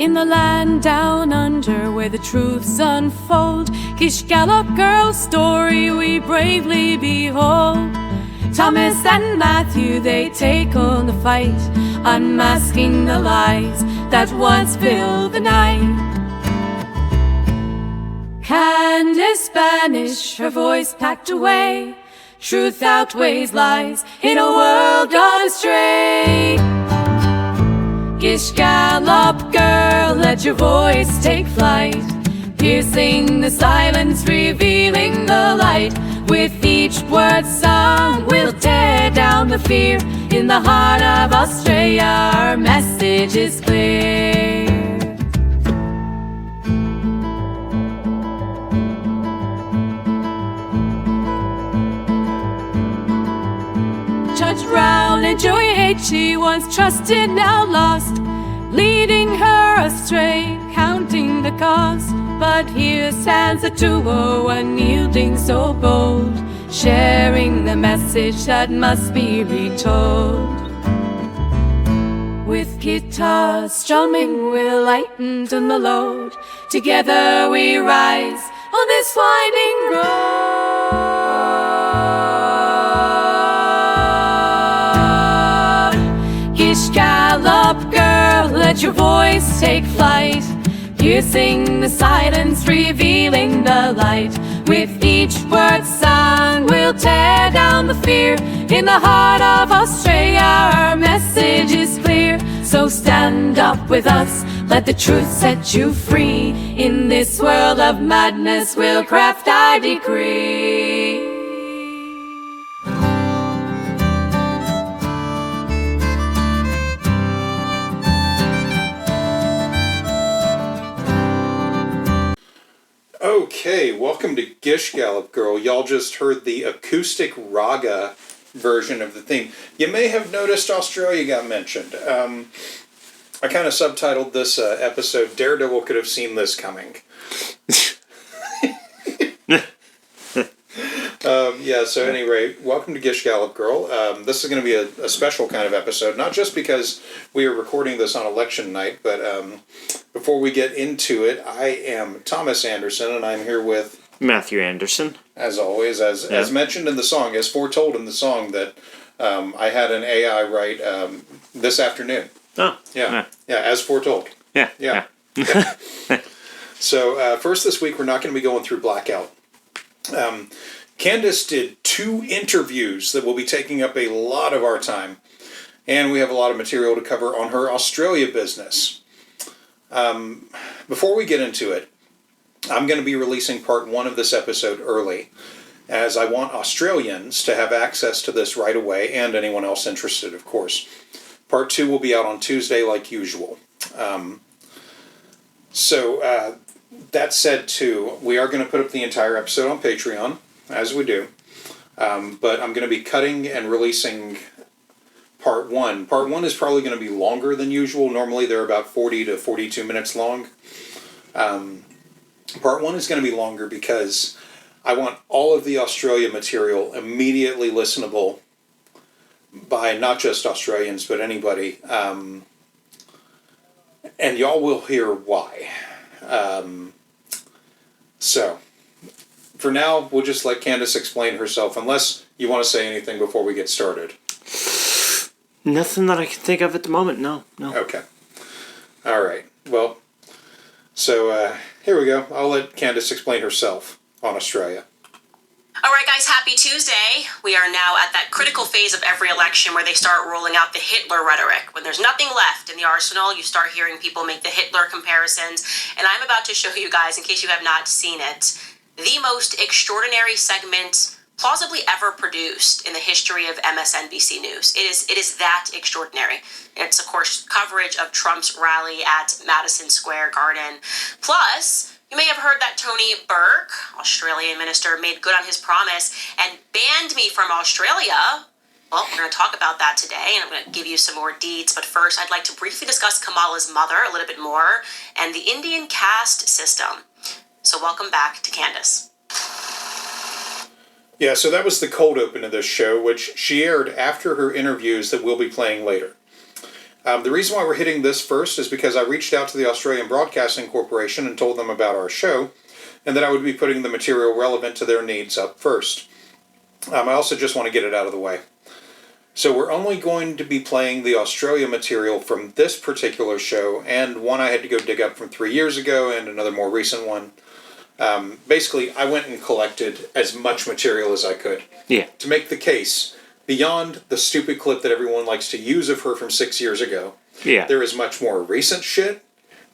In the land down under where the truths unfold, Gish Gallop Girl's story we bravely behold. Thomas and Matthew, they take on the fight, unmasking the lies that once filled the night. Candace banished, her voice packed away. Truth outweighs lies in a world gone astray. Gish Gallop Girl, let your voice take flight, piercing the silence, revealing the light. With each word sung, we'll tear down the fear. In the heart of Australia, our message is clear. Judge Brown and Yoichi, once trusted, now lost, leading her astray, counting the cost. But here stands a duo, unyielding, so bold, sharing the message that must be retold. With guitars strumming, we'll lighten the load. Together we rise on this winding road. Gish Gallop Girl, let your voice take flight, piercing the silence, revealing the light. With each word sung, we'll tear down the fear. In the heart of Australia, our message is clear. So stand up with us, let the truth set you free. In this world of madness, we'll craft our decree. Okay, welcome to Gish Gallop Girl. Y'all just heard the acoustic raga version of the theme. You may have noticed Australia got mentioned. I kind of subtitled this episode, Daredevil Could Have Seen This Coming. So at any rate, welcome to Gish Gallop Girl. This is going to be a special kind of episode, not just because we are recording this on election night, but before we get into it, I am Thomas Anderson, and I'm here with Matthew Anderson. As always, as mentioned in the song, as foretold in the song, that I had an AI write this afternoon. Oh. Yeah, as foretold. Yeah. So first this week, we're not going to be going through Blackout. Candace did 2 interviews that will be taking up a lot of our time, and we have a lot of material to cover on her Australia business. Before we get into it, I'm going to be releasing part 1 of this episode early, as I want Australians to have access to this right away, and anyone else interested, of course. Part 2 will be out on Tuesday like usual. That said, too, we are going to put up the entire episode on Patreon, as we do. But I'm going to be cutting and releasing part 1. Part 1 is probably going to be longer than usual. Normally they're about 40 to 42 minutes long. Part 1 is going to be longer because I want all of the Australia material immediately listenable by not just Australians, but anybody. And y'all will hear why. So, for now, we'll just let Candace explain herself, unless you want to say anything before we get started. Nothing that I can think of at the moment, no. Okay. All right. Well, so here we go. I'll let Candace explain herself on Australia. All right, guys, happy Tuesday. We are now at that critical phase of every election where they start rolling out the Hitler rhetoric. When there's nothing left in the arsenal, you start hearing people make the Hitler comparisons. And I'm about to show you guys, in case you have not seen it, the most extraordinary segment plausibly ever produced in the history of MSNBC News. It is that extraordinary. It's, of course, coverage of Trump's rally at Madison Square Garden. Plus, you may have heard that Tony Burke, Australian minister, made good on his promise and banned me from Australia. Well, we're going to talk about that today, and I'm going to give you some more deets. But first, I'd like to briefly discuss Kamala's mother a little bit more and the Indian caste system. So welcome back to Candace. Yeah, so that was the cold open of this show, which she aired after her interviews that we'll be playing later. The reason why we're hitting this first is because I reached out to the Australian Broadcasting Corporation and told them about our show, and that I would be putting the material relevant to their needs up first. I also just want to get it out of the way. So we're only going to be playing the Australia material from this particular show, and one I had to go dig up from 3 years ago, and another more recent one. Basically, I went and collected as much material as I could. Yeah. To make the case, beyond the stupid clip that everyone likes to use of her from 6 years ago, Yeah. there is much more recent shit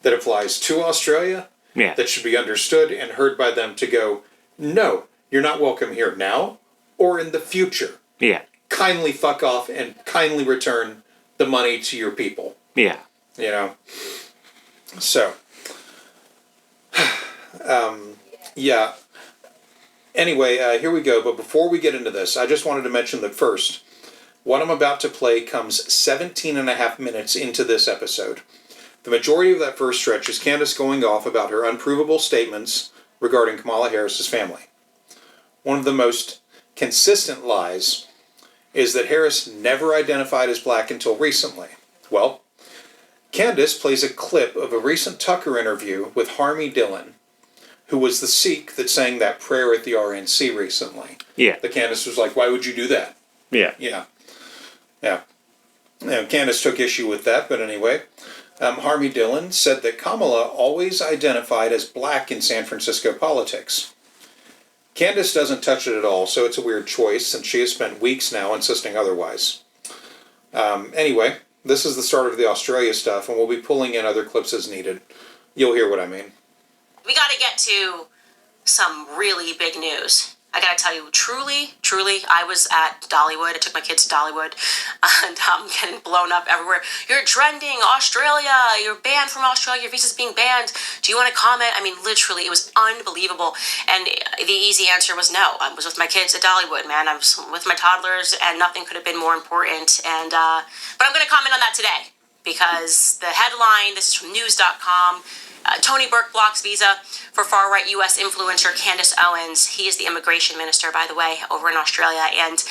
that applies to Australia Yeah. that should be understood and heard by them to go, no, you're not welcome here now or in the future. Yeah. Kindly fuck off and kindly return the money to your people. Yeah. You know? So, yeah. Anyway, here we go. But before we get into this, I just wanted to mention that first, what I'm about to play comes 17 and a half minutes into this episode. The majority of that first stretch is Candace going off about her unprovable statements regarding Kamala Harris's family. One of the most consistent lies is that Harris never identified as black until recently. Well, Candace plays a clip of a recent Tucker interview with Harmy Dillon, who was the Sikh that sang that prayer at the RNC recently. Yeah. The Candace was like, why would you do that? Yeah. Yeah. Yeah. Now, Candace took issue with that, but anyway. Harmy Dillon said that Kamala always identified as black in San Francisco politics. Candace doesn't touch it at all, so it's a weird choice, since she has spent weeks now insisting otherwise. Anyway, this is the start of the Australia stuff, and we'll be pulling in other clips as needed. You'll hear what I mean. We got to get to some really big news. I got to tell you, truly, I was at Dollywood. I took my kids to Dollywood, and I'm getting blown up everywhere. You're trending, Australia. You're banned from Australia. Your visa's being banned. Do you want to comment? I mean, literally, it was unbelievable. And the easy answer was no. I was with my kids at Dollywood, man. I was with my toddlers, and nothing could have been more important. And but I'm going to comment on that today because the headline. This is from News.com. Tony Burke blocks visa for far-right U.S. influencer Candace Owens. He is the immigration minister, by the way, over in Australia. And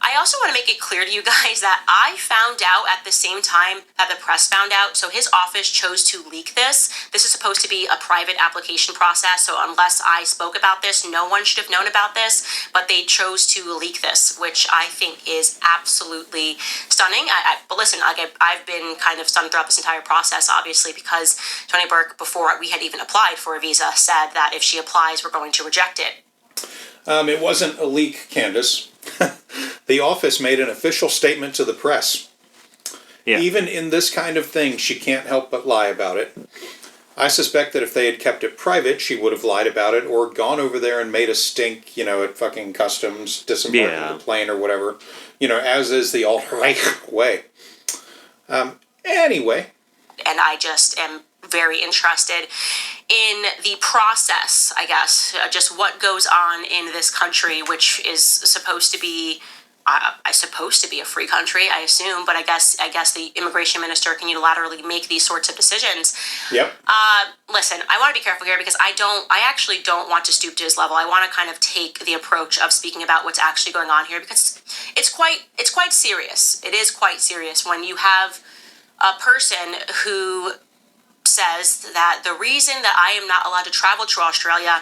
I also want to make it clear to you guys that I found out at the same time that the press found out. So his office chose to leak this. This is supposed to be a private application process. So unless I spoke about this, no one should have known about this. But they chose to leak this, which I think is absolutely stunning. But listen, I've been kind of stunned throughout this entire process, obviously, because Tony Burke, before we had even applied for a visa, said that if she applies, we're going to reject it. It wasn't a leak, Candace. The office made an official statement to the press. Yeah. Even in this kind of thing, she can't help but lie about it. I suspect that if they had kept it private, she would have lied about it or gone over there and made a stink, at fucking customs, disembarking the plane or whatever, as is the alt-right way. Anyway. And I just am very interested in the process, I guess, just what goes on in this country, which is supposed to be a free country, I assume, but I guess the immigration minister can unilaterally make these sorts of decisions. Yep. Listen, I want to be careful here because I actually don't want to stoop to his level. I want to kind of take the approach of speaking about what's actually going on here because it's quite serious. It is quite serious when you have a person who says that the reason that I am not allowed to travel to Australia,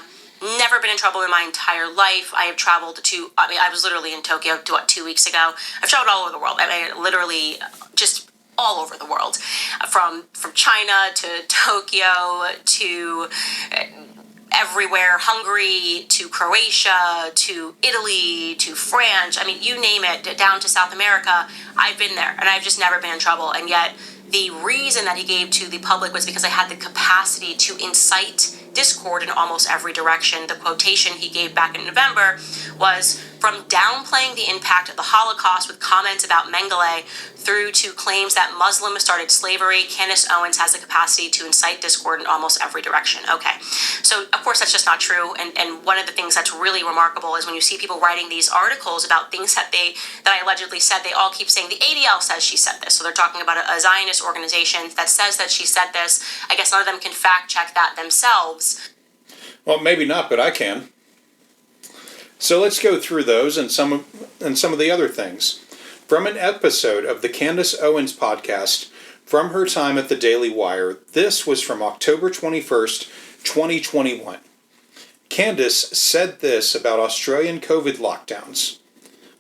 never been in trouble in my entire life. I have traveled I was literally in Tokyo, 2 weeks ago. I've traveled all over the world. Literally just all over the world. From China to Tokyo to everywhere, Hungary to Croatia to Italy to France. You name it, down to South America. I've been there, and I've just never been in trouble. And yet, the reason that he gave to the public was because I had the capacity to incite discord in almost every direction. The quotation he gave back in November was, from downplaying the impact of the Holocaust with comments about Mengele through to claims that Muslims started slavery, Candace Owens has the capacity to incite discord in almost every direction. Okay, so of course that's just not true. And one of the things that's really remarkable is when you see people writing these articles about things that I allegedly said, they all keep saying the ADL says she said this. So they're talking about a Zionist organization that says that she said this. I guess none of them can fact check that themselves. Well, maybe not, but I can. So let's go through those and some of the other things. From an episode of the Candace Owens podcast, from her time at the Daily Wire. This was from October 21st, 2021. Candace said this about Australian COVID lockdowns.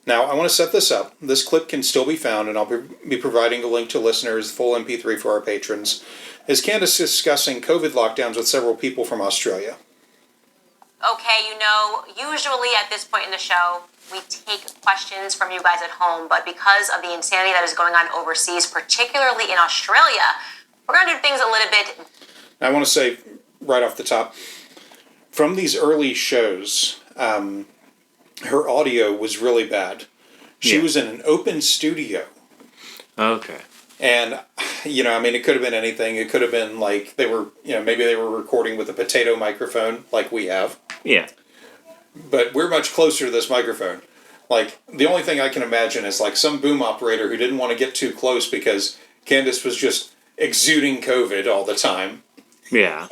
Now, I want to set this up. This clip can still be found, and I'll be providing a link to listeners, full MP3 for our patrons, as Candace is discussing COVID lockdowns with several people from Australia. Okay, usually at this point in the show, we take questions from you guys at home, but because of the insanity that is going on overseas, particularly in Australia, we're going to do things a little bit... I want to say right off the top, from these early shows, her audio was really bad. She was in an open studio. Okay. And, it could have been anything. It could have been like maybe they were recording with a potato microphone like we have. Yeah. But we're much closer to this microphone. Like, the only thing I can imagine is like some boom operator who didn't want to get too close because Candace was just exuding COVID all the time. Yeah.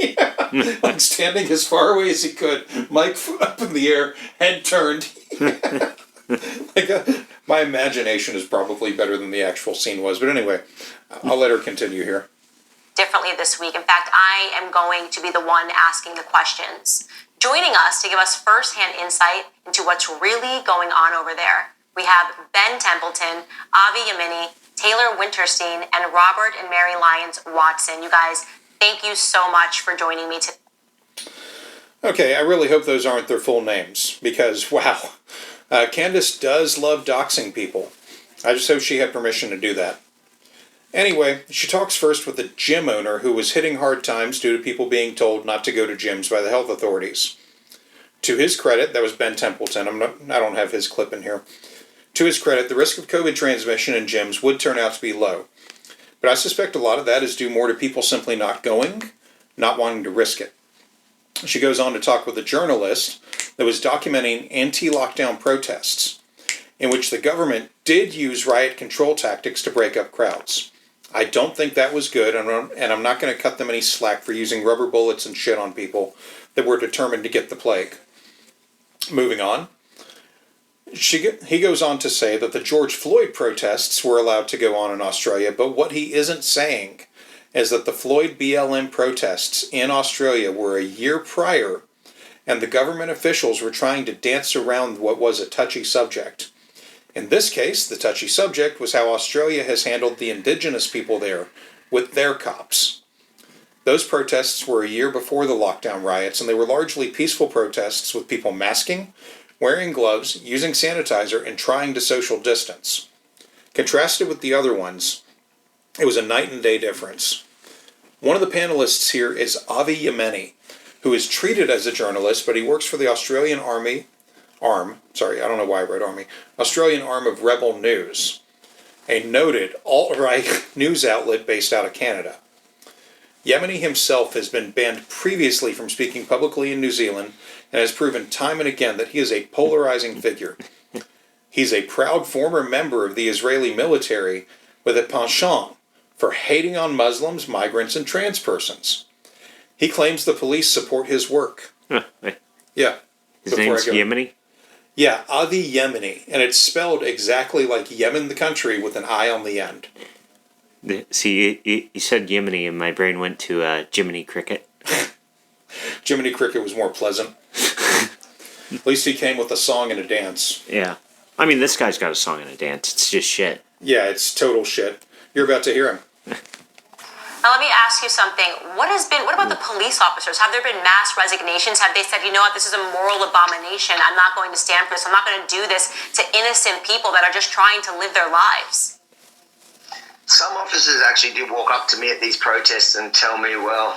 Like standing as far away as he could, mic up in the air, head turned. My imagination is probably better than the actual scene was. But anyway, I'll let her continue here. Differently this week. In fact, I am going to be the one asking the questions. Joining us to give us firsthand insight into what's really going on over there, we have Ben Templeton, Avi Yamini, Taylor Winterstein, and Robert and Mary Lyons Watson. You guys, thank you so much for joining me today. Okay, I really hope those aren't their full names, because, wow, Candace does love doxing people. I just hope she had permission to do that. Anyway, she talks first with a gym owner who was hitting hard times due to people being told not to go to gyms by the health authorities. To his credit, that was Ben Templeton. I don't have his clip in here. To his credit, the risk of COVID transmission in gyms would turn out to be low. But I suspect a lot of that is due more to people simply not going, not wanting to risk it. She goes on to talk with a journalist that was documenting anti-lockdown protests, in which the government did use riot control tactics to break up crowds. I don't think that was good, and I'm not going to cut them any slack for using rubber bullets and shit on people that were determined to get the plague. Moving on. He goes on to say that the George Floyd protests were allowed to go on in Australia, but what he isn't saying is that the Floyd BLM protests in Australia were a year prior, and the government officials were trying to dance around what was a touchy subject. In this case, the touchy subject was how Australia has handled the indigenous people there with their cops. Those protests were a year before the lockdown riots, and they were largely peaceful protests with people masking, wearing gloves, using sanitizer, and trying to social distance. Contrasted with the other ones, it was a night and day difference. One of the panelists here is Avi Yamini, who is treated as a journalist, but he works for the Australian Australian arm of Rebel News, a noted alt-right news outlet based out of Canada. Yamini himself has been banned previously from speaking publicly in New Zealand and has proven time and again that he is a polarizing figure. He's a proud former member of the Israeli military with a penchant for hating on Muslims, migrants, and trans persons. He claims the police support his work. Yeah. His name's Yemeni? Yeah, Avi Yemini, and it's spelled exactly like Yemen the country with an I on the end. See, you said Yemeni and my brain went to Jiminy Cricket. Jiminy Cricket was more pleasant. At least he came with a song and a dance. Yeah. I mean, this guy's got a song and a dance. It's just shit. Yeah, it's total shit. You're about to hear him. Now let me ask you something. What about the police officers? Have there been mass resignations? Have they said, you know what, this is a moral abomination. I'm not going to stand for this. I'm not going to do this to innocent people that are just trying to live their lives? Some officers actually did walk up to me at these protests and tell me, well,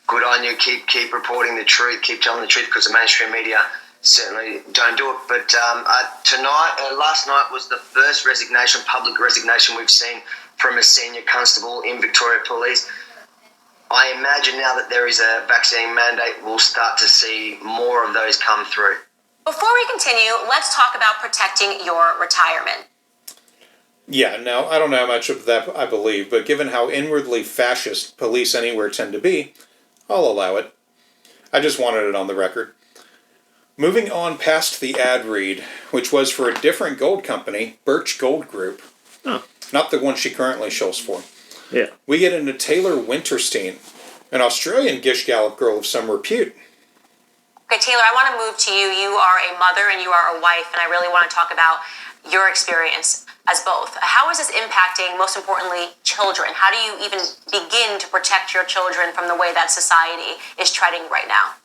good on you, keep reporting the truth, keep telling the truth, because the mainstream media certainly don't do it. But last night was the first public resignation we've seen from a senior constable in Victoria Police. I imagine now that there is a vaccine mandate, we'll start to see more of those come through. Before we continue, let's talk about protecting your retirement. Yeah, now, I don't know how much of that I believe, but given how inwardly fascist police anywhere tend to be, I'll allow it. I just wanted it on the record. Moving on past the ad read, which was for a different gold company, Birch Gold Group. Oh. Not the one she currently shills for. Yeah. We get into Taylor Winterstein, an Australian Gish Gallop girl of some repute. Okay, Taylor, I want to move to you. You are a mother and you are a wife, and I really want to talk about your experience as both. How is this impacting, most importantly, children? How do you even begin to protect your children from the way that society is treading right now?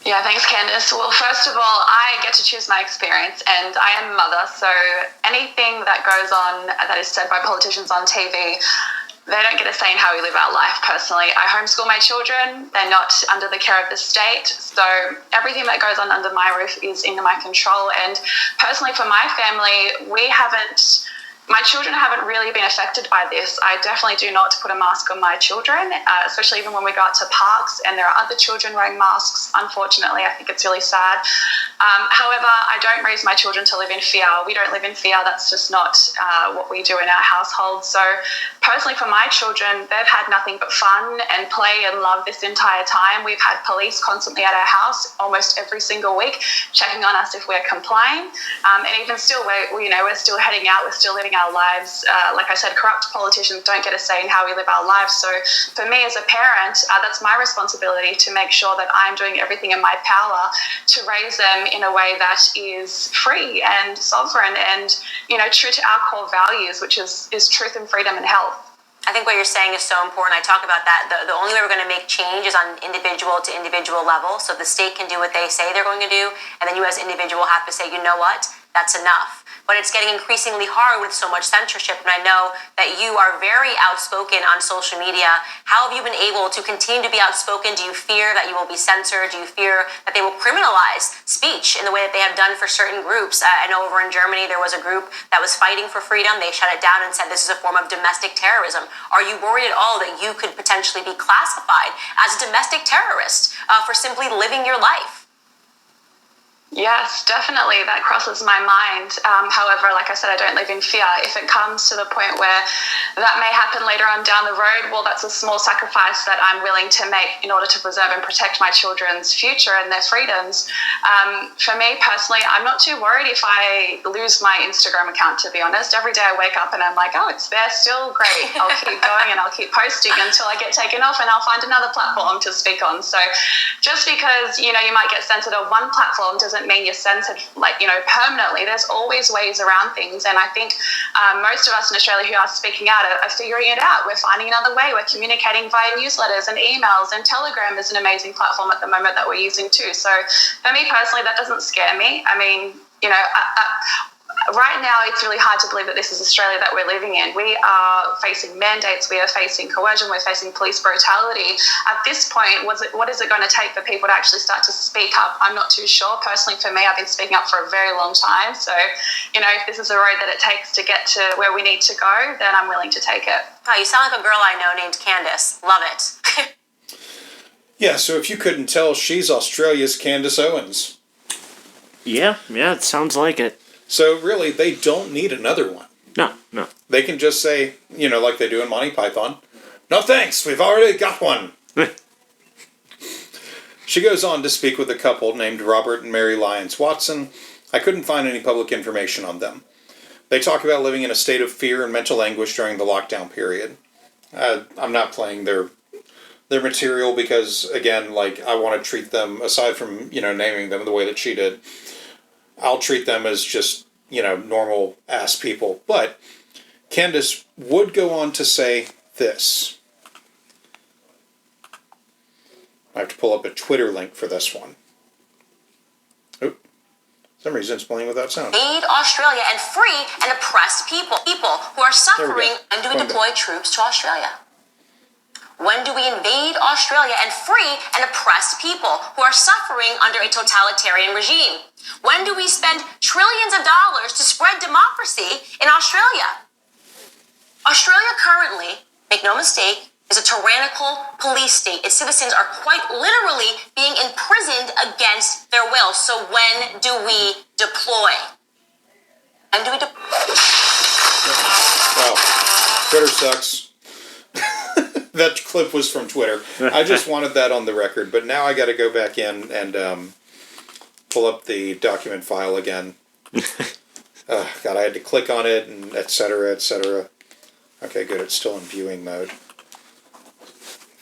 Yeah, thanks, Candace. Well, first of all, I get to choose my experience, and I am a mother, so anything that goes on that is said by politicians on TV, they don't get a say in how we live our life. Personally, I homeschool my children. They're not under the care of the state, so everything that goes on under my roof is in my control. And personally, for my family, my children haven't really been affected by this. I definitely do not put a mask on my children, especially even when we go out to parks and there are other children wearing masks. Unfortunately, I think it's really sad. However, I don't raise my children to live in fear. We don't live in fear. That's just not what we do in our household. So personally, for my children, they've had nothing but fun and play and love this entire time. We've had police constantly at our house almost every single week, checking on us if we're complying. And even still, we're still heading out. We're still living our lives. Like I said, corrupt politicians don't get a say in how we live our lives. So for me as a parent, that's my responsibility to make sure that I'm doing everything in my power to raise them in a way that is free and sovereign and, true to our core values, which is truth and freedom and health. I think what you're saying is so important. I talk about that. The only way we're going to make change is on individual to individual level. So the state can do what they say they're going to do, and then you as an individual have to say, you know what, that's enough. But it's getting increasingly hard with so much censorship, and I know that you are very outspoken on social media. How have you been able to continue to be outspoken? Do you fear that you will be censored? Do you fear that they will criminalize speech in the way that they have done for certain groups? I know over in Germany there was a group that was fighting for freedom. They shut it down and said this is a form of domestic terrorism. Are you worried at all that you could potentially be classified as a domestic terrorist for simply living your life? Yes, definitely. That crosses my mind. However, like I said, I don't live in fear. If it comes to the point where that may happen later on down the road, well, that's a small sacrifice that I'm willing to make in order to preserve and protect my children's future and their freedoms. For me personally, I'm not too worried if I lose my Instagram account, to be honest. Every day I wake up and I'm like, oh, it's there still, great. I'll keep going and I'll keep posting until I get taken off and I'll find another platform to speak on. So just because, you might get censored on one platform doesn't mean you're censored permanently. There's always ways around things, and I think most of us in Australia who are speaking out are figuring it out. We're finding another way. We're communicating via newsletters and emails, and Telegram is an amazing platform at the moment that we're using too. So for me personally, that doesn't scare me. I mean, right now it's really hard to believe that this is Australia that we're living in. We are facing mandates, we are facing coercion, we're facing police brutality. At this point, what is it going to take for people to actually start to speak up? I'm not too sure. Personally, for me, I've been speaking up for a very long time. So, if this is the road that it takes to get to where we need to go, then I'm willing to take it. Oh, you sound like a girl I know named Candace. Love it. Yeah, so if you couldn't tell, she's Australia's Candace Owens. Yeah, it sounds like it. So really, they don't need another one. No. They can just say, like they do in Monty Python, no thanks, we've already got one. She goes on to speak with a couple named Robert and Mary Lyons Watson. I couldn't find any public information on them. They talk about living in a state of fear and mental anguish during the lockdown period. I'm not playing their material because, again, I want to treat them, aside from, naming them the way that she did, I'll treat them as just, normal ass people. But Candace would go on to say this. I have to pull up a Twitter link for this one. Oop. For some reason it's playing without sound. Aid Australia and free and oppressed people who are suffering. And do we deploy troops to Australia? When do we invade Australia and free and oppressed people who are suffering under a totalitarian regime? When do we spend trillions of dollars to spread democracy in Australia? Australia currently, make no mistake, is a tyrannical police state. Its citizens are quite literally being imprisoned against their will. So when do we deploy? And do we Wow. Twitter sucks. That clip was from Twitter. I just wanted that on the record, but now I got to go back in and pull up the document file again. God, I had to click on it and et cetera, et cetera. Okay, good. It's still in viewing mode.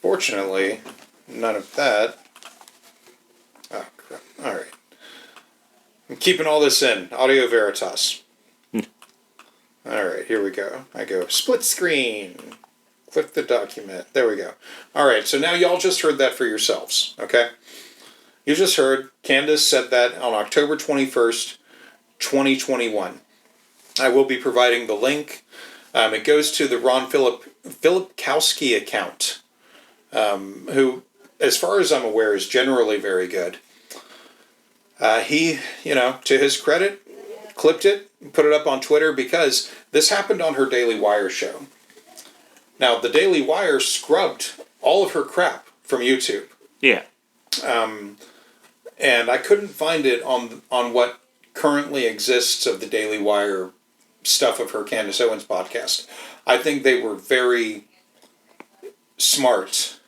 Fortunately, none of that. Oh, crap. All right. I'm keeping all this in. Audio Veritas. All right, here we go. I go split screen. Click the document. There we go. All right, so now y'all just heard that for yourselves, okay? You just heard Candace said that on October 21st, 2021. I will be providing the link. It goes to the Ron Filipkowski account, who, as far as I'm aware, is generally very good. He, to his credit, clipped it, put it up on Twitter because this happened on her Daily Wire show. Now, the Daily Wire scrubbed all of her crap from YouTube. Yeah. And I couldn't find it on what currently exists of the Daily Wire stuff of her Candace Owens podcast. I think they were very smart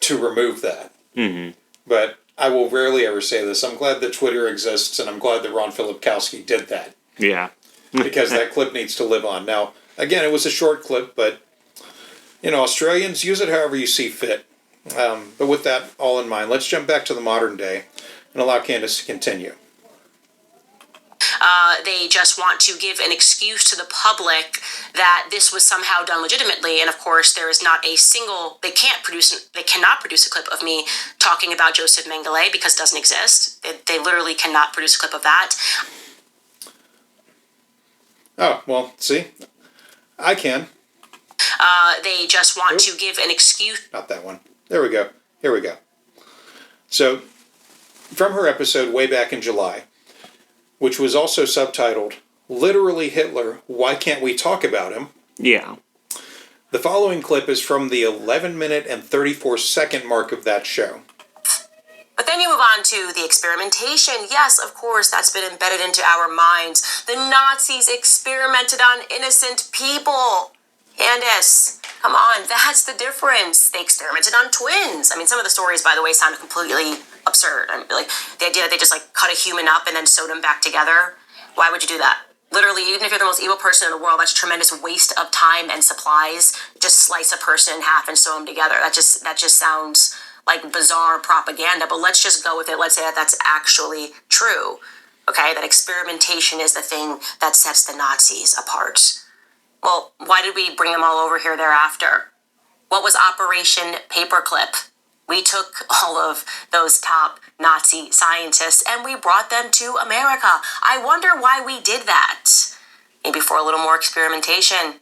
to remove that. Mm-hmm. But I will rarely ever say this. I'm glad that Twitter exists, and I'm glad that Ron Filipkowski did that. Yeah. Because that clip needs to live on. Now, again, it was a short clip, but, Australians, use it however you see fit. But with that all in mind, let's jump back to the modern day and allow Candace to continue. They just want to give an excuse to the public that this was somehow done legitimately. And of course, there is not a single, they cannot produce a clip of me talking about Joseph Mengele because it doesn't exist. They literally cannot produce a clip of that. Oh, well, see, I can. They just want to give an excuse. Not that one. There we go. Here we go. So, from her episode way back in July, which was also subtitled, Literally Hitler, Why Can't We Talk About Him? Yeah. The following clip is from the 11-minute and 34-second mark of that show. But then you move on to the experimentation. Yes, of course, that's been embedded into our minds. The Nazis experimented on innocent people. Candace, come on, that's the difference. They experimented on twins. I mean, some of the stories, by the way, sound completely absurd. I mean, like, the idea that they just, cut a human up and then sewed them back together. Why would you do that? Literally, even if you're the most evil person in the world, that's a tremendous waste of time and supplies. Just slice a person in half and sew them together. That just sounds like bizarre propaganda, but let's just go with it. Let's say that that's actually true. Okay, that experimentation is the thing that sets the Nazis apart. Well, why did we bring them all over here thereafter? What was Operation Paperclip? We took all of those top Nazi scientists and we brought them to America. I wonder why we did that. Maybe for a little more experimentation.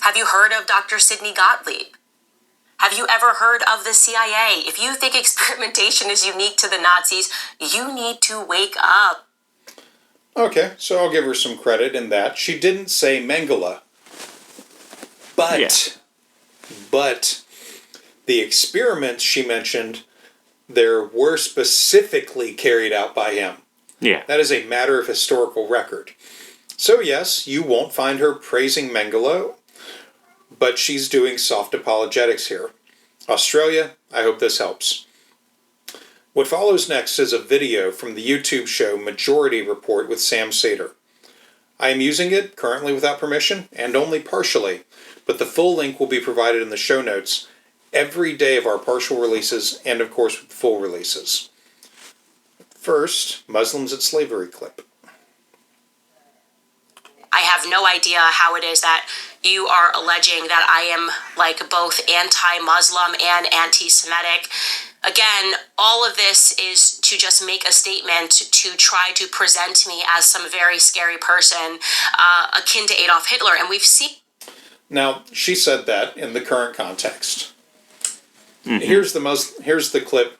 Have you heard of Dr. Sidney Gottlieb? Have you ever heard of the CIA? If you think experimentation is unique to the Nazis, you need to wake up. Okay, so I'll give her some credit in that. She didn't say Mengele. But the experiments she mentioned, there were specifically carried out by him. Yeah. That is a matter of historical record. So yes, you won't find her praising Mengele, but she's doing soft apologetics here. Australia, I hope this helps. What follows next is a video from the YouTube show Majority Report with Sam Sater. I am using it currently without permission and only partially, but the full link will be provided in the show notes every day of our partial releases and, of course, with full releases. First, Muslims at Slavery clip. I have no idea how it is that you are alleging that I am both anti-Muslim and anti-Semitic. Again, all of this is to just make a statement to try to present me as some very scary person akin to Adolf Hitler. And we've seen... Now, she said that in the current context. Mm-hmm. Here's the clip.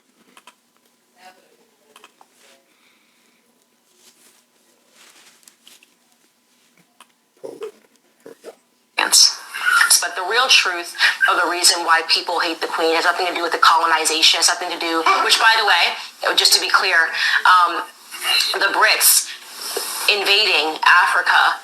But the real truth of the reason why people hate the Queen has nothing to do with the colonization. It has nothing to do, which, by the way, just to be clear, the Brits invading Africa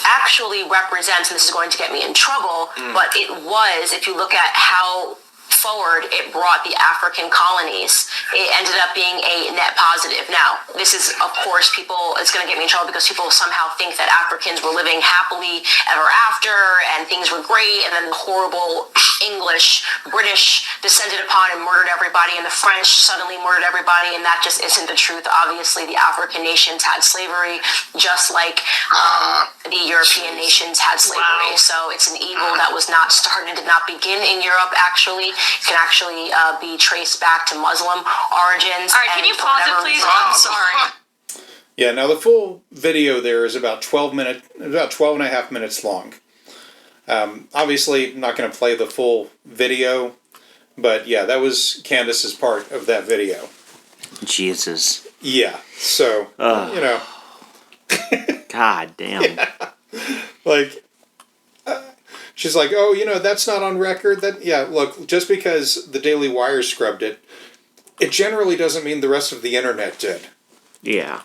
actually represents, and this is going to get me in trouble, but it was, if you look at how forward, it brought the African colonies. It ended up being a net positive. Now, this is, of course, it's going to get me in trouble because people somehow think that Africans were living happily ever after and things were great, and then the horrible English, British descended upon and murdered everybody, and the French suddenly murdered everybody, and that just isn't the truth. Obviously, the African nations had slavery, just like the European nations had slavery. Wow. So it's an evil that was not started, did not begin in Europe, actually. It can actually be traced back to Muslim origins. All right, can you pause it, please? I'm sorry. Yeah, now the full video there is about 12 and a half minutes long. Obviously, I'm not going to play the full video, but yeah, that was Candace's part of that video. Jesus. Yeah, so, you know. God damn. Yeah. Like, she's like, oh, you know, that's not on record. Yeah, look, just because the Daily Wire scrubbed it, it generally doesn't mean the rest of the internet did. Yeah.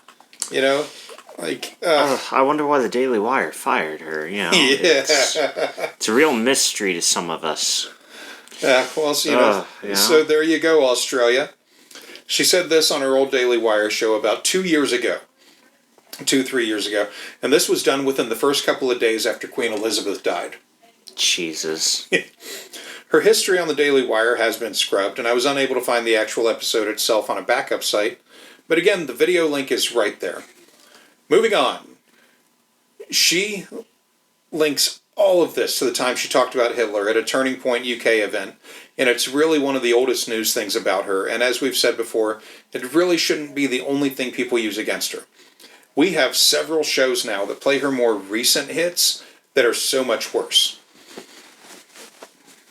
You know? Like, I wonder why the Daily Wire fired her, you know. Yeah. It's a real mystery to some of us. Yeah, well, so, you know, so there you go, Australia. She said this on her old Daily Wire show about 3 years ago. And this was done within the first couple of days after Queen Elizabeth died. Jesus. Her history on the Daily Wire has been scrubbed, and I was unable to find the actual episode itself on a backup site. But again, the video link is right there. Moving on. She links all of this to the time she talked about Hitler at a Turning Point UK event, and it's really one of the oldest news things about her, and as we've said before, it really shouldn't be the only thing people use against her. We have several shows now that play her more recent hits that are so much worse.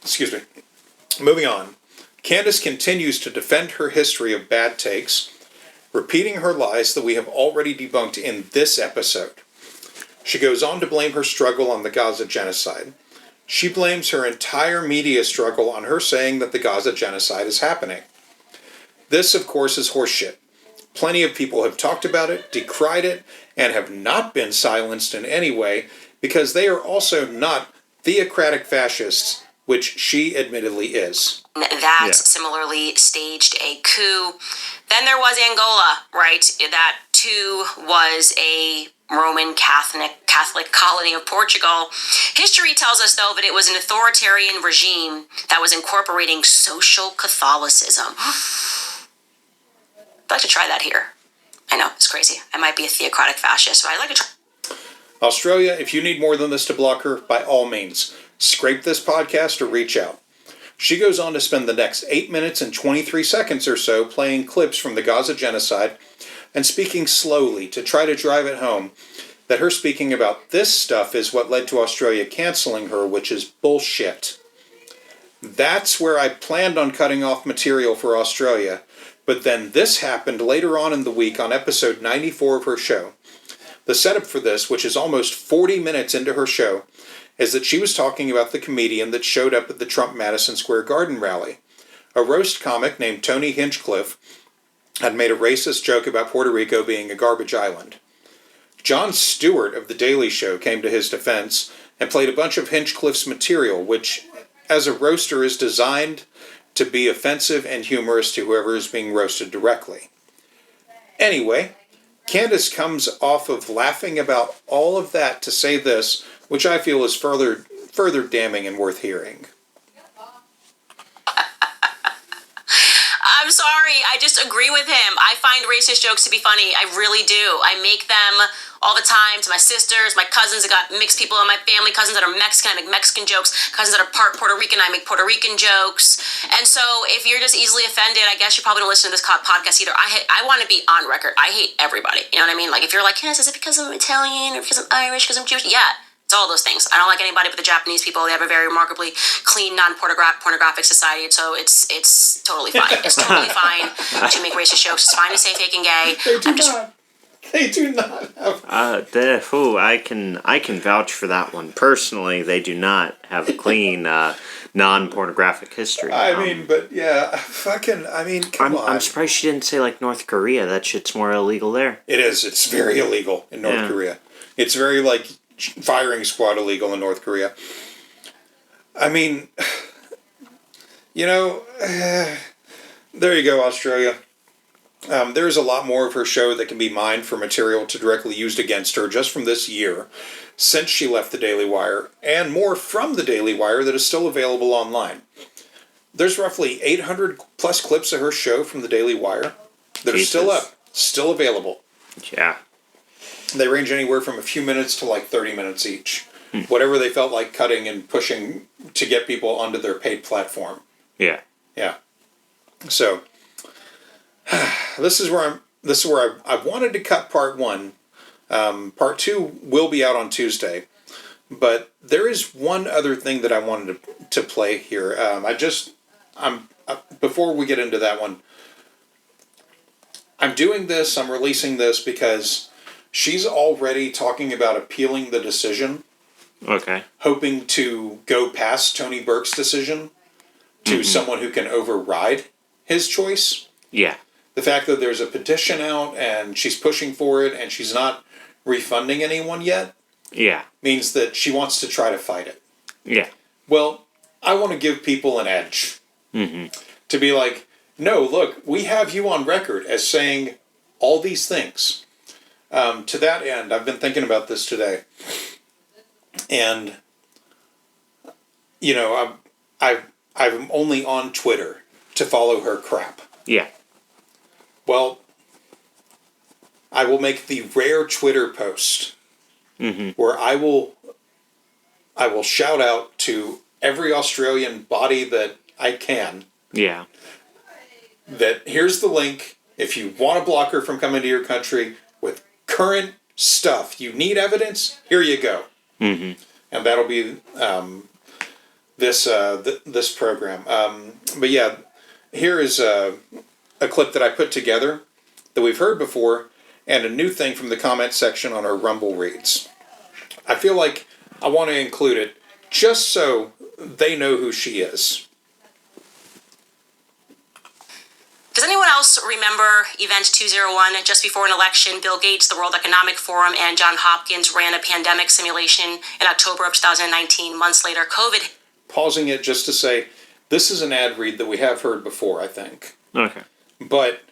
Excuse me. Moving on. Candace continues to defend her history of bad takes, repeating her lies that we have already debunked in this episode. She goes on to blame her struggle on the Gaza genocide. She blames her entire media struggle on her saying that the Gaza genocide is happening. This, of course, is horseshit. Plenty of people have talked about it, decried it, and have not been silenced in any way because they are also not theocratic fascists, which she admittedly is. That similarly staged a coup. Then there was Angola, right? That too was a Roman Catholic colony of Portugal. History tells us, though, that it was an authoritarian regime that was incorporating social Catholicism. I'd like to try that here. I know, it's crazy. I might be a theocratic fascist, but I'd like to try. Australia, if you need more than this to block her, by all means, scrape this podcast or reach out. She goes on to spend the next 8 minutes and 23 seconds or so playing clips from the Gaza genocide and speaking slowly to try to drive it home that her speaking about this stuff is what led to Australia canceling her, which is bullshit. That's where I planned on cutting off material for Australia, but then this happened later on in the week on episode 94 of her show. The setup for this, which is almost 40 minutes into her show, is that she was talking about the comedian that showed up at the Trump Madison Square Garden rally. A roast comic named Tony Hinchcliffe had made a racist joke about Puerto Rico being a garbage island. Jon Stewart of The Daily Show came to his defense and played a bunch of Hinchcliffe's material, which, as a roaster, is designed to be offensive and humorous to whoever is being roasted directly. Anyway, Candace comes off of laughing about all of that to say this, which I feel is further damning and worth hearing. I'm sorry, I just agree with him. I find racist jokes to be funny. I really do. I make them all the time to my sisters, my cousins. I got mixed people in my family, cousins that are Mexican, I make Mexican jokes. Cousins that are part Puerto Rican, I make Puerto Rican jokes. And so if you're just easily offended, I guess you probably don't listen to this podcast either. I want to be on record. I hate everybody. You know what I mean? Like if you're like, Candace, is it because I'm Italian or because I'm Irish, because I'm Jewish? Yeah. It's all those things. I don't like anybody but the Japanese people. They have a very remarkably clean, non-pornographic society. So it's totally fine. It's totally fine to make racist jokes. It's fine to say fake and gay. They do not have... I can vouch for that one. Personally, they do not have a clean, non-pornographic history. I mean, but yeah, come on. I'm surprised she didn't say, like, North Korea. That shit's more illegal there. It is. It's very illegal in North Korea. It's very, like... firing squad illegal in North Korea. I mean, You know, there you go, Australia. There's a lot more of her show that can be mined for material to directly used against her just from this year, since she left the Daily Wire, and more from the Daily Wire that is still available online. There's roughly 800 plus clips of her show from the Daily Wire that are still up, still available. Yeah. They range anywhere from a few minutes to like 30 minutes each. Whatever they felt like cutting and pushing to get people onto their paid platform. Yeah. Yeah. So this is where I wanted to cut part 1. Part 2 will be out on Tuesday. But there is one other thing that I wanted to play here. Before we get into that one, I'm releasing this because she's already talking about appealing the decision. Okay. Hoping to go past Tony Burke's decision to someone who can override his choice. Yeah. The fact that there's a petition out and she's pushing for it and she's not refunding anyone yet. Yeah. Means that she wants to try to fight it. Yeah. Well, I want to give people an edge. To be like, no, look, we have you on record as saying all these things. To that end, I've been thinking about this today. And, you know, I'm only on Twitter to follow her crap. Yeah. Well, I will make the rare Twitter post where I will shout out to every Australian body that I can. Yeah. That here's the link. If you want to block her from coming to your country with current stuff, you need evidence, here you go. And that'll be this program. But yeah, here is a clip that I put together that we've heard before, and a new thing from the comment section on our Rumble reads. I feel like I want to include it just so they know who she is. Does anyone else remember Event 201? Just before an election, Bill Gates, the World Economic Forum, and John Hopkins ran a pandemic simulation in October of 2019. Months later, COVID. Pausing it just to say, this is an ad read that we have heard before, I think. Okay. But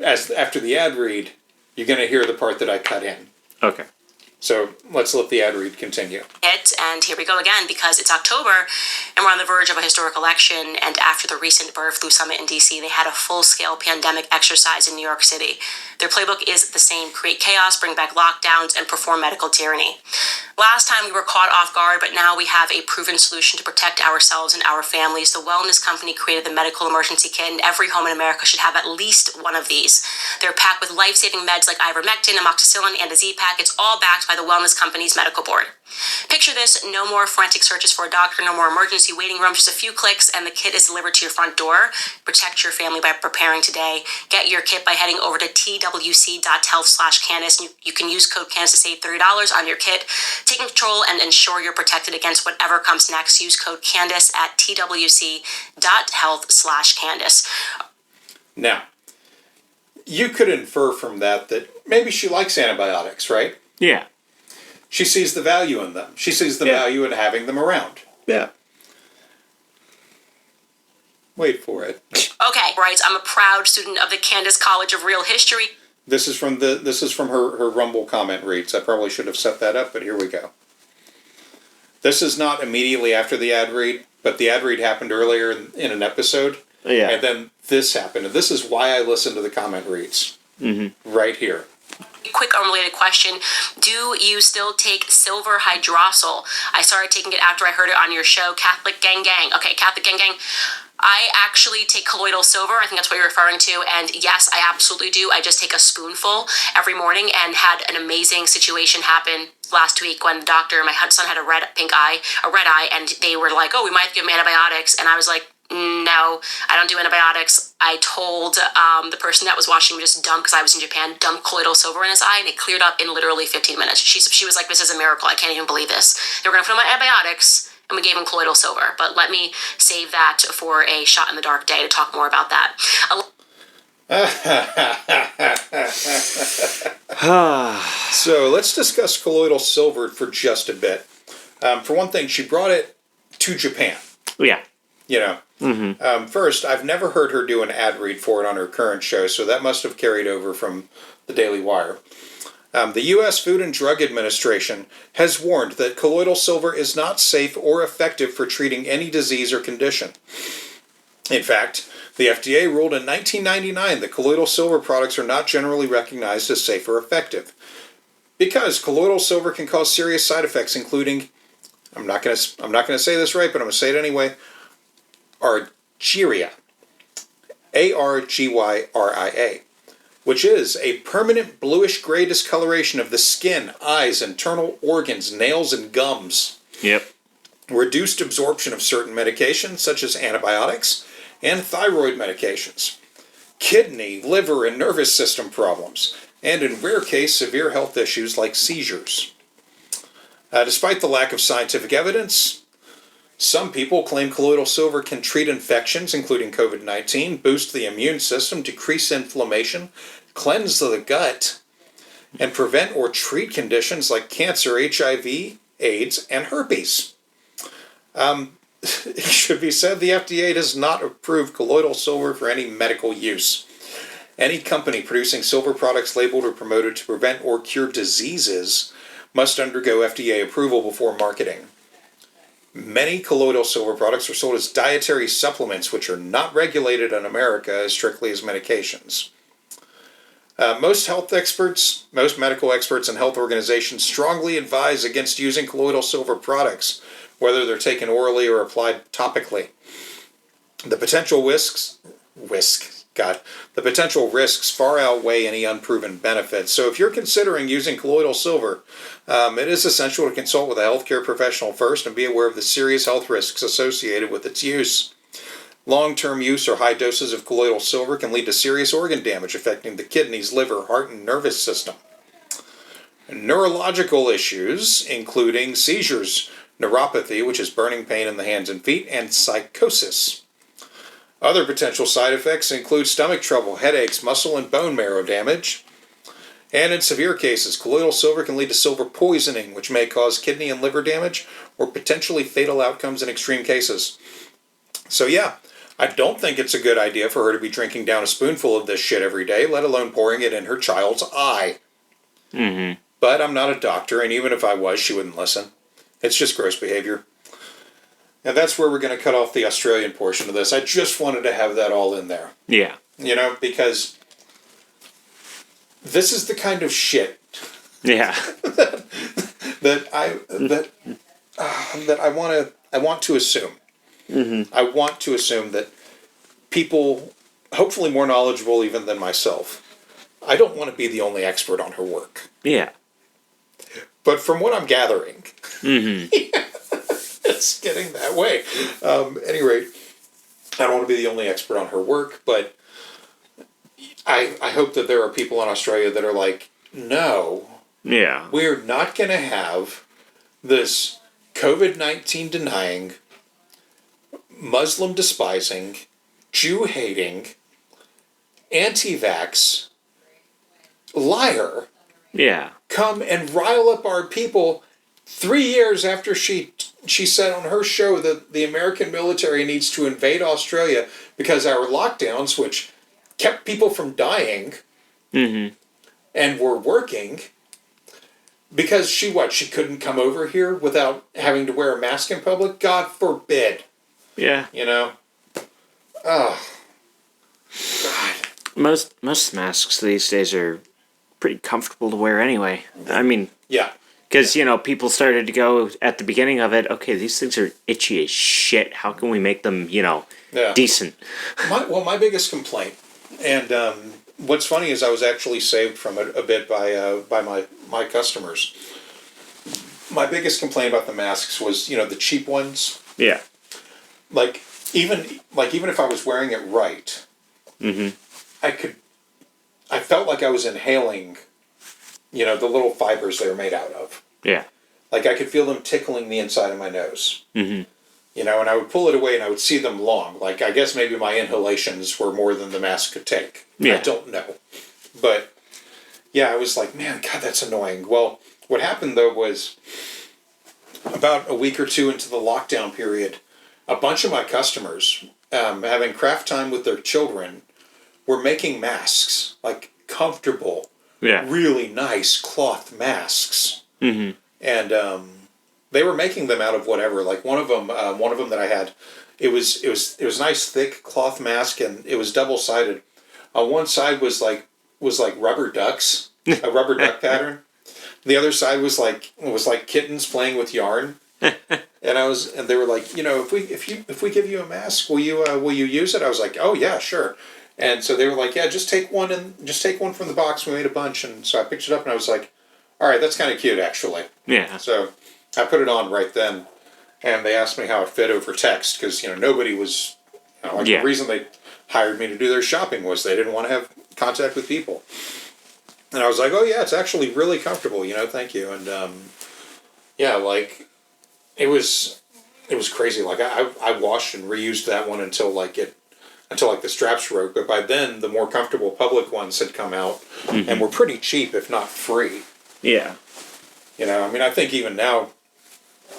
after the ad read, you're going to hear the part that I cut in. Okay. So let's let the ad read continue. And here we go again, because it's October and we're on the verge of a historic election. And after the recent bird flu summit in DC, they had a full-scale pandemic exercise in New York City. Their playbook is the same: create chaos, bring back lockdowns, and perform medical tyranny. Last time we were caught off guard, but now we have a proven solution to protect ourselves and our families. The wellness company created the medical emergency kit, and every home in America should have at least one of these. They're packed with life-saving meds like ivermectin, amoxicillin, and a Z-Pack. It's all backed by the wellness company's medical board. Picture this: no more frantic searches for a doctor, no more emergency waiting rooms, just a few clicks and the kit is delivered to your front door. Protect your family by preparing today. Get your kit by heading over to twc.health/Candace. You can use code Candace to save $30 on your kit. Take control and ensure you're protected against whatever comes next. Use code Candace at twc.health/Candace. Now, you could infer from that maybe she likes antibiotics, right? Yeah. She sees the value in them. She sees the value in having them around. Yeah. Wait for it. Okay, right. I'm a proud student of the Candace College of Real History. This is from her Rumble comment reads. I probably should have set that up, but here we go. This is not immediately after the ad read, but the ad read happened earlier in an episode. Yeah. And then this happened. And this is why I listen to the comment reads. Right here. Quick unrelated question. Do you still take silver hydrosol? I started taking it after I heard it on your show, Catholic Gang Gang. Okay, Catholic Gang Gang. I actually take colloidal silver. I think that's what you're referring to. And yes, I absolutely do. I just take a spoonful every morning, and had an amazing situation happen last week when the doctor, my son had a red eye, and they were like, oh, we might have to give him antibiotics. And I was like, no, I don't do antibiotics. I told the person that was watching me just because I was in Japan, dump colloidal silver in his eye, and it cleared up in literally 15 minutes. She was like, this is a miracle. I can't even believe this. They were going to put him on antibiotics, and we gave him colloidal silver. But let me save that for a shot in the dark day to talk more about that. So let's discuss colloidal silver for just a bit. For one thing, she brought it to Japan. Yeah. You know, first, I've never heard her do an ad read for it on her current show, so that must have carried over from the Daily Wire. The U.S. Food and Drug Administration has warned that colloidal silver is not safe or effective for treating any disease or condition. In fact, the FDA ruled in 1999 that colloidal silver products are not generally recognized as safe or effective because colloidal silver can cause serious side effects, including, I'm not going to say this right, but I'm going to say it anyway, argyria, Argyria, which is a permanent bluish-gray discoloration of the skin, eyes, internal organs, nails, and gums. Yep. Reduced absorption of certain medications, such as antibiotics and thyroid medications. Kidney, liver, and nervous system problems. And in rare case, severe health issues like seizures. Despite the lack of scientific evidence, some people claim colloidal silver can treat infections, including COVID-19, boost the immune system, decrease inflammation, cleanse the gut, and prevent or treat conditions like cancer, HIV, AIDS, and herpes. It should be said the FDA does not approve colloidal silver for any medical use. Any company producing silver products labeled or promoted to prevent or cure diseases must undergo FDA approval before marketing. Many colloidal silver products are sold as dietary supplements, which are not regulated in America as strictly as medications. Most medical experts and health organizations strongly advise against using colloidal silver products, whether they're taken orally or applied topically. The potential risks far outweigh any unproven benefits. So if you're considering using colloidal silver, it is essential to consult with a healthcare professional first and be aware of the serious health risks associated with its use. Long-term use or high doses of colloidal silver can lead to serious organ damage affecting the kidneys, liver, heart, and nervous system. Neurological issues, including seizures, neuropathy, which is burning pain in the hands and feet, and psychosis. Other potential side effects include stomach trouble, headaches, muscle and bone marrow damage. And in severe cases, colloidal silver can lead to silver poisoning, which may cause kidney and liver damage or potentially fatal outcomes in extreme cases. So yeah, I don't think it's a good idea for her to be drinking down a spoonful of this shit every day, let alone pouring it in her child's eye. Mm-hmm. But I'm not a doctor, and even if I was, she wouldn't listen. It's just gross behavior. And that's where we're going to cut off the Australian portion of this. I just wanted to have that all in there. Yeah. You know, because this is the kind of shit Yeah. that I want to assume. Mm-hmm. I want to assume that people, hopefully more knowledgeable even than myself, I don't want to be the only expert on her work. Yeah. But from what I'm gathering, Mm-hmm. it's getting that way. At any rate, I don't want to be the only expert on her work, but I hope that there are people in Australia that are like, no, Yeah. we're not going to have this COVID-19 denying, Muslim despising, Jew hating, anti-vax liar Yeah. come and rile up our people 3 years after she said on her show that the American military needs to invade Australia because our lockdowns, which kept people from dying Mm-hmm. and were working, because she couldn't come over here without having to wear a mask in public? God forbid. Yeah. You know? Oh. God. Most masks these days are pretty comfortable to wear anyway. I mean, Yeah. because, people started to go at the beginning of it, okay, these things are itchy as shit. How can we make them, Yeah. decent? My biggest complaint, and what's funny is I was actually saved from it a bit by my customers. My biggest complaint about the masks was, the cheap ones. Yeah. Even if I was wearing it right, Mm-hmm. I felt like I was inhaling, the little fibers they were made out of. Yeah. Like I could feel them tickling the inside of my nose. Mm-hmm. And I would pull it away and I would see them long. Like, I guess maybe my inhalations were more than the mask could take. Yeah. I don't know. But, yeah, I was like, man, God, that's annoying. Well, what happened, though, was about a week or two into the lockdown period, a bunch of my customers, having craft time with their children, were making masks, like comfortable, really nice cloth masks. Mm-hmm. And they were making them out of whatever. Like one of them that I had, it was a nice thick cloth mask, and it was double sided. On one side was like rubber ducks, a rubber duck pattern. The other side was like kittens playing with yarn. And they were like, if we give you a mask, will you use it? I was like, oh yeah, sure. And so they were like, yeah, just take one from the box. We made a bunch, and so I picked it up and I was like, all right, that's kind of cute actually. Yeah. So I put it on right then, and they asked me how it fit over text because nobody was the reason they hired me to do their shopping was they didn't want to have contact with people. And I was like, oh yeah, it's actually really comfortable, thank you. And it was crazy. Like I washed and reused that one until the straps broke. But by then, the more comfortable public ones had come out and were pretty cheap, if not free. Yeah. I think even now,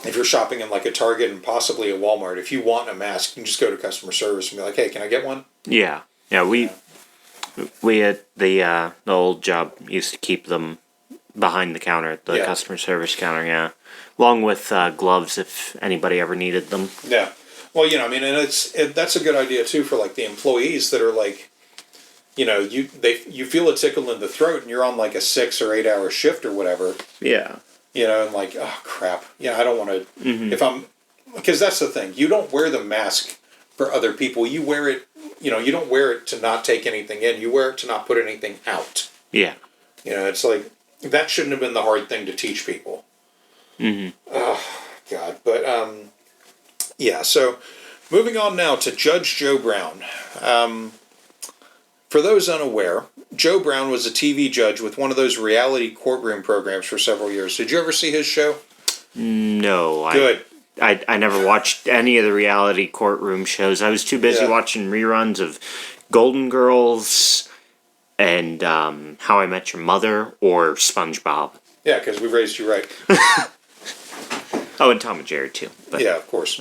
if you're shopping in like a Target and possibly a Walmart, if you want a mask, you can just go to customer service and be like, hey, can I get one? Yeah. Yeah, we at the old job used to keep them behind the counter at the customer service counter, yeah. Along with gloves if anybody ever needed them. Yeah. Well, and that's a good idea too for like the employees that are like, you feel a tickle in the throat and you're on like a 6 or 8 hour shift or whatever. Yeah. And like, oh crap. I don't want to, because that's the thing. You don't wear the mask for other people. You wear it, you don't wear it to not take anything in. You wear it to not put anything out. Yeah. It's like, that shouldn't have been the hard thing to teach people. Mm-hmm. Oh, God. But, so moving on now to Judge Joe Brown. For those unaware, Joe Brown was a TV judge with one of those reality courtroom programs for several years. Did you ever see his show? No. Good. I never watched any of the reality courtroom shows. I was too busy watching reruns of Golden Girls and How I Met Your Mother or SpongeBob. Yeah, because we raised you right. Oh, and Tom and Jerry too. But, yeah, of course.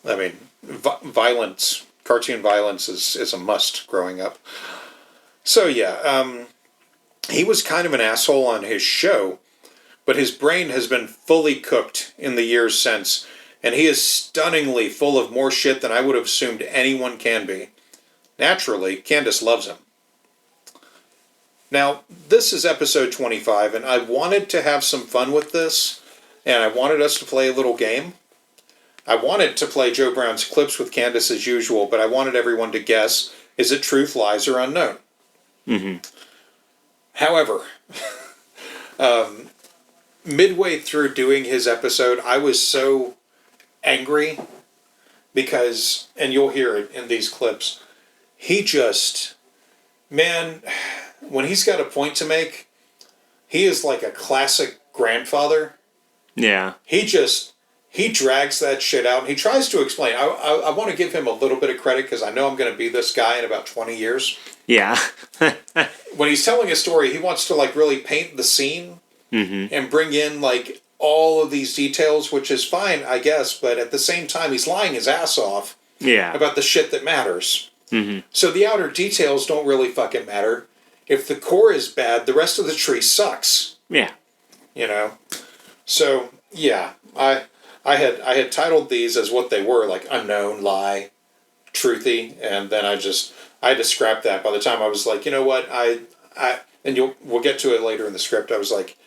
I mean, violence, cartoon violence is a must growing up. So he was kind of an asshole on his show, but his brain has been fully cooked in the years since, and he is stunningly full of more shit than I would have assumed anyone can be. Naturally, Candace loves him. Now, this is episode 25, and I wanted to have some fun with this, and I wanted us to play a little game. I wanted to play Joe Brown's clips with Candace as usual, but I wanted everyone to guess, is it truth, lies, or unknown? Mm-hmm. However, midway through doing his episode, I was so angry because, and you'll hear it in these clips, he just, man, when he's got a point to make, he is like a classic grandfather. Yeah. He drags that shit out and he tries to explain. I want to give him a little bit of credit because I know I'm going to be this guy in about 20 years. Yeah. When he's telling a story, he wants to like really paint the scene and bring in like all of these details, which is fine, I guess. But at the same time, he's lying his ass off about the shit that matters. Mm-hmm. So the outer details don't really fucking matter. If the core is bad, the rest of the tree sucks. Yeah. So yeah, I had titled these as what they were, like unknown, lie, truthy, and then I had to scrap that. By the time I was like, you know what, we'll get to it later in the script. I was like,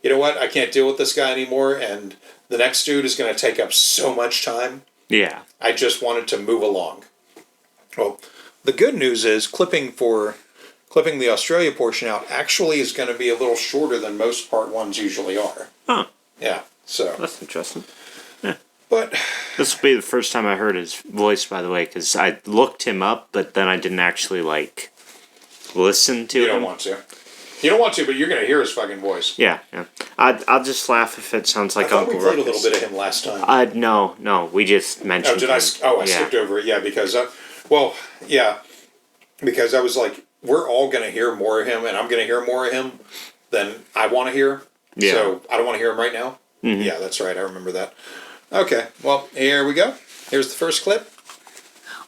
you know what, I can't deal with this guy anymore, and the next dude is going to take up so much time. Yeah. I just wanted to move along. Well, the good news is clipping the Australia portion out actually is going to be a little shorter than most part ones usually are. Huh. Yeah. So that's interesting. Yeah. But this will be the first time I heard his voice, by the way, because I looked him up, but then I didn't actually listen to him. You don't want to. You don't want to, but you're going to hear his fucking voice. Yeah. I'll just laugh if it sounds like Uncle Ruckus. I thought we played a little bit of him last time. No, we just mentioned. Oh, did I? I skipped over it. Yeah, because because I was like, we're all going to hear more of him, and I'm going to hear more of him than I want to hear. Yeah. So I don't want to hear him right now. Mm-hmm. Yeah, that's right. I remember that. Okay, well, here we go. Here's the first clip.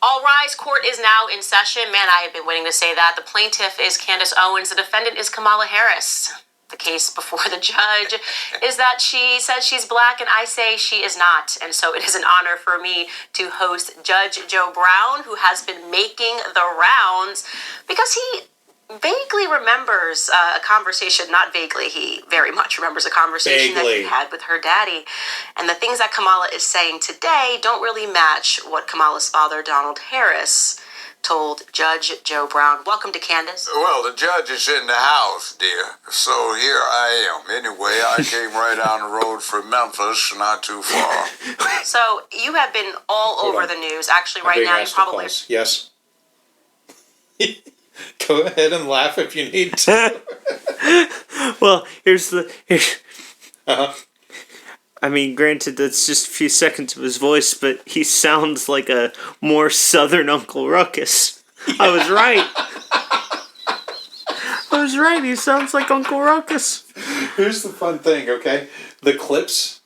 All rise, court is now in session. Man, I have been waiting to say that. The plaintiff is Candace Owens. The defendant is Kamala Harris. The case before the judge is that she says she's black and I say she is not. And so it is an honor for me to host Judge Joe Brown, who has been making the rounds because he vaguely remembers a conversation, not vaguely, he very much remembers a conversation that he had with her daddy. And the things that Kamala is saying today don't really match what Kamala's father, Donald Harris, told Judge Joe Brown. Welcome to Candace. Well, the judge is in the house, dear. So here I am. Anyway, I came right down the road from Memphis, not too far. So you have been all over the news. Actually, right now you probably... Yes. Go ahead and laugh if you need to. Well, here's I mean, granted, that's just a few seconds of his voice, but he sounds like a more southern Uncle Ruckus. Yeah. I was right. He sounds like Uncle Ruckus. Here's the fun thing, okay? The clips,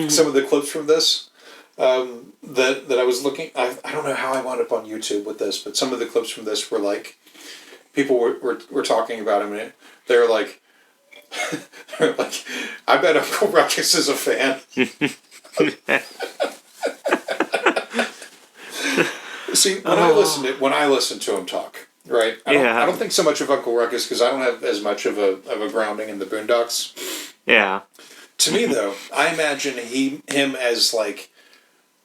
some of the clips from this, that I was looking... I don't know how I wound up on YouTube with this, but some of the clips from this were like... People were talking about him, and they're like, I bet Uncle Ruckus is a fan. See, when I listen to him talk, right? I don't think so much of Uncle Ruckus because I don't have as much of a grounding in the Boondocks. Yeah. To me, though, I imagine him as like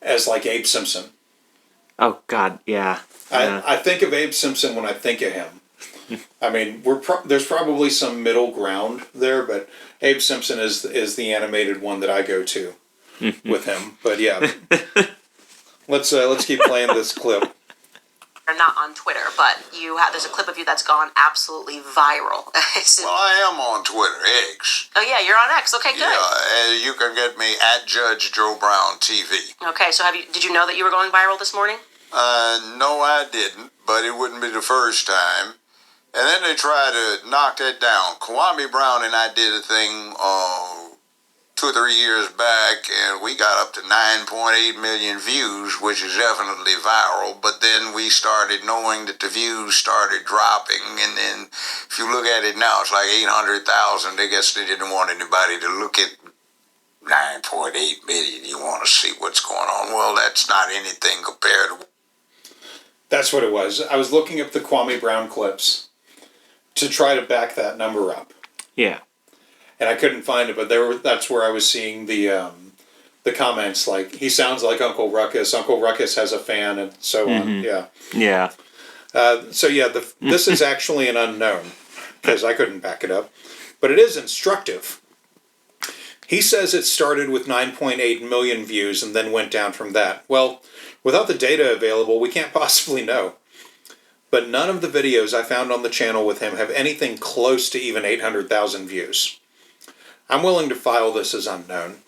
Abe Simpson. Oh God, yeah. I think of Abe Simpson when I think of him. I mean, there's probably some middle ground there, but Abe Simpson is the animated one that I go to with him. But yeah, let's keep playing this clip. Are not on Twitter, but there's a clip of you that's gone absolutely viral. Well, I am on Twitter, X. Oh yeah, you're on X. Okay, good. Yeah, you can get me at Judge Joe Brown TV. Okay, so did you know that you were going viral this morning? No, I didn't, but it wouldn't be the first time. And then they tried to knock that down. Kwame Brown and I did a thing 2 or 3 years back, and we got up to 9.8 million views, which is definitely viral. But then we started knowing that the views started dropping, and then if you look at it now, it's like 800,000. I guess they didn't want anybody to look at 9.8 million. You want to see what's going on. Well, that's not anything compared to... That's what it was. I was looking up the Kwame Brown clips to try to back that number up. Yeah. And I couldn't find it, but that's where I was seeing the comments like, he sounds like Uncle Ruckus. Uncle Ruckus has a fan, and so on. Yeah. Yeah. This is actually an unknown, because I couldn't back it up. But it is instructive. He says it started with 9.8 million views and then went down from that. Well, without the data available, we can't possibly know. But none of the videos I found on the channel with him have anything close to even 800,000 views. I'm willing to file this as unknown.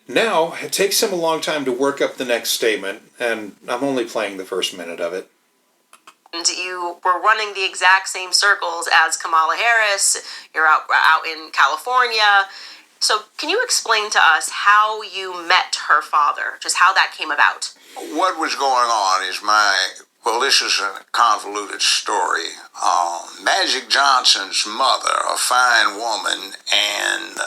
Now, it takes him a long time to work up the next statement, and I'm only playing the first minute of it. And you were running the exact same circles as Kamala Harris. You're out in California. So can you explain to us how you met her father, just how that came about? What was going on is well, this is a convoluted story. Magic Johnson's mother, a fine woman, and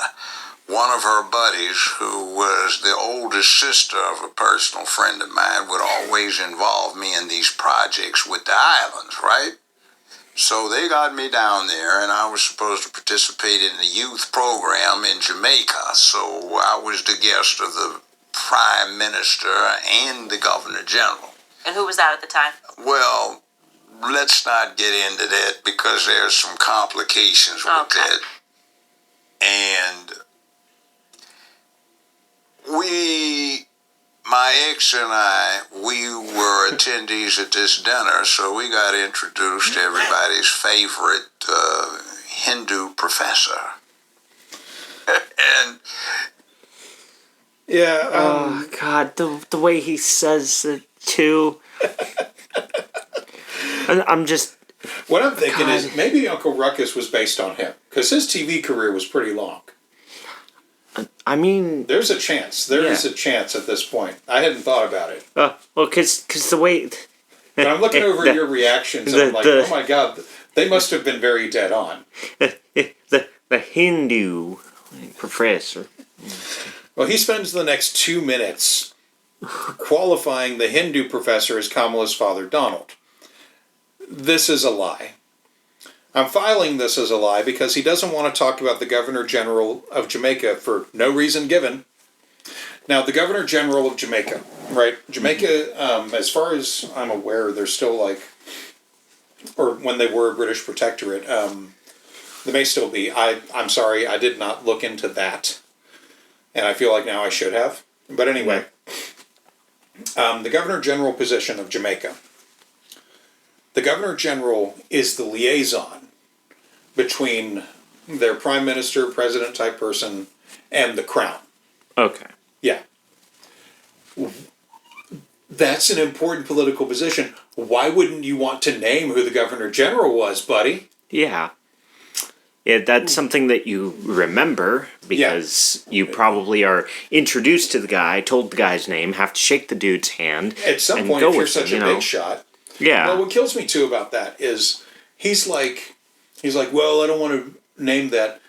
one of her buddies, who was the oldest sister of a personal friend of mine, would always involve me in these projects with the islands, right? So they got me down there, and I was supposed to participate in the youth program in Jamaica. So I was the guest of the Prime Minister and the Governor General. And who was that at the time? Well, let's not get into that because there's some complications with that. And my ex and I, we were attendees at this dinner, so we got introduced to everybody's favorite Hindu professor. And yeah. Oh God, the way he says it too. I'm just. What I'm thinking is maybe Uncle Ruckus was based on him because his TV career was pretty long. I mean, There's a chance. There is a chance at this point. I hadn't thought about it. well, because the way. But I'm looking over your reactions, and I'm like, oh my god, they must have been very dead on. The Hindu professor. Well, he spends the next 2 minutes qualifying the Hindu professor as Kamala's father, Donald. This is a lie. I'm filing this as a lie because he doesn't want to talk about the Governor General of Jamaica for no reason given. Now, the Governor General of Jamaica, right? Jamaica, as far as I'm aware, they're still like, or when they were a British protectorate, they may still be. I'm sorry, I did not look into that. And I feel like now I should have. But anyway, the Governor General position of Jamaica. The Governor General is the liaison between their Prime Minister, President type person, and the Crown. Okay. Yeah. That's an important political position. Why wouldn't you want to name who the Governor General was, buddy? Yeah. Yeah, that's something that you remember because you probably are introduced to the guy, told the guy's name, have to shake the dude's hand. At some point, if you're such a big shot. Yeah. Well, what kills me too about that is he's like, well, I don't want to name that.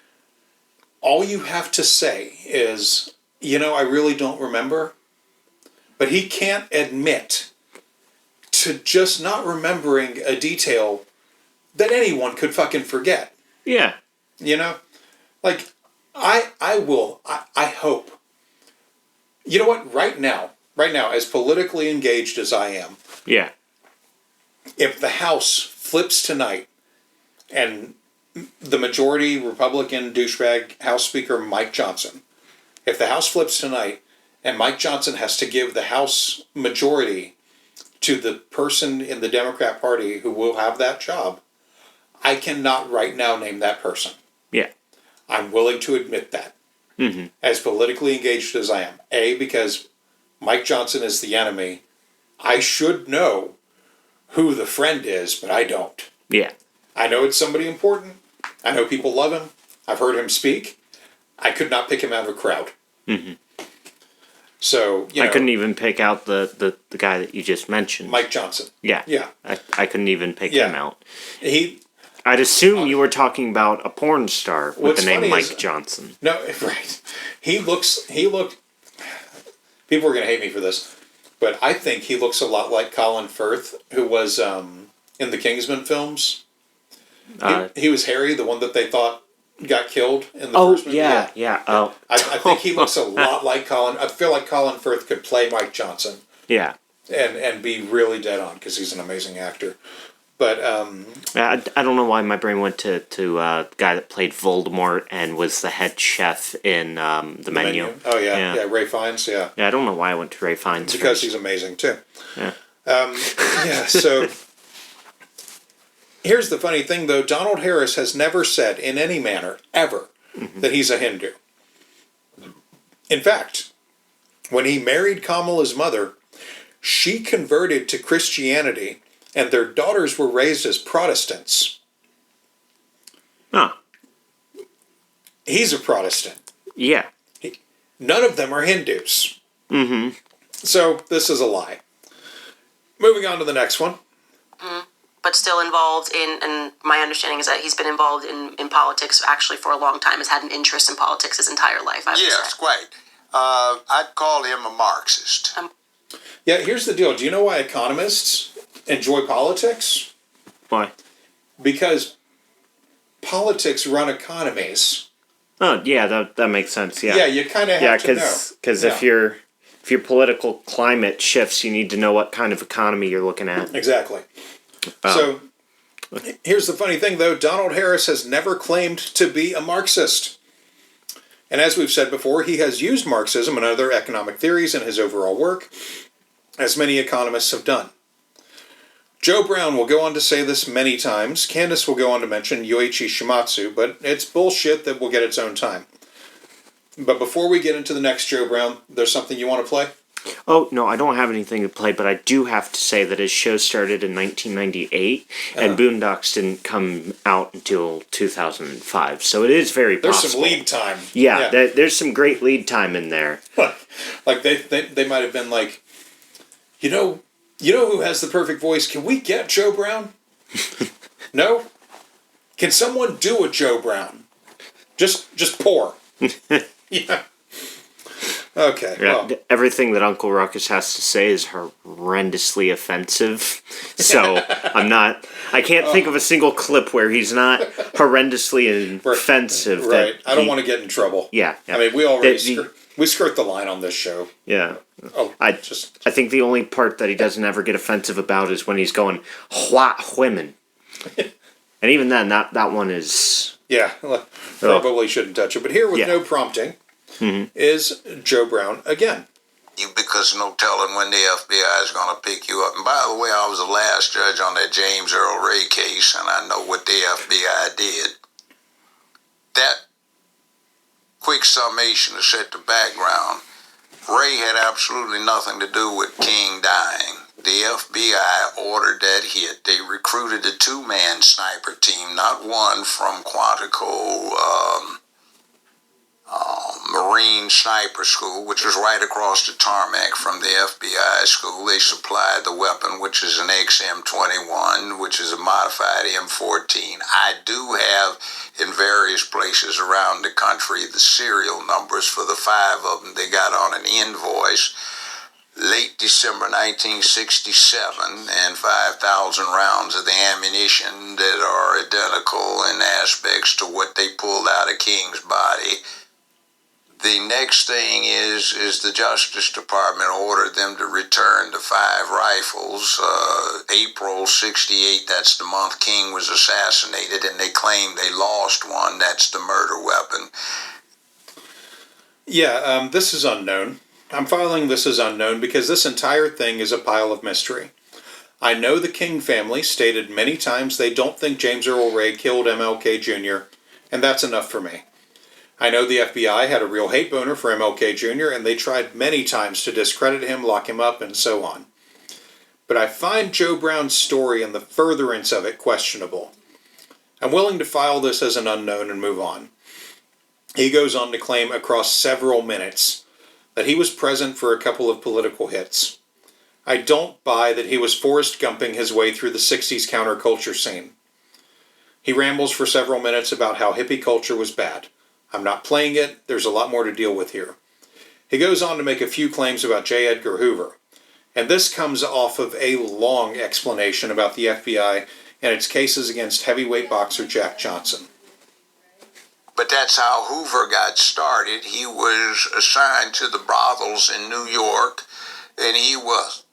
All you have to say is, I really don't remember. But he can't admit to just not remembering a detail that anyone could fucking forget. Yeah. Like, I hope. You know what? Right now, as politically engaged as I am. Yeah. If the House flips tonight and the majority Republican douchebag House Speaker Mike Johnson, if the House flips tonight and Mike Johnson has to give the House majority to the person in the Democrat Party who will have that job, I cannot right now name that person. Yeah. I'm willing to admit that. Mm-hmm. As politically engaged as I am. A, because Mike Johnson is the enemy. I should know who the friend is, but I don't. Yeah. I know it's somebody important. I know people love him. I've heard him speak. I could not pick him out of a crowd. Mm-hmm. So, I couldn't even pick out the guy that you just mentioned. Mike Johnson. Yeah. Yeah. I couldn't even pick him out. I'd assume you were talking about a porn star with the name Mike Johnson. No, right. He looked, people are going to hate me for this, but I think he looks a lot like Colin Firth, who was in the Kingsman films. He was Harry, the one that they thought got killed in the first movie. Yeah. Oh, I think he looks a lot like Colin. I feel like Colin Firth could play Mike Johnson. Yeah. And be really dead on because he's an amazing actor. But I don't know why my brain went to the guy that played Voldemort and was the head chef in the menu. Oh yeah, Ray Fiennes. Yeah. Yeah, I don't know why I went to Ray Fiennes because he's amazing too. Yeah. So here's the funny thing, though. Donald Harris has never said in any manner ever that he's a Hindu. In fact, when he married Kamala's mother, she converted to Christianity. And their daughters were raised as Protestants. Huh. He's a Protestant. Yeah. None of them are Hindus. Mm-hmm. So this is a lie. Moving on to the next one. But still involved in, and my understanding is that he's been involved in politics actually for a long time, has had an interest in politics his entire life, I would Yes, say. quite. I'd call him a Marxist. Yeah, here's the deal. Do you know why economists enjoy politics? Why? Because politics run economies. Oh yeah, that makes sense. Yeah. Yeah, you kind of have to know. Because if your political climate shifts, you need to know what kind of economy you're looking at. Exactly. So here's the funny thing, though. Donald Harris has never claimed to be a Marxist. And as we've said before, he has used Marxism and other economic theories in his overall work, as many economists have done. Joe Brown will go on to say this many times. Candace will go on to mention Yoichi Shimatsu, but it's bullshit that will get its own time. But before we get into the next Joe Brown, there's something you want to play? Oh, no, I don't have anything to play, but I do have to say that his show started in 1998, and Boondocks didn't come out until 2005, so it is very There's possible. some lead time. Yeah, there's some great lead time in there. Like they might have been like, you know who has the perfect voice? Can we get Joe Brown? No? Can someone do a Joe Brown? Just poor. Yeah. Okay. Yeah, Well, everything that Uncle Ruckus has to say is horrendously offensive. So I can't think of a single clip where he's not horrendously offensive. right. I don't want to get in trouble. Yeah, yeah. I mean, we already we skirt the line on this show. Yeah. Oh, I think the only part that he doesn't ever get offensive about is when he's going "what women," and even then, that one is probably shouldn't touch it. But here, with no prompting, is Joe Brown again. You, because no telling when the FBI is going to pick you up. And by the way, I was the last judge on that James Earl Ray case, and I know what the FBI did. That quick summation to set the background. Ray had absolutely nothing to do with King dying. The FBI ordered that hit. They recruited a two-man sniper team, not one, from Quantico Marine Sniper School, which was right across the tarmac from the FBI school. They supplied the weapon, which is an XM21, which is a modified M14. I do have, in various places around the country, the serial numbers for the 5 of them they got on an invoice. Late December 1967, and 5,000 rounds of the ammunition that are identical in aspects to what they pulled out of King's body. The next thing is the Justice Department ordered them to return the 5 rifles. April 68, that's the month King was assassinated, and they claim they lost one. That's the murder weapon. Yeah, this is unknown. I'm filing this as unknown because this entire thing is a pile of mystery. I know the King family stated many times they don't think James Earl Ray killed MLK Jr., and that's enough for me. I know the FBI had a real hate boner for MLK Jr., and they tried many times to discredit him, lock him up, and so on. But I find Joe Brown's story and the furtherance of it questionable. I'm willing to file this as an unknown and move on. He goes on to claim across several minutes that he was present for a couple of political hits. I don't buy that he was Forrest Gumping his way through the 60s counterculture scene. He rambles for several minutes about how hippie culture was bad. I'm not playing it, there's a lot more to deal with here. He goes on to make a few claims about J. Edgar Hoover, and this comes off of a long explanation about the FBI and its cases against heavyweight boxer Jack Johnson. But that's how Hoover got started. He was assigned to the brothels in New York, and he was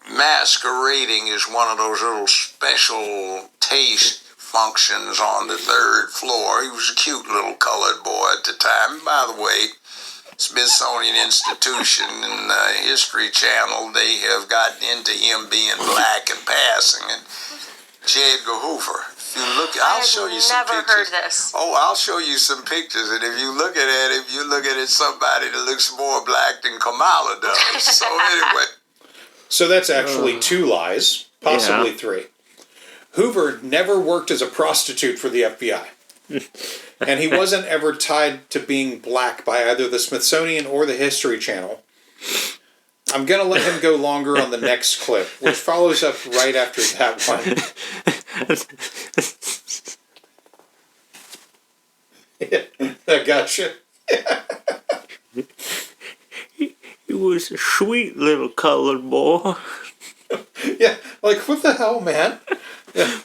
masquerading as one of those little special taste functions on the 3rd floor. He was a cute little colored boy at the time. By the way, Smithsonian Institution and the History Channel, they have gotten into him being black and passing. And J. Edgar Hoover, if you look, I'll show you some pictures. I've never heard this. Oh, I'll show you some pictures, and if you look at it, you're looking at somebody that looks more black than Kamala does. So anyway. So that's actually 2 lies, possibly 3. Hoover never worked as a prostitute for the FBI. And he wasn't ever tied to being black by either the Smithsonian or the History Channel. I'm going to let him go longer on the next clip, which follows up right after that one. I gotcha. He was a sweet little colored boy. Yeah, like, what the hell, man? Yeah.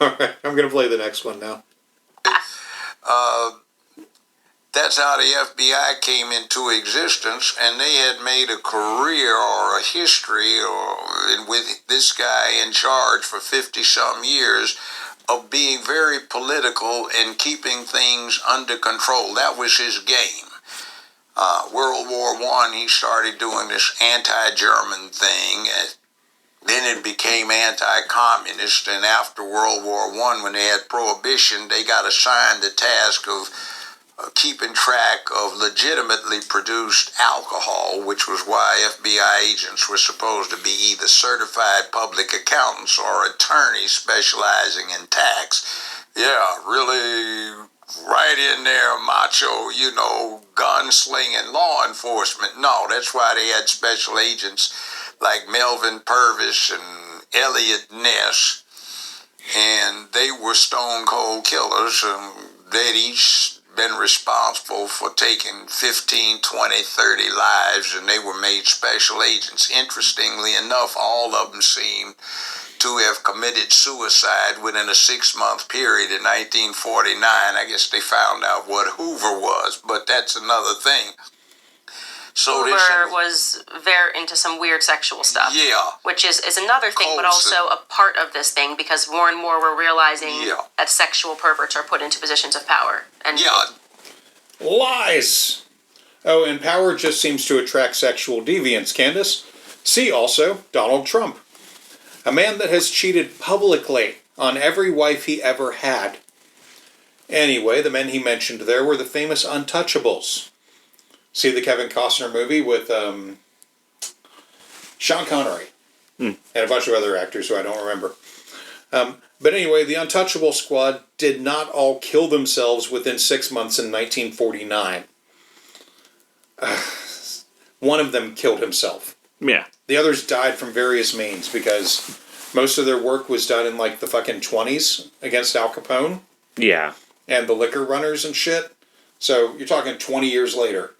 Alright, I'm going to play the next one now. That's how the FBI came into existence, and they had made a career or a history with this guy in charge for 50-some years of being very political and keeping things under control. That was his game. World War I, he started doing this anti-German thing. Then it became anti-communist, and after World War I, when they had prohibition, they got assigned the task of keeping track of legitimately produced alcohol, which was why FBI agents were supposed to be either certified public accountants or attorneys specializing in tax. Yeah, really right in there, macho, gunslinging law enforcement. No, that's why they had special agents like Melvin Purvis and Elliot Ness, and they were stone cold killers, and they'd each been responsible for taking 15, 20, 30 lives, and they were made special agents. Interestingly enough, all of them seem to have committed suicide within a 6-month period in 1949. I guess they found out what Hoover was, but that's another thing. So Hoover was very into some weird sexual stuff. Yeah. Which is another thing, but also a part of this thing, because more and more we're realizing that sexual perverts are put into positions of power. And Lies! Oh, and power just seems to attract sexual deviants, Candace. See also Donald Trump. A man that has cheated publicly on every wife he ever had. Anyway, the men he mentioned there were the famous Untouchables. See the Kevin Costner movie with Sean Connery and a bunch of other actors who I don't remember. But anyway, the Untouchable squad did not all kill themselves within 6 months in 1949. One of them killed himself. Yeah. The others died from various means because most of their work was done in like the fucking 20s against Al Capone. Yeah. And the liquor runners and shit. So you're talking 20 years later.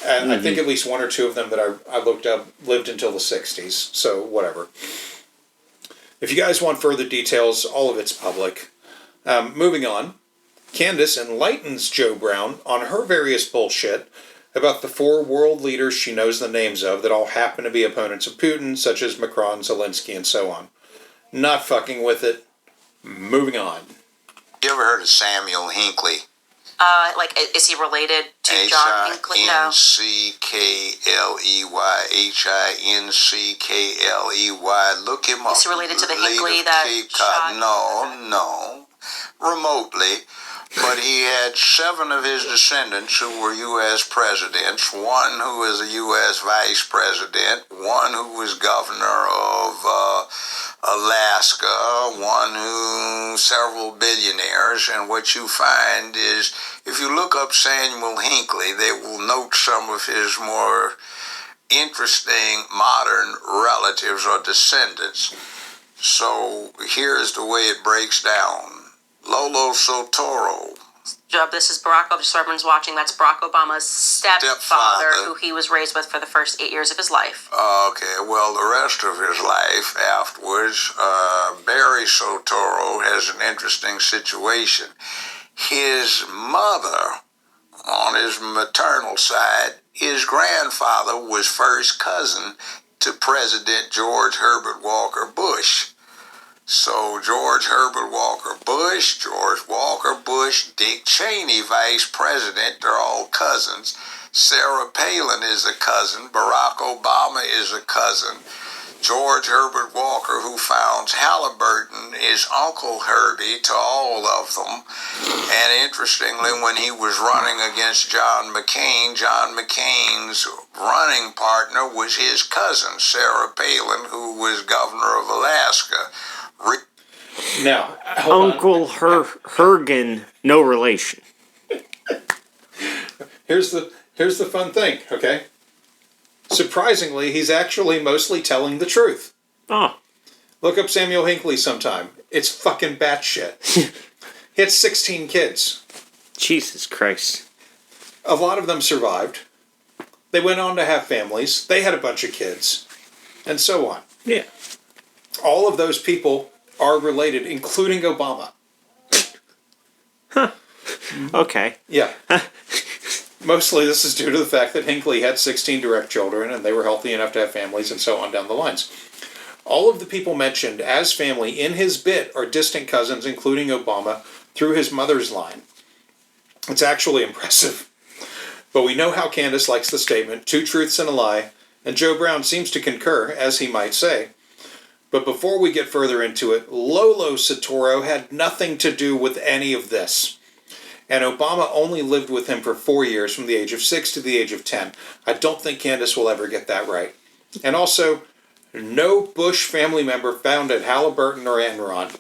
And I think at least one or two of them that I looked up lived until the 60s. So whatever. If you guys want further details, all of it's public. Moving on. Candace enlightens Joe Brown on her various bullshit about the 4 world leaders she knows the names of that all happen to be opponents of Putin, such as Macron, Zelensky, and so on. Not fucking with it. Moving on. You ever heard of Samuel Hinckley? Is he related to John Hinckley? No. Hinkley, Hinkley. Look him up. Is he related to the Hinckley that shot? No. Remotely. But he had 7 of his descendants who were U.S. presidents, one who was a U.S. vice president, one who was governor of Alaska, one who several billionaires. And what you find is, if you look up Samuel Hinckley, they will note some of his more interesting modern relatives or descendants. So here's the way it breaks down. Lolo Sotoro. This is Barack Obama, just so everyone's watching, that's Barack Obama's stepfather, who he was raised with for the first 8 years of his life. Okay, well, the rest of his life afterwards, Barry Sotoro has an interesting situation. His mother, on his maternal side, his grandfather was first cousin to President George Herbert Walker Bush. So George Herbert Walker Bush, Dick Cheney, vice president, they're all cousins. Sarah Palin is a cousin. Barack Obama is a cousin. George Herbert Walker, who founds Halliburton, is Uncle Herbie to all of them. And interestingly, when he was running against John McCain's running partner was his cousin, Sarah Palin, who was governor of Alaska. Now, Uncle Hergen, no relation. Here's the fun thing, okay? Surprisingly, he's actually mostly telling the truth. Oh. Look up Samuel Hinckley sometime. It's fucking batshit. He had 16 kids. Jesus Christ. A lot of them survived. They went on to have families. They had a bunch of kids. And so on. Yeah. All of those people are related, including Obama. Huh. Okay. Yeah. Mostly this is due to the fact that Hinckley had 16 direct children and they were healthy enough to have families and so on down the lines. All of the people mentioned as family in his bit are distant cousins, including Obama, through his mother's line. It's actually impressive. But we know how Candace likes the statement, 2 truths and a lie, and Joe Brown seems to concur, as he might say. But before we get further into it, Lolo Sotoro had nothing to do with any of this. and Obama only lived with him for 4 years from the age of 6 to the age of 10. I don't think Candace will ever get that right. And also, no Bush family member founded Halliburton or Enron.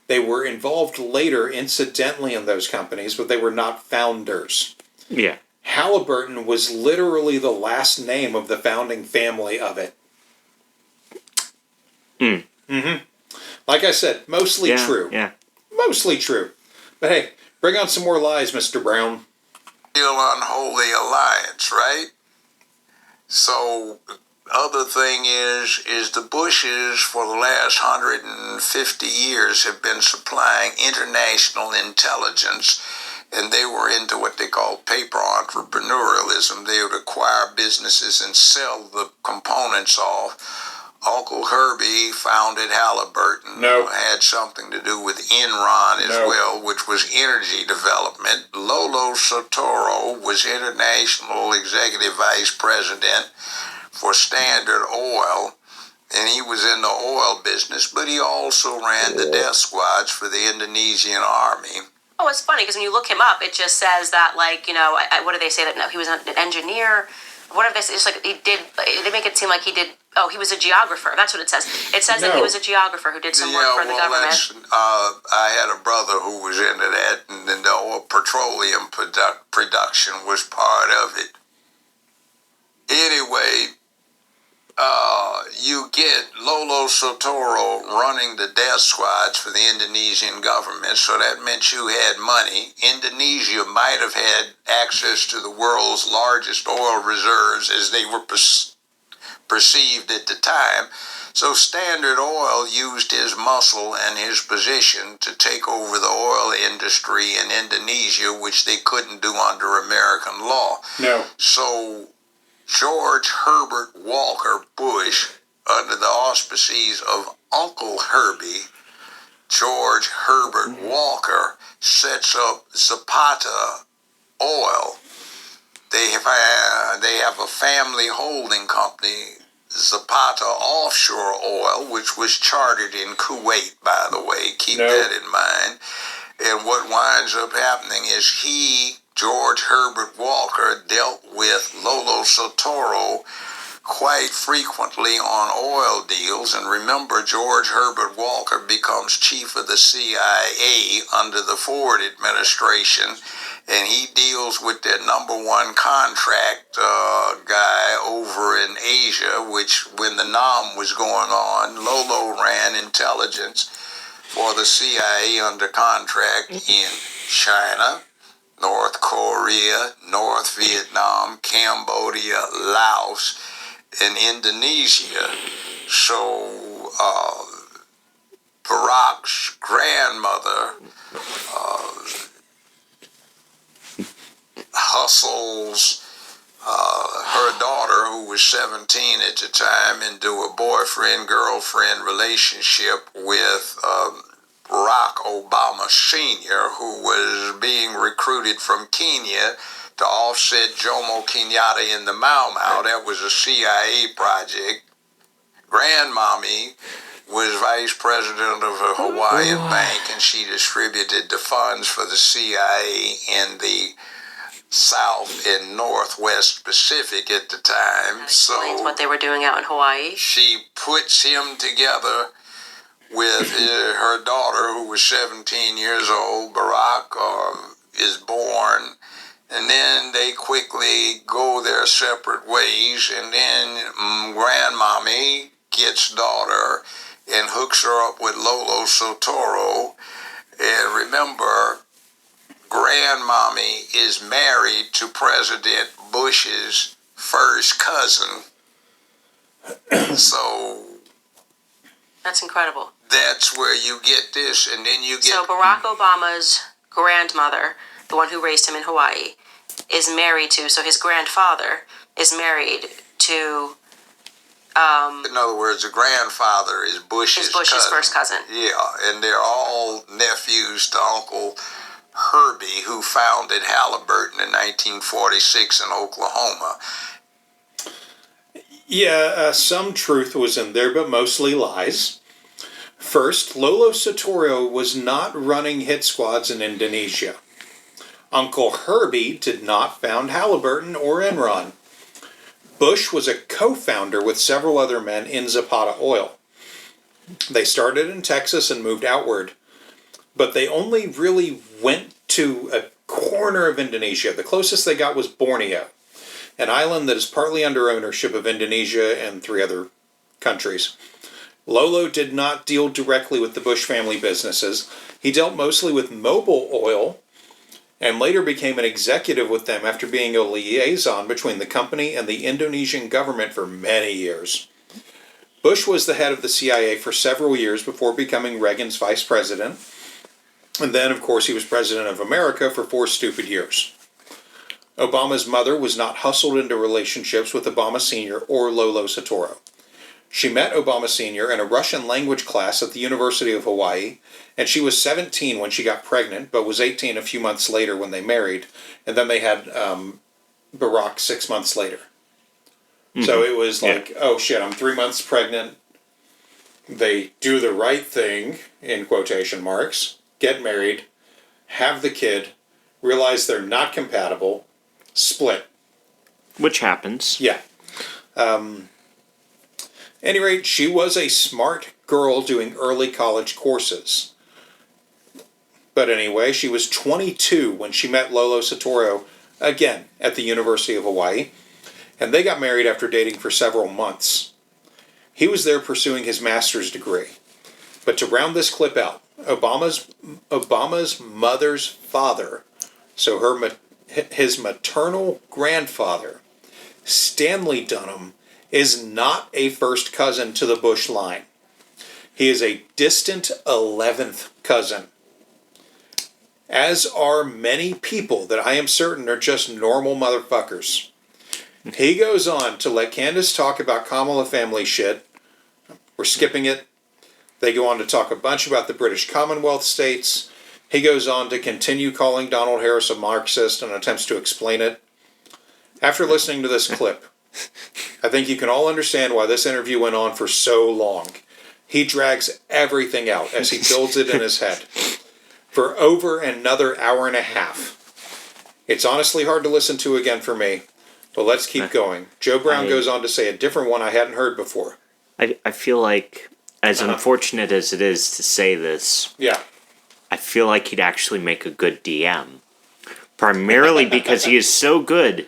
They were involved later incidentally in those companies, but they were not founders. Yeah. Halliburton was literally the last name of the founding family of it. Like I said, mostly true. Yeah. Mostly true. But hey, bring on some more lies, Mr. Brown. Still unholy alliance, right? So, other thing is the Bushes for the last 150 years have been supplying international intelligence, and they were into what they call paper entrepreneurialism. They would acquire businesses and sell the components off. Uncle Herbie founded Halliburton. No. Had something to do with Enron as well, which was energy development. Lolo Sotoro was international executive vice president for Standard Oil, and he was in the oil business, but he also ran the death squads for the Indonesian army. Oh, it's funny because when you look him up, it just says that, like, what do they say that no, he was an engineer? What if they say, it's like he did? They make it seem like he did. Oh, he was a geographer. That's what it says. It says that he was a geographer who did some work for the government. I had a brother who was into that, and then the oil petroleum production was part of it. Anyway, you get Lolo Sotoro running the death squads for the Indonesian government, so that meant you had money. Indonesia might have had access to the world's largest oil reserves as they were perceived at the time. So Standard Oil used his muscle and his position to take over the oil industry in Indonesia, which they couldn't do under American law. No. So George Herbert Walker Bush, under the auspices of Uncle Herbie, George Herbert Walker, sets up Zapata Oil. They have a family holding company, Zapata Offshore Oil, which was chartered in Kuwait, by the way. Keep that in mind. And what winds up happening is George Herbert Walker, dealt with Lolo Sotoro quite frequently on oil deals. And remember, George Herbert Walker becomes chief of the CIA under the Ford administration, and he deals with their #1 contract guy over in Asia, which when the NAM was going on, Lolo ran intelligence for the CIA under contract in China, North Korea, North Vietnam, Cambodia, Laos, and Indonesia. So Barack's grandmother hustles her daughter, who was 17 at the time, into a boyfriend-girlfriend relationship with Barack Obama Sr., who was being recruited from Kenya to offset Jomo Kenyatta in the Mau Mau. That was a CIA project. Grandmommy was vice president of a Hawaiian bank, and she distributed the funds for the CIA in the South and Northwest Pacific at the time. That explains what they were doing out in Hawaii. She puts him together with her daughter, who was 17 years old. Barack is born, and then they quickly go their separate ways, and then grandmommy gets daughter and hooks her up with Lolo Sotoro. And remember, grandmommy is married to President Bush's first cousin. So that's incredible. That's where you get this, and then you get... So Barack Obama's grandmother, the one who raised him in Hawaii, is married to, so his grandfather is married to... in other words, the grandfather is Bush's first cousin. Yeah, and they're all nephews to Uncle Herbie, who founded Halliburton in 1946 in Oklahoma. Yeah, some truth was in there, but mostly lies. First, Lolo Sotoro was not running hit squads in Indonesia. Uncle Herbie did not found Halliburton or Enron. Bush was a co-founder with several other men in Zapata Oil. They started in Texas and moved outward, but they only really went to a corner of Indonesia. The closest they got was Borneo, an island that is partly under ownership of Indonesia and 3 other countries. Lolo did not deal directly with the Bush family businesses. He dealt mostly with Mobil Oil and later became an executive with them after being a liaison between the company and the Indonesian government for many years. Bush was the head of the CIA for several years before becoming Reagan's vice president. And then, of course, he was president of America for 4 stupid years. Obama's mother was not hustled into relationships with Obama Sr. or Lolo Soetoro. She met Obama Sr. in a Russian language class at the University of Hawaii, and she was 17 when she got pregnant, but was 18 a few months later when they married, and then they had Barack 6 months later. Mm-hmm. So it was like, oh shit, I'm 3 months pregnant. They do the right thing, in quotation marks, get married, have the kid, realize they're not compatible, split. Which happens. Yeah. Any rate, she was a smart girl doing early college courses. But anyway, she was 22 when she met Lolo Soetoro, again, at the University of Hawaii, and they got married after dating for several months. He was there pursuing his master's degree. But to round this clip out, Obama's mother's father, so his maternal grandfather, Stanley Dunham, is not a first cousin to the Bush line. He is a distant 11th cousin. As are many people that I am certain are just normal motherfuckers. He goes on to let Candace talk about Kamala family shit. We're skipping it. They go on to talk a bunch about the British Commonwealth states. He goes on to continue calling Donald Harris a Marxist and attempts to explain it. After listening to this clip, I think you can all understand why this interview went on for so long. He drags everything out as he builds it in his head for over another hour and a half. It's honestly hard to listen to again for me, but let's keep going. Joe Brown goes on to say a different one I hadn't heard before. I feel like, as unfortunate as it is to say this, I feel like he'd actually make a good DM. Primarily because he is so good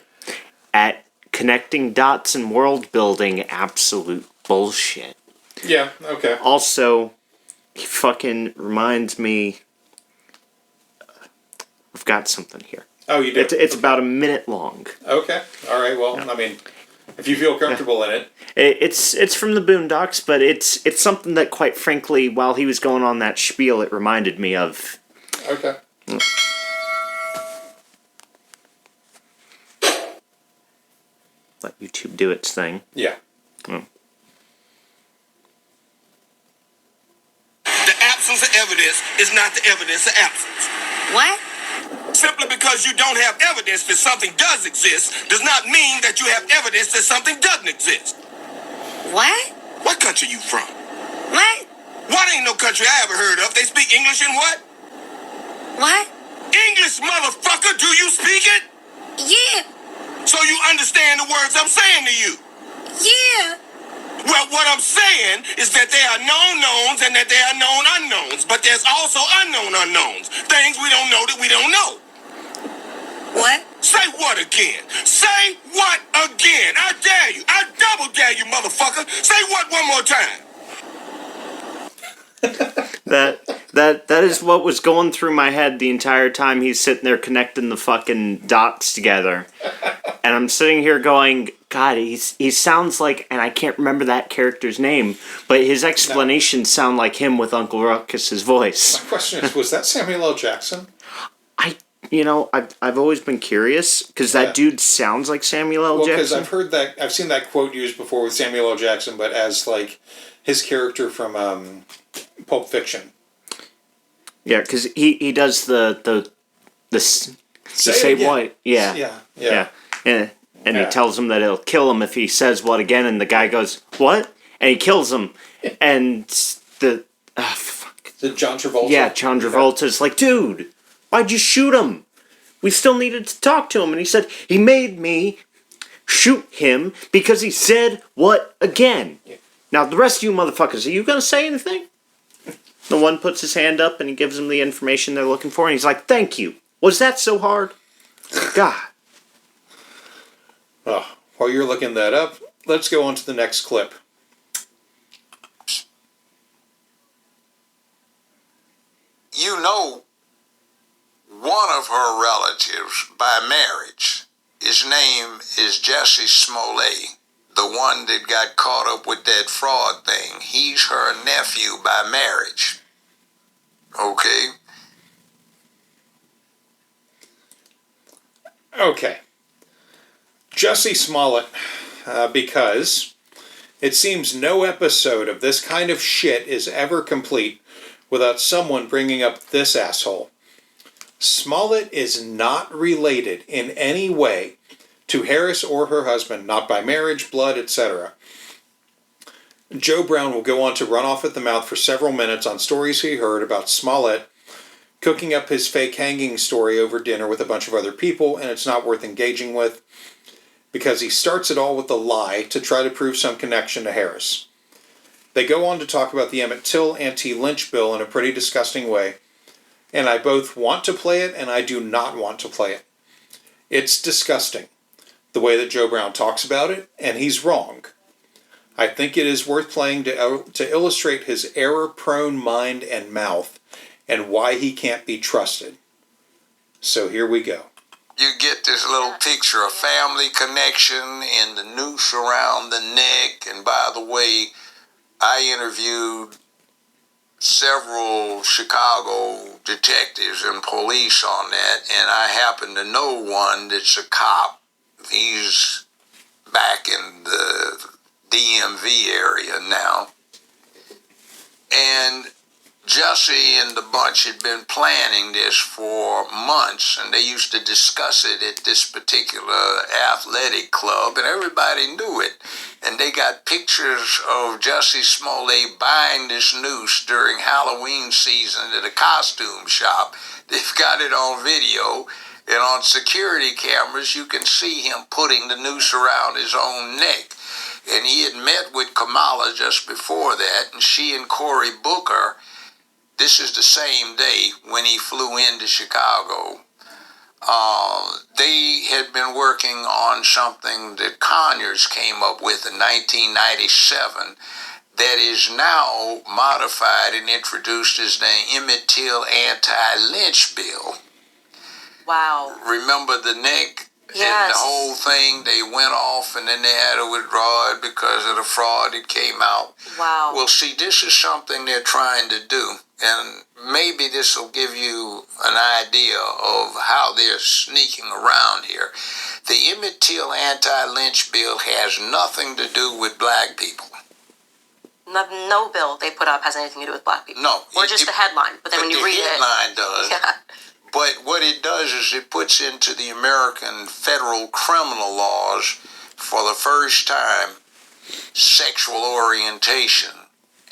at connecting dots and world building absolute bullshit. Yeah, okay. Also, he fucking reminds me... I've got something here. Oh, you did? It's about a minute long. Okay. All right, well, I mean, if you feel comfortable in it. It's from the Boondocks, but it's something that, quite frankly, while he was going on that spiel, it reminded me of. Okay. Let YouTube do its thing. Yeah. The absence of evidence is not the evidence of absence. What? Simply because you don't have evidence that something does exist does not mean that you have evidence that something doesn't exist. What? What country you from? What? What ain't no country I ever heard of? They speak English in what? What? English, motherfucker, do you speak it? Yeah. So you understand the words I'm saying to you? Yeah. Well, what I'm saying is that there are known knowns and that there are known unknowns, but there's also unknown unknowns. Things we don't know that we don't know. What? Say what again? Say what again? I dare you. I double dare you, motherfucker. Say what one more time. That is what was going through my head the entire time he's sitting there connecting the fucking dots together. And I'm sitting here going, God, he sounds like, and I can't remember that character's name, but his explanations sound like him with Uncle Ruckus's voice. My question is, was that Samuel L. Jackson? I've always been curious, because that dude sounds like Samuel L. Jackson. Well, because I've seen that quote used before with Samuel L. Jackson, but as, like, his character from Pulp Fiction. Yeah, because he does the say what? Yeah. And he tells him that it'll kill him if he says what again, and the guy goes, what? And he kills him. And fuck. Is it John Travolta? Yeah, John Travolta's like, dude, why'd you shoot him? we still needed to talk to him. And he said, he made me shoot him because he said what again? Now, the rest of you motherfuckers, are you going to say anything? The one puts his hand up and he gives them the information they're looking for. And he's like, thank you. Was that so hard? God. Oh, while you're looking that up, let's go on to the next clip. You know, one of her relatives by marriage, his name is Jesse Smollett, the one that got caught up with that fraud thing. He's her nephew by marriage. Okay? Okay. Jussie Smollett, because it seems no episode of this kind of shit is ever complete without someone bringing up this asshole. Smollett is not related in any way to Harris or her husband, not by marriage, blood, etc. Joe Brown will go on to run off at the mouth for several minutes on stories he heard about Smollett cooking up his fake hanging story over dinner with a bunch of other people, and it's not worth engaging with because he starts it all with a lie to try to prove some connection to Harris. They go on to talk about the Emmett Till anti-lynch bill in a pretty disgusting way, and I both want to play it and I do not want to play it. It's disgusting, the way that Joe Brown talks about it, and he's wrong. I think it is worth playing to illustrate his error-prone mind and mouth and why he can't be trusted. So here we go. You get this little picture of family connection and the noose around the neck. And by the way, I interviewed several Chicago detectives and police on that, and I happen to know one that's a cop. He's back in the DMV area now. And Jussie and the bunch had been planning this for months, and they used to discuss it at this particular athletic club, and everybody knew it. And they got pictures of Jussie Smollett buying this noose during Halloween season at a costume shop. They've got it on video, and on security cameras you can see him putting the noose around his own neck. And he had met with Kamala just before that, and she and Cory Booker, this is the same day when he flew into Chicago. They had been working on something that Conyers came up with in 1997 that is now modified and introduced as the Emmett Till anti-lynch bill. Wow. Remember the neck? Yes. And the whole thing, they went off and then they had to withdraw it because of the fraud that came out. Wow. Well, see, this is something they're trying to do. And maybe this will give you an idea of how they're sneaking around here. The Emmett Till anti-lynch bill has nothing to do with black people. No bill they put up has anything to do with black people. No. Or just the headline. But then when you read it... The headline does. Yeah. But what it does is it puts into the American federal criminal laws for the first time sexual orientation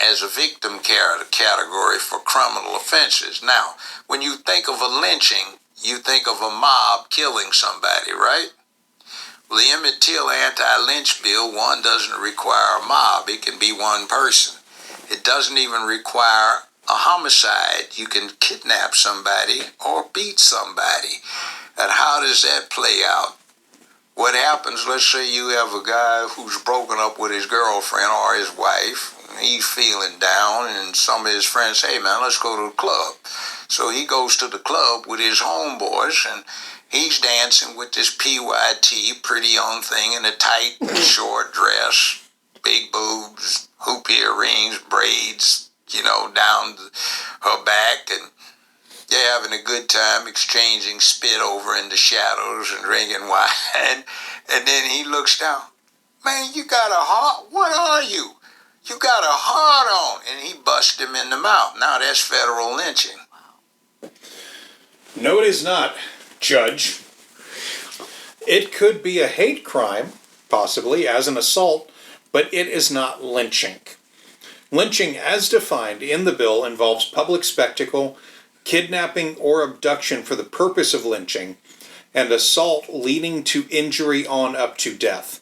as a victim category for criminal offenses. Now, when you think of a lynching, you think of a mob killing somebody, right? Well, the Emmett Till anti-lynch bill, one, doesn't require a mob. It can be one person. It doesn't even require a homicide. You can kidnap somebody or beat somebody. And how does that play out? What happens, let's say you have a guy who's broken up with his girlfriend or his wife. He's feeling down, and some of his friends say, hey man, let's go to the club. So he goes to the club with his homeboys, and he's dancing with this PYT, pretty young thing, in a tight, short dress, big boobs, hoop earrings, braids, down her back, and they're having a good time exchanging spit over in the shadows and drinking wine. And then he looks down. Man, you got a heart? What are you? You got a heart on. And he busts him in the mouth. Now that's federal lynching. No, it is not, Judge. It could be a hate crime, possibly, as an assault, but it is not lynching. Lynching, as defined in the bill, involves public spectacle, kidnapping, or abduction for the purpose of lynching, and assault leading to injury on up to death.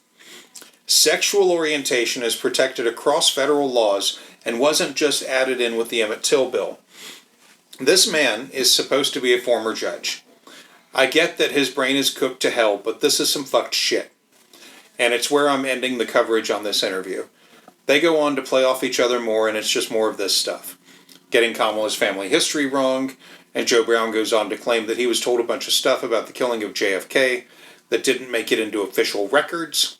Sexual orientation is protected across federal laws and wasn't just added in with the Emmett Till bill. This man is supposed to be a former judge. I get that his brain is cooked to hell, but this is some fucked shit. And it's where I'm ending the coverage on this interview. They go on to play off each other more, and it's just more of this stuff. Getting Kamala's family history wrong, and Joe Brown goes on to claim that he was told a bunch of stuff about the killing of JFK that didn't make it into official records,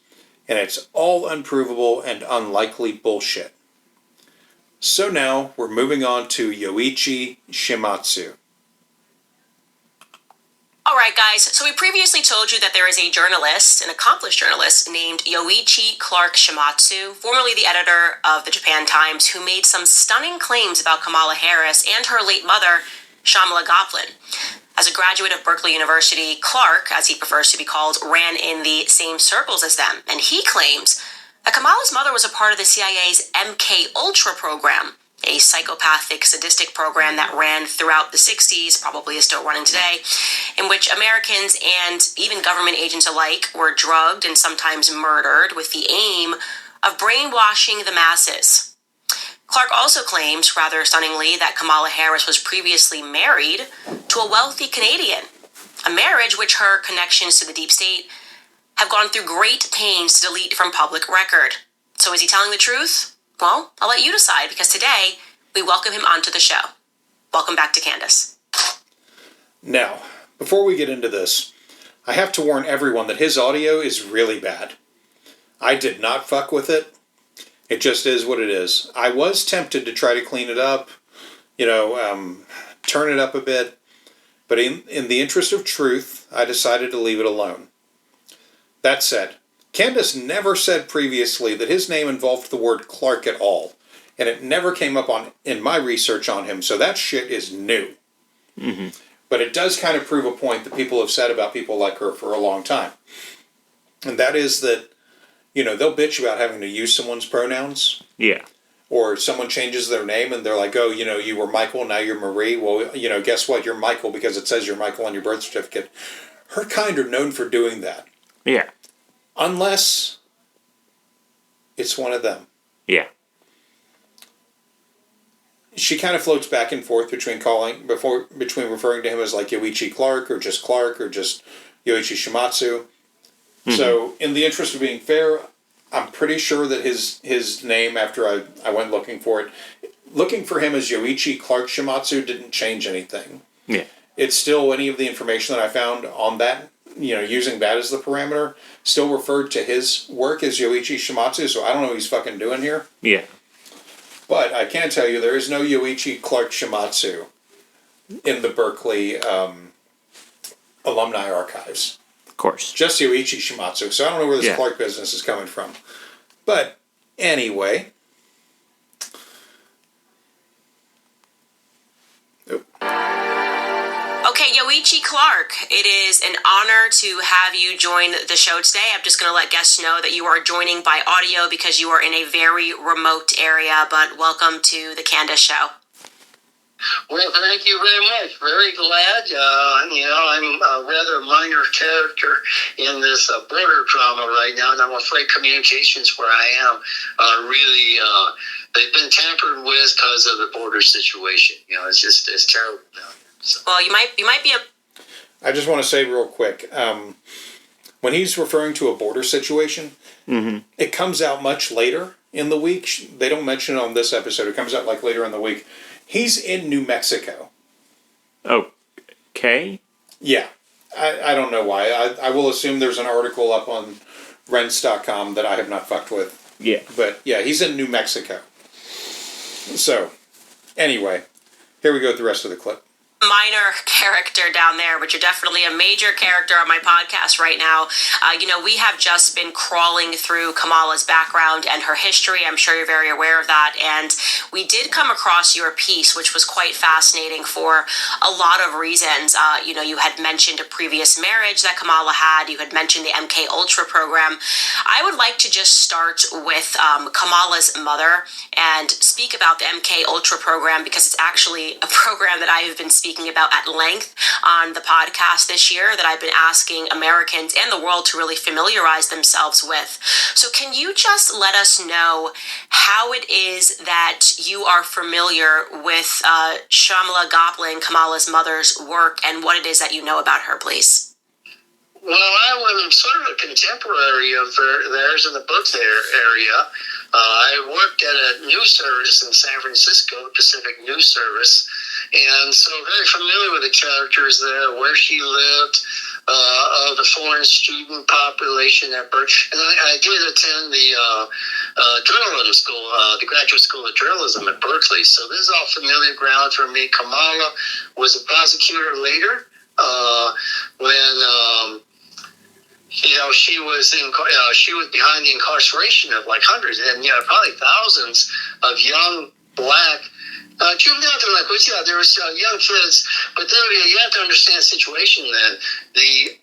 and it's all unprovable and unlikely bullshit. So now, we're moving on to Yoichi Shimatsu. Alright guys, so we previously told you that there is a journalist, an accomplished journalist, named Yoichi Clark Shimatsu, formerly the editor of the Japan Times, who made some stunning claims about Kamala Harris and her late mother, Shamala Goplin. As a graduate of Berkeley University, Clark, as he prefers to be called, ran in the same circles as them, and he claims that Kamala's mother was a part of the CIA's MK Ultra program, a psychopathic, sadistic program that ran throughout the 60s, probably is still running today, in which Americans and even government agents alike were drugged and sometimes murdered with the aim of brainwashing the masses. Clark also claims, rather stunningly, that Kamala Harris was previously married to a wealthy Canadian, a marriage which her connections to the deep state have gone through great pains to delete from public record. So is he telling the truth? Well, I'll let you decide, because today we welcome him onto the show. Welcome back to Candace. Now, before we get into this, I have to warn everyone that his audio is really bad. I did not fuck with it. It just is what it is. I was tempted to try to clean it up, turn it up a bit, but in the interest of truth, I decided to leave it alone. That said, Candace never said previously that his name involved the word Clark at all, and it never came up in my research on him, so that shit is new. Mm-hmm. But it does kind of prove a point that people have said about people like her for a long time. And that is that, they'll bitch about having to use someone's pronouns. Yeah. Or someone changes their name and they're like, oh, you were Michael, now you're Marie. Well, guess what? You're Michael because it says you're Michael on your birth certificate. Her kind are known for doing that. Yeah. Unless it's one of them. Yeah. She kind of floats back and forth between referring to him as like Yoichi Clark or just Yoichi Shimatsu. Mm-hmm. So, in the interest of being fair, I'm pretty sure that his name, after I went looking for him as Yoichi Clark Shimatsu didn't change anything. Yeah. It's still any of the information that I found on that, using that as the parameter, still referred to his work as Yoichi Shimatsu, so I don't know what he's fucking doing here. Yeah. But I can tell you there is no Yoichi Clark Shimatsu in the Berkeley alumni archives. Of course. Just Yoichi Shimatsu, so I don't know where this Clark business is coming from. But anyway. Okay, Yoichi Clark, it is an honor to have you join the show today. I'm just going to let guests know that you are joining by audio because you are in a very remote area, but welcome to the Candace Show. Well, thank you very much. Very glad. I'm a rather minor character in this border drama right now, and I'm afraid communications where I am really, they've been tampered with because of the border situation. It's terrible now. So. Well, you might be I just want to say real quick, when he's referring to a border situation, mm-hmm. It comes out much later in the week. They don't mention it on this episode. It comes out like later in the week. He's in New Mexico. Okay. Yeah. I don't know why. I will assume there's an article up on rents.com that I have not fucked with. Yeah. But yeah, he's in New Mexico. So, anyway, here we go with the rest of the clip. Minor character down there, but you're definitely a major character on my podcast right now. We have just been crawling through Kamala's background and her history. I'm sure you're very aware of that. And we did come across your piece, which was quite fascinating for a lot of reasons. You had mentioned a previous marriage that Kamala had. You had mentioned the MK Ultra program. I would like to just start with Kamala's mother and speak about the MK Ultra program because it's actually a program that I have been speaking speaking about at length on the podcast this year that I've been asking Americans and the world to really familiarize themselves with. So can you just let us know how it is that you are familiar with Shamala Goplin, Kamala's mother's work, and what it is that you know about her, please? Well, I was sort of a contemporary of theirs in the books area. I worked at a news service in San Francisco, Pacific News Service, and so very familiar with the characters there, where she lived, of the foreign student population at Berkeley. And I did attend the journalism school, the graduate school of journalism at Berkeley, so this is all familiar ground for me. Kamala was a prosecutor later when... she was behind the incarceration of like hundreds and probably thousands of young black juvenile delinquents. Yeah, there was young kids, but then you have to understand the situation. Then the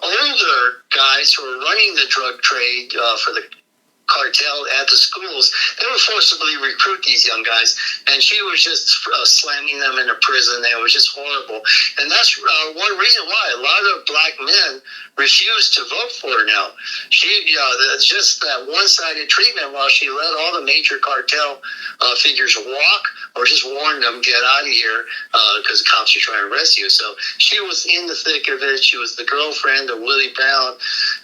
older guys who were running the drug trade for the cartel at the schools, they would forcibly recruit these young guys, and she was just slamming them into prison. It was just horrible, and that's one reason why a lot of black men refused to vote for her now. She, just that one-sided treatment while she let all the major cartel figures walk or just warned them, get out of here because the cops are trying to arrest you. So she was in the thick of it. She was the girlfriend of Willie Brown,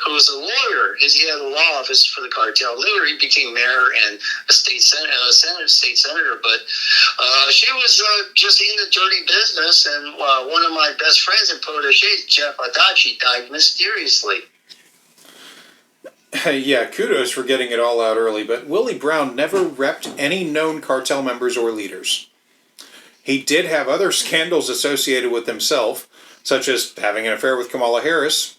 who was a lawyer. He had a law office for the cartel. Later, he became mayor and a state senator. But she was just in the dirty business. And one of my best friends and proteges, Jeff Adachi, died mysteriously. Yeah, kudos for getting it all out early, but Willie Brown never repped any known cartel members or leaders. He did have other scandals associated with himself, such as having an affair with Kamala Harris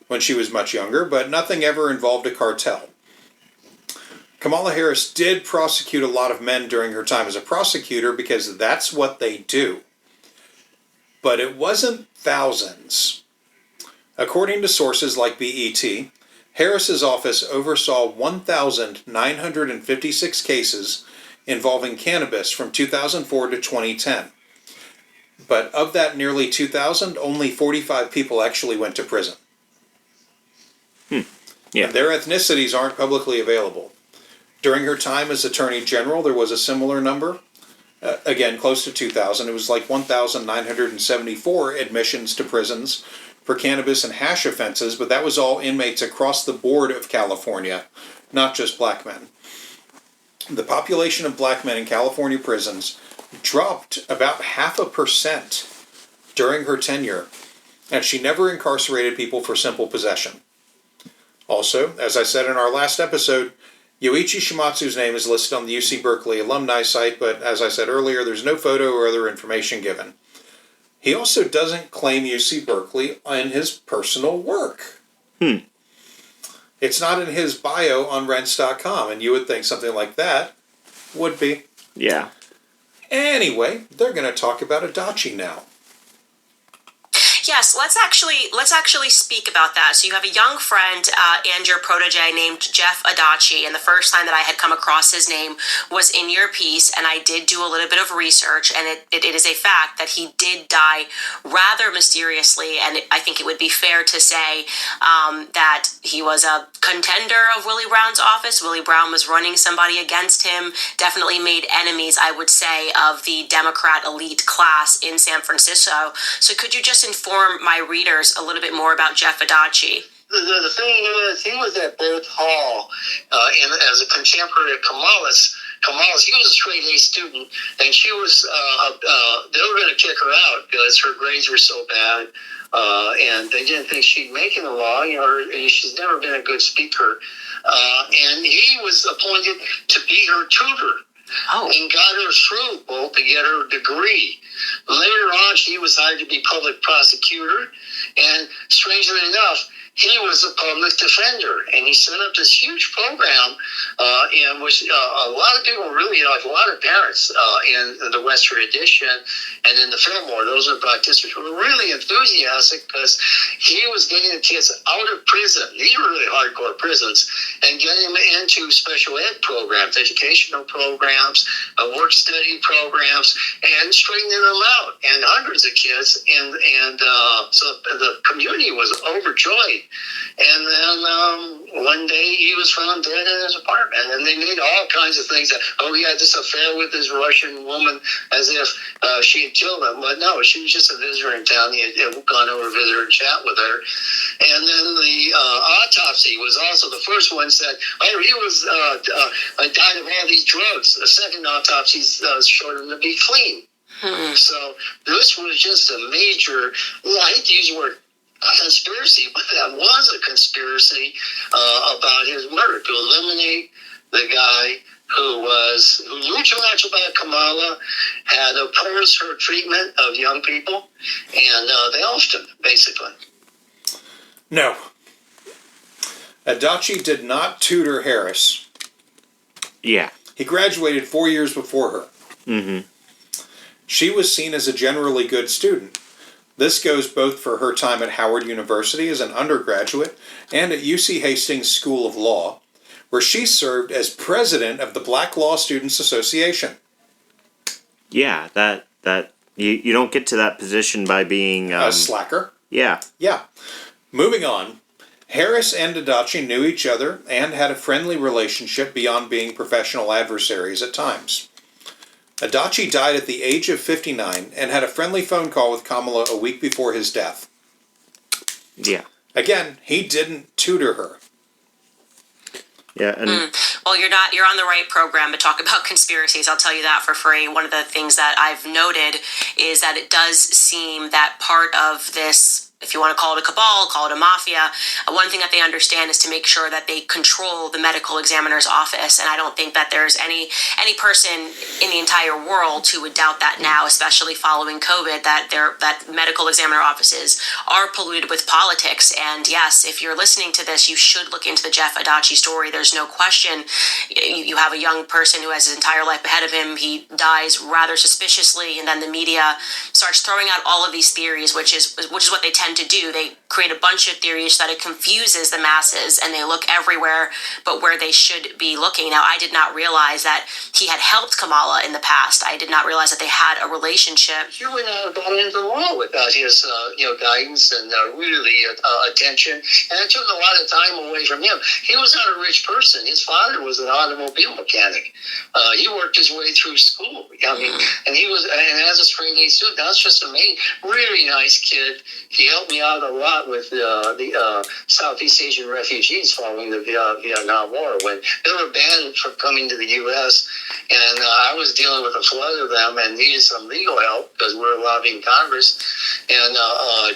when she was much younger, but nothing ever involved a cartel. Kamala Harris did prosecute a lot of men during her time as a prosecutor because that's what they do. But it wasn't thousands. According to sources like BET, Harris's office oversaw 1,956 cases involving cannabis from 2004 to 2010. But of that nearly 2,000, only 45 people actually went to prison. Yeah. And their ethnicities aren't publicly available. During her time as Attorney General, there was a similar number. Again, close to 2,000. It was like 1,974 admissions to prisons for cannabis and hash offenses, but that was all inmates across the board of California, not just black men. The population of black men in California prisons dropped about 0.5% during her tenure, and she never incarcerated people for simple possession. Also, as I said in our last episode, Yoichi Shimatsu's name is listed on the UC Berkeley alumni site, but as I said earlier, there's no photo or other information given. He also doesn't claim UC Berkeley in his personal work. It's not in his bio on rents.com, and you would think something like that would be. Yeah. Anyway, they're going to talk about Adachi now. Yes, let's actually speak about that. So you have a young friend and your protege named Jeff Adachi, and the first time that I had come across his name was in your piece, and I did do a little bit of research, and it is a fact that he did die rather mysteriously, and I think it would be fair to say that he was a contender of Willie Brown's office. Willie Brown was running somebody against him, definitely made enemies, I would say, of the Democrat elite class in San Francisco. So could you just inform my readers a little bit more about Jeff Adachi? The thing is, he was at Booth Hall as a contemporary of Kamala's. He was a straight A student, and she was, they were going to kick her out because her grades were so bad, and they didn't think she'd make it in the law. She's never been a good speaker. And he was appointed to be her tutor. And got her through both to get her degree. Later on, she was hired to be public prosecutor, and strangely enough, he was a public defender, and he set up this huge program in which a lot of people really, like a lot of parents in the Western Edition and in the Fillmore, those are Black districts, were really enthusiastic because he was getting the kids out of prison. These were really hardcore prisons, and getting them into special ed programs, educational programs, work study programs, and straightening them out. And hundreds of kids, and so the community was overjoyed. And then one day he was found dead in his apartment. And they made all kinds of things that, oh, he had this affair with this Russian woman as if she had killed him. But no, she was just a visitor in town. He had gone over to visit her and chat with her. And then the autopsy was also the first one said, oh, he was died of all these drugs. The second autopsy showed him to be clean. So this was just a major, I hate to use the word conspiracy, but that was a conspiracy about his murder, to eliminate the guy who knew too much about Kamala, had opposed her treatment of young people, and they offed him, basically. No. Adachi did not tutor Harris. Yeah. He graduated 4 years before her. Mm-hmm. She was seen as a generally good student. This goes both for her time at Howard University as an undergraduate and at UC Hastings School of Law, where she served as president of the Black Law Students Association. Yeah, that you don't get to that position by being A slacker. Yeah. Yeah. Moving on, Harris and Adachi knew each other and had a friendly relationship beyond being professional adversaries at times. Adachi died at the age of 59 and had a friendly phone call with Kamala a week before his death. Yeah. Again, he didn't tutor her. Yeah, and Well, you're on the right program to talk about conspiracies. I'll tell you that for free. One of the things that I've noted is that it does seem that part of this, if you want to call it a cabal, call it a mafia, one thing that they understand is to make sure that they control the medical examiner's office. And I don't think that there's any person in the entire world who would doubt that now, especially following COVID, that medical examiner offices are polluted with politics. And yes, if you're listening to this, you should look into the Jeff Adachi story. There's no question. You have a young person who has his entire life ahead of him. He dies rather suspiciously, and then the media starts throwing out all of these theories, which is what they tend to do. They create a bunch of theories that it confuses the masses, and they look everywhere but where they should be looking. Now, I did not realize that he had helped Kamala in the past. I did not realize that they had a relationship. He went out gone into the law without his guidance and really attention, and it took a lot of time away from him. He was not a rich person. His father was an automobile mechanic. He worked his way through school. I mean, and he was, and as a straight A student, that's just amazing. Really nice kid. He helped me out a lot with the Southeast Asian refugees following the Vietnam War when they were banned from coming to the U.S. And I was dealing with a flood of them and needed some legal help because we were lobbying Congress. And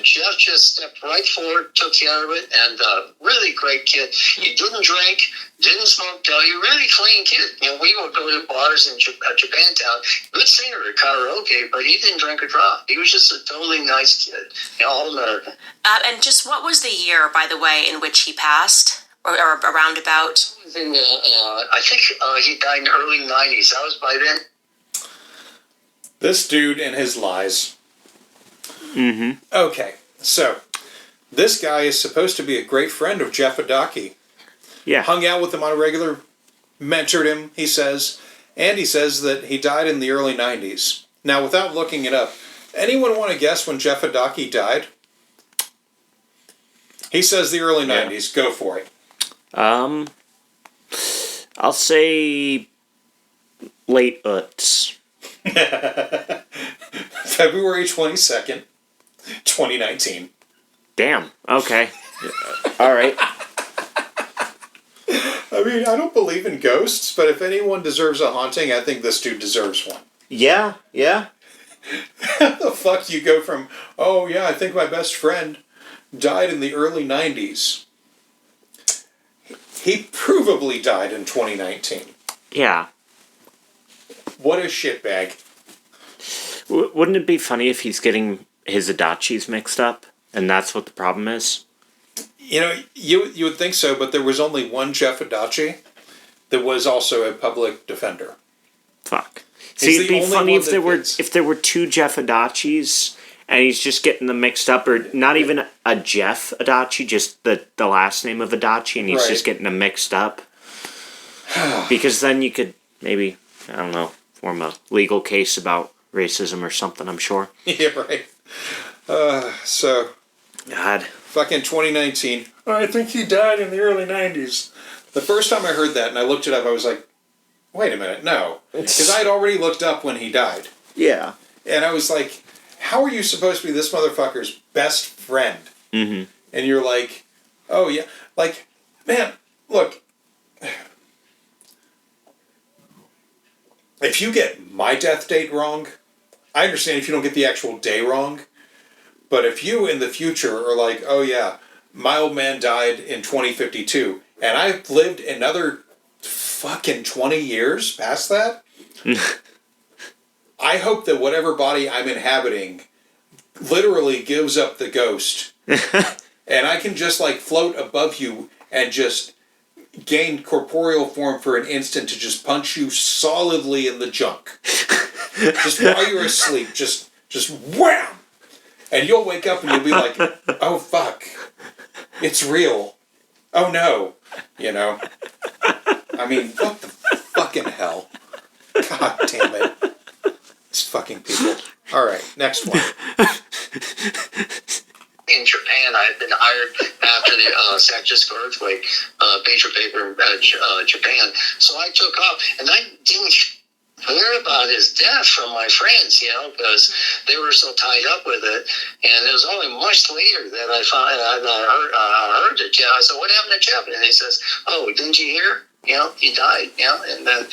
Jeff just stepped right forward, took care of it, and really great kid. He didn't drink, didn't smoke, really clean kid. We would go to bars in Japantown. Good singer at karaoke, but he didn't drink a drop. He was just a totally nice kid, all American. And just what was the year, by the way, in which he passed, or around about? I think he died in the early 90s. That was by then. This dude and his lies. mm-hmm. Okay, so this guy is supposed to be a great friend of Jeff Adachi. Yeah. Hung out with him on a regular, mentored him, he says, and he says that he died in the early 90s. Now, without looking it up, anyone want to guess when Jeff Adachi died? He says the early 90s. Go for it. I'll say late Uts. February 22nd, 2019. Damn. Okay. All right. I mean, I don't believe in ghosts, but if anyone deserves a haunting, I think this dude deserves one. Yeah. Yeah. How the fuck you go from, oh yeah, I think my best friend died in the early 90s. He provably died in 2019. Yeah. What a shitbag. Wouldn't it be funny if he's getting his Adachis mixed up, and that's what the problem is? You know, you would think so, but there was only one Jeff Adachi that was also a public defender. Fuck. He's See, it'd the be only funny one if that there were two Jeff Adachis, and he's just getting them mixed up, or not even a Jeff Adachi, just the last name of Adachi, and he's just getting them mixed up. Because then you could maybe, I don't know, form a legal case about racism or something, I'm sure. Yeah, right. So, God. fucking 2019. I think he died in the early 90s. The first time I heard that and I looked it up, I was like, wait a minute, no. Because I had already looked up when he died. Yeah. And I was like, how are you supposed to be this motherfucker's best friend? Mm-hmm. And you're like, oh yeah. Like, man, look. If you get my death date wrong, I understand if you don't get the actual day wrong. But if you in the future are like, oh yeah, my old man died in 2052, and I've lived another fucking 20 years past that, I hope that whatever body I'm inhabiting literally gives up the ghost. And I can just like float above you and just gain corporeal form for an instant to just punch you solidly in the junk. Just while you're asleep, just wham! And you'll wake up and you'll be like, oh fuck, it's real. Oh no, you know. I mean, what the fucking hell? God damn it. These fucking people. Alright, next one. In Japan, I had been hired after the San Francisco earthquake, Patriot Paper in Japan. So I took off, and I didn't hear about his death from my friends, you know, because they were so tied up with it. And it was only much later that I found I heard that Jeff. I said, "What happened to Jeff?" And he says, "Oh, didn't you hear? You know, he died." You know, and then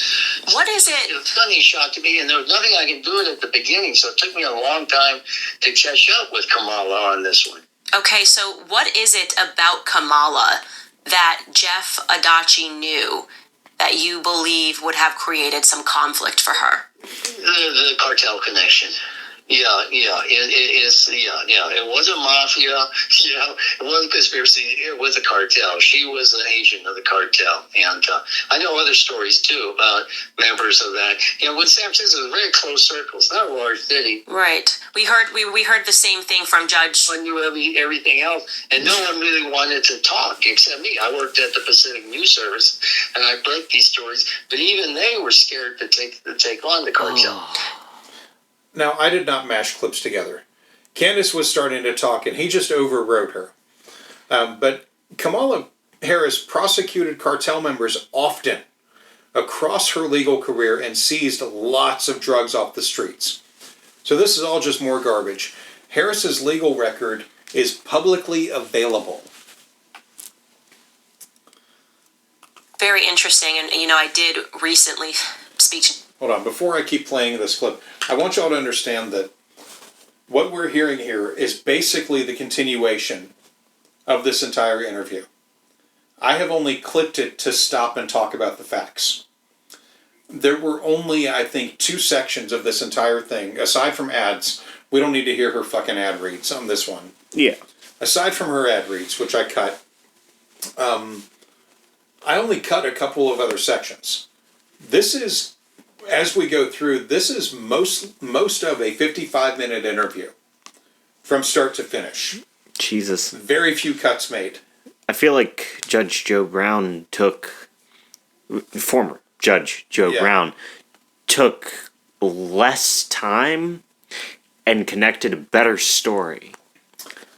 What is it? it was a funny shock to me, and there was nothing I could do it at the beginning, so it took me a long time to catch up with Kamala on this one. Okay, so what is it about Kamala that Jeff Adachi knew that you believe would have created some conflict for her? The cartel connection. Yeah. It wasn't mafia. You know, it wasn't conspiracy. It was a cartel. She was an agent of the cartel, and I know other stories too about members of that. You know, with San Francisco, it's a very close circle. It's not a large city. Right. We heard the same thing from Judge. I knew everything else, and no one really wanted to talk except me. I worked at the Pacific News Service, and I broke these stories, but even they were scared to take on the cartel. Now, I did not mash clips together. Candace was starting to talk, and he just overrode her. But Kamala Harris prosecuted cartel members often across her legal career and seized lots of drugs off the streets. So this is all just more garbage. Harris's legal record is publicly available. Very interesting, and you know, I did recently speak to... Hold on, before I keep playing this clip, I want y'all to understand that what we're hearing here is basically the continuation of this entire interview. I have only clipped it to stop and talk about the facts. There were only, I think, 2 sections of this entire thing. Aside from ads, we don't need to hear her fucking ad reads on this one. Yeah. Aside from her ad reads, which I cut, I only cut a couple of other sections. This is, as we go through, this is most of a 55-minute interview from start to finish. Jesus. Very few cuts made. I feel like Judge Joe Brown former Judge Joe Brown took less time and connected a better story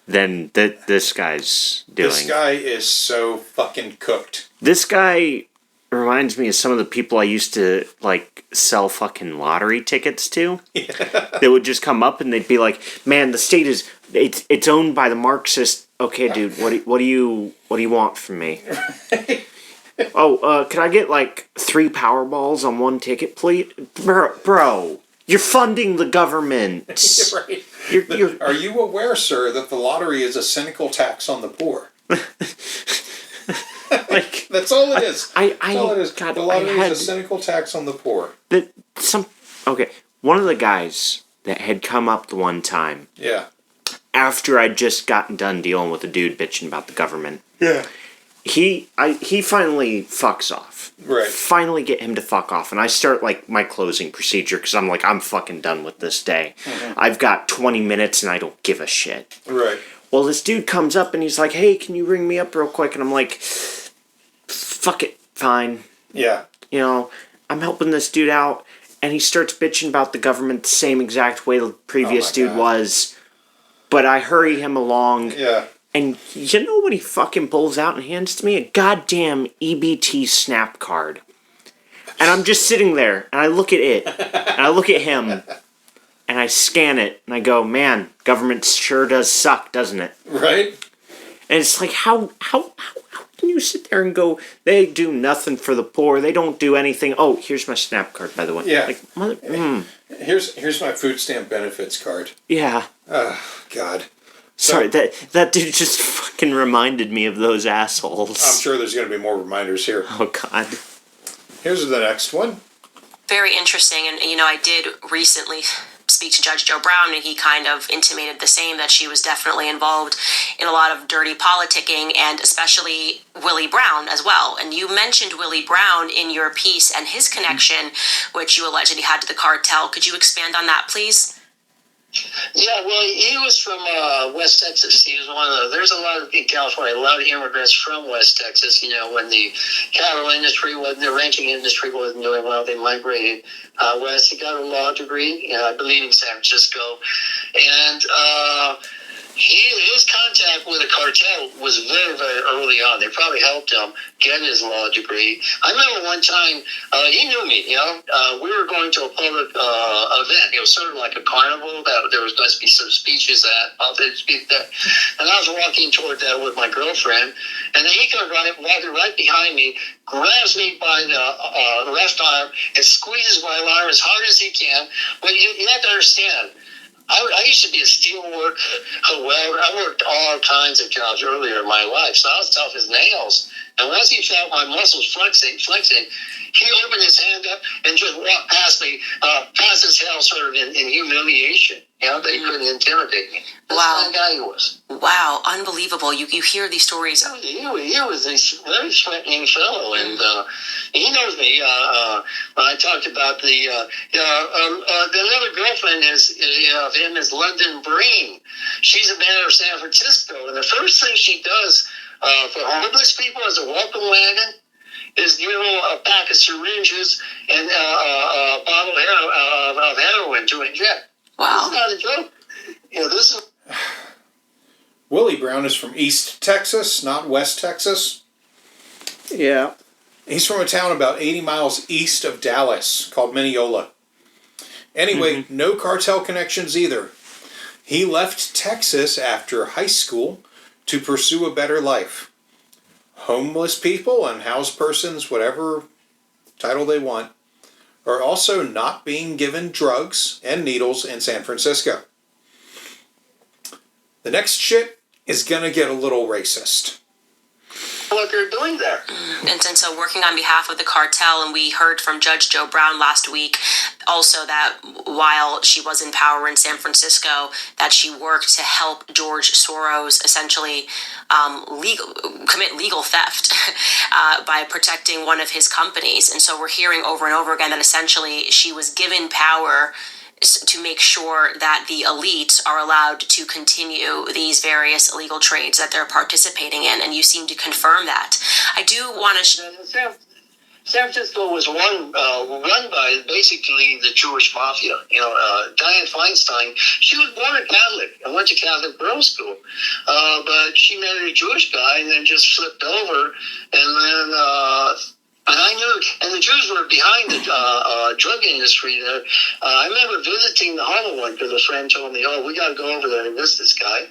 than this guy's doing. This guy is so fucking cooked. This guy reminds me of some of the people I used to like sell fucking lottery tickets to. Yeah. They would just come up and they'd be like, "Man, the state is it's owned by the Marxist." Okay, dude, what do you want from me? Oh, can I get like 3 Powerballs on 1 ticket, please? Bro, you're funding the government. Right. Are you aware, sir, that the lottery is a cynical tax on the poor? Like, that's all it is. That's all it is. God, the lottery is a cynical tax on the poor. One of the guys that had come up the one time. Yeah. after I'd just gotten done dealing with a dude bitching about the government. Yeah. He finally fucks off. Right. Finally get him to fuck off. And I start, like, my closing procedure, because I'm like, I'm fucking done with this day. I've got 20 minutes and I don't give a shit. Right. Well, this dude comes up and he's like, hey, can you ring me up real quick? And I'm like, fuck it, fine. Yeah. You know, I'm helping this dude out. And he starts bitching about the government the same exact way the previous dude was. But I hurry him along. Yeah. And you know what he fucking pulls out and hands to me? A goddamn EBT snap card. And I'm just sitting there, and I look at it, and I look at him, and I scan it, and I go, man, government sure does suck, doesn't it? Right? And it's like, how can you sit there and go, they do nothing for the poor, they don't do anything. Oh, here's my snap card, by the way. Yeah. Like, Here's my food stamp benefits card. Yeah. Oh, God. Sorry, that dude just fucking reminded me of those assholes. I'm sure there's going to be more reminders here. Oh, God. Here's the next one. Very interesting. And, you know, I did recently speak to Judge Joe Brown, and he kind of intimated the same, that she was definitely involved in a lot of dirty politicking, and especially Willie Brown as well. And you mentioned Willie Brown in your piece and his connection, which you allegedly had to the cartel. Could you expand on that, please? Yeah, well, he was from West Texas. He was there's a lot in California, a lot of immigrants from West Texas. You know, when the cattle industry the ranching industry wasn't doing well, they migrated west. He got a law degree, I believe in San Francisco. And his contact with the cartel was very, very early on. They probably helped him get his law degree. I remember one time, he knew me, you know. We were going to a public event. It was sort of like a carnival. There was going to be some speeches at. And I was walking toward that with my girlfriend. And then he comes walking right behind me, grabs me by the left arm, and squeezes my arm as hard as he can. But you have to understand, I used to be a steel worker, a welder. I worked all kinds of jobs earlier in my life, so I was tough as nails. And once he felt my muscles flexing, he opened his hand up and just walked past me, past his hell, sort of in humiliation. You know, that he couldn't intimidate me. That's the kind of guy he was. Wow, unbelievable. You hear these stories. He was a very threatening fellow, and he knows me. When I talked about another girlfriend of him is London Breen. She's a mayor of San Francisco, and the first thing she does for homeless people as a welcome wagon is give them a pack of syringes and a bottle of heroin to inject. Wow. It's not a joke. You know, this is... Willie Brown is from East Texas, not West Texas. Yeah. He's from a town about 80 miles east of Dallas called Mineola. Anyway, no cartel connections either. He left Texas after high school to pursue a better life. Homeless people and house persons, whatever title they want, are also not being given drugs and needles in San Francisco. The next shit is going to get a little racist. What they're doing there. And so working on behalf of the cartel, and we heard from Judge Joe Brown last week also that while she was in power in San Francisco, that she worked to help George Soros essentially commit legal theft by protecting one of his companies. And so we're hearing over and over again that essentially she was given power to make sure that the elites are allowed to continue these various illegal trades that they're participating in, and you seem to confirm that. I do want to... San Francisco was run by basically the Jewish mafia. You know, Dianne Feinstein, she was born a Catholic and went to Catholic girls' school, but she married a Jewish guy and then just flipped over, and then... And I knew, and the Jews were behind the drug industry there. I remember visiting the Harlem one because a friend told me, "Oh, we got to go over there and visit this guy."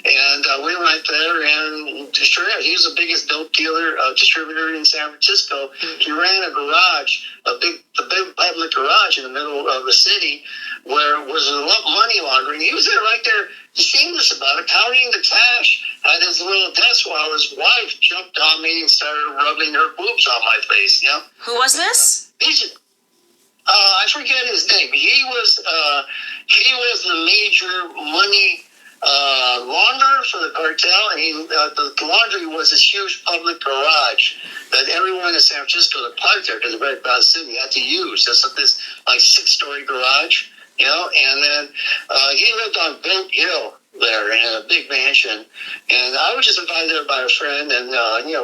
And we went there, and sure, he was the biggest dope dealer distributor in San Francisco. He ran a garage, the big public garage in the middle of the city, where was a lot of money laundering. He was there right there, shameless about it, counting the cash at his little desk while his wife jumped on me and started rubbing her boobs on my face. You know, who was this? I forget his name. He was the major money launderer for the cartel, and the laundry was this huge public garage that everyone in San Francisco that parked there, because it's a very crowded city, had to use. There's this like 6-story garage, and then he lived on Bilt Hill there in a big mansion, and I was just invited there by a friend, and we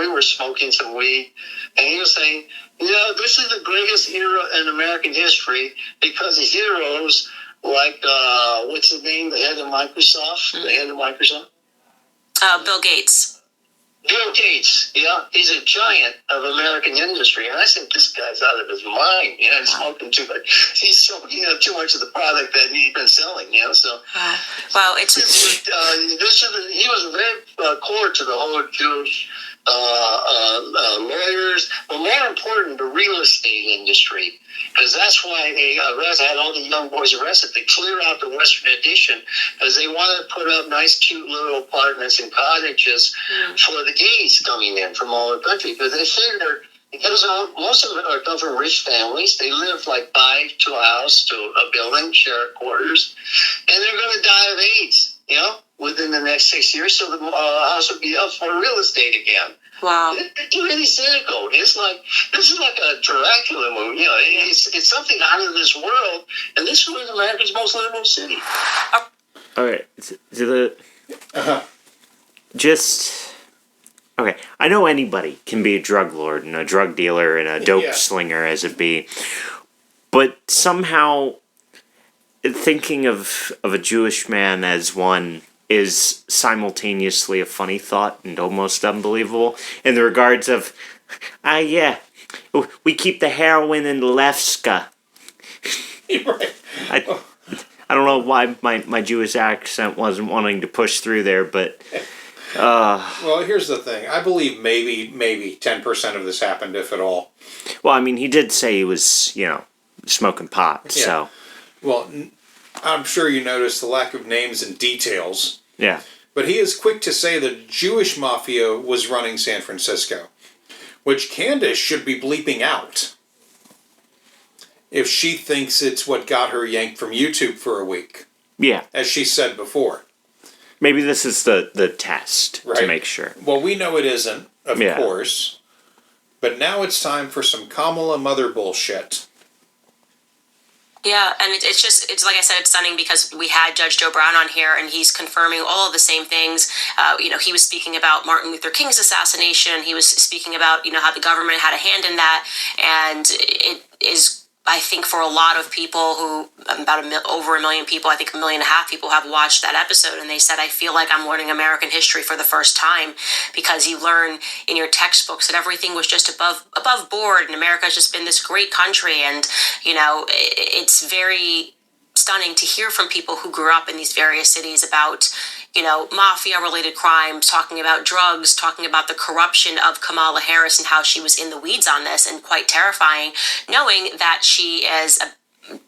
were smoking some weed, and he was saying, this is the greatest era in American history because the heroes like what's his name, the head of Microsoft, Bill Gates. Bill Gates, he's a giant of American industry, and I think this guy's out of his mind. He's smoking too much. He's smoking too much of the product that he's been selling. So. Well, it's he was very core to the whole Jewish lawyers, but more important, the real estate industry, because that's why they had all the young boys arrested. They clear out the Western Addition because they wanted to put up nice, cute little apartments and cottages for the gays coming in from all over the country, because they figure, because most of them are come from rich families. They live like 5 to a house to a building, share quarters, and they're going to die of AIDS, within the next 6 years. So the house will be up for real estate again. Wow. It's really cynical. This is like a Dracula movie. It's something out of this world, and this was America's most liberal city. All right, okay. I know anybody can be a drug lord and a drug dealer and a dope slinger, as it be, but somehow thinking of a Jewish man as one is simultaneously a funny thought and almost unbelievable in the regards of, we keep the heroin in Levska. Right. I don't know why my Jewish accent wasn't wanting to push through there, but... Well, here's the thing. I believe maybe 10% of this happened, if at all. Well, I mean, he did say he was, smoking pot, so... Well, I'm sure you noticed the lack of names and details. Yeah. But he is quick to say the Jewish mafia was running San Francisco, which Candace should be bleeping out if she thinks it's what got her yanked from YouTube for a week. Yeah. As she said before. Maybe this is the test to make sure. Well, we know it isn't, of course. But now it's time for some Kamala mother bullshit. Yeah, and it's like I said, it's stunning because we had Judge Joe Brown on here, and he's confirming all of the same things. He was speaking about Martin Luther King's assassination. He was speaking about, how the government had a hand in that. And it is, I think, for a lot of people who, about over 1 million people, I think 1.5 million people have watched that episode, and they said, I feel like I'm learning American history for the first time, because you learn in your textbooks that everything was just above board, and America's just been this great country, and, it's very stunning to hear from people who grew up in these various cities about, mafia-related crimes, talking about drugs, talking about the corruption of Kamala Harris and how she was in the weeds on this, and quite terrifying, knowing that she is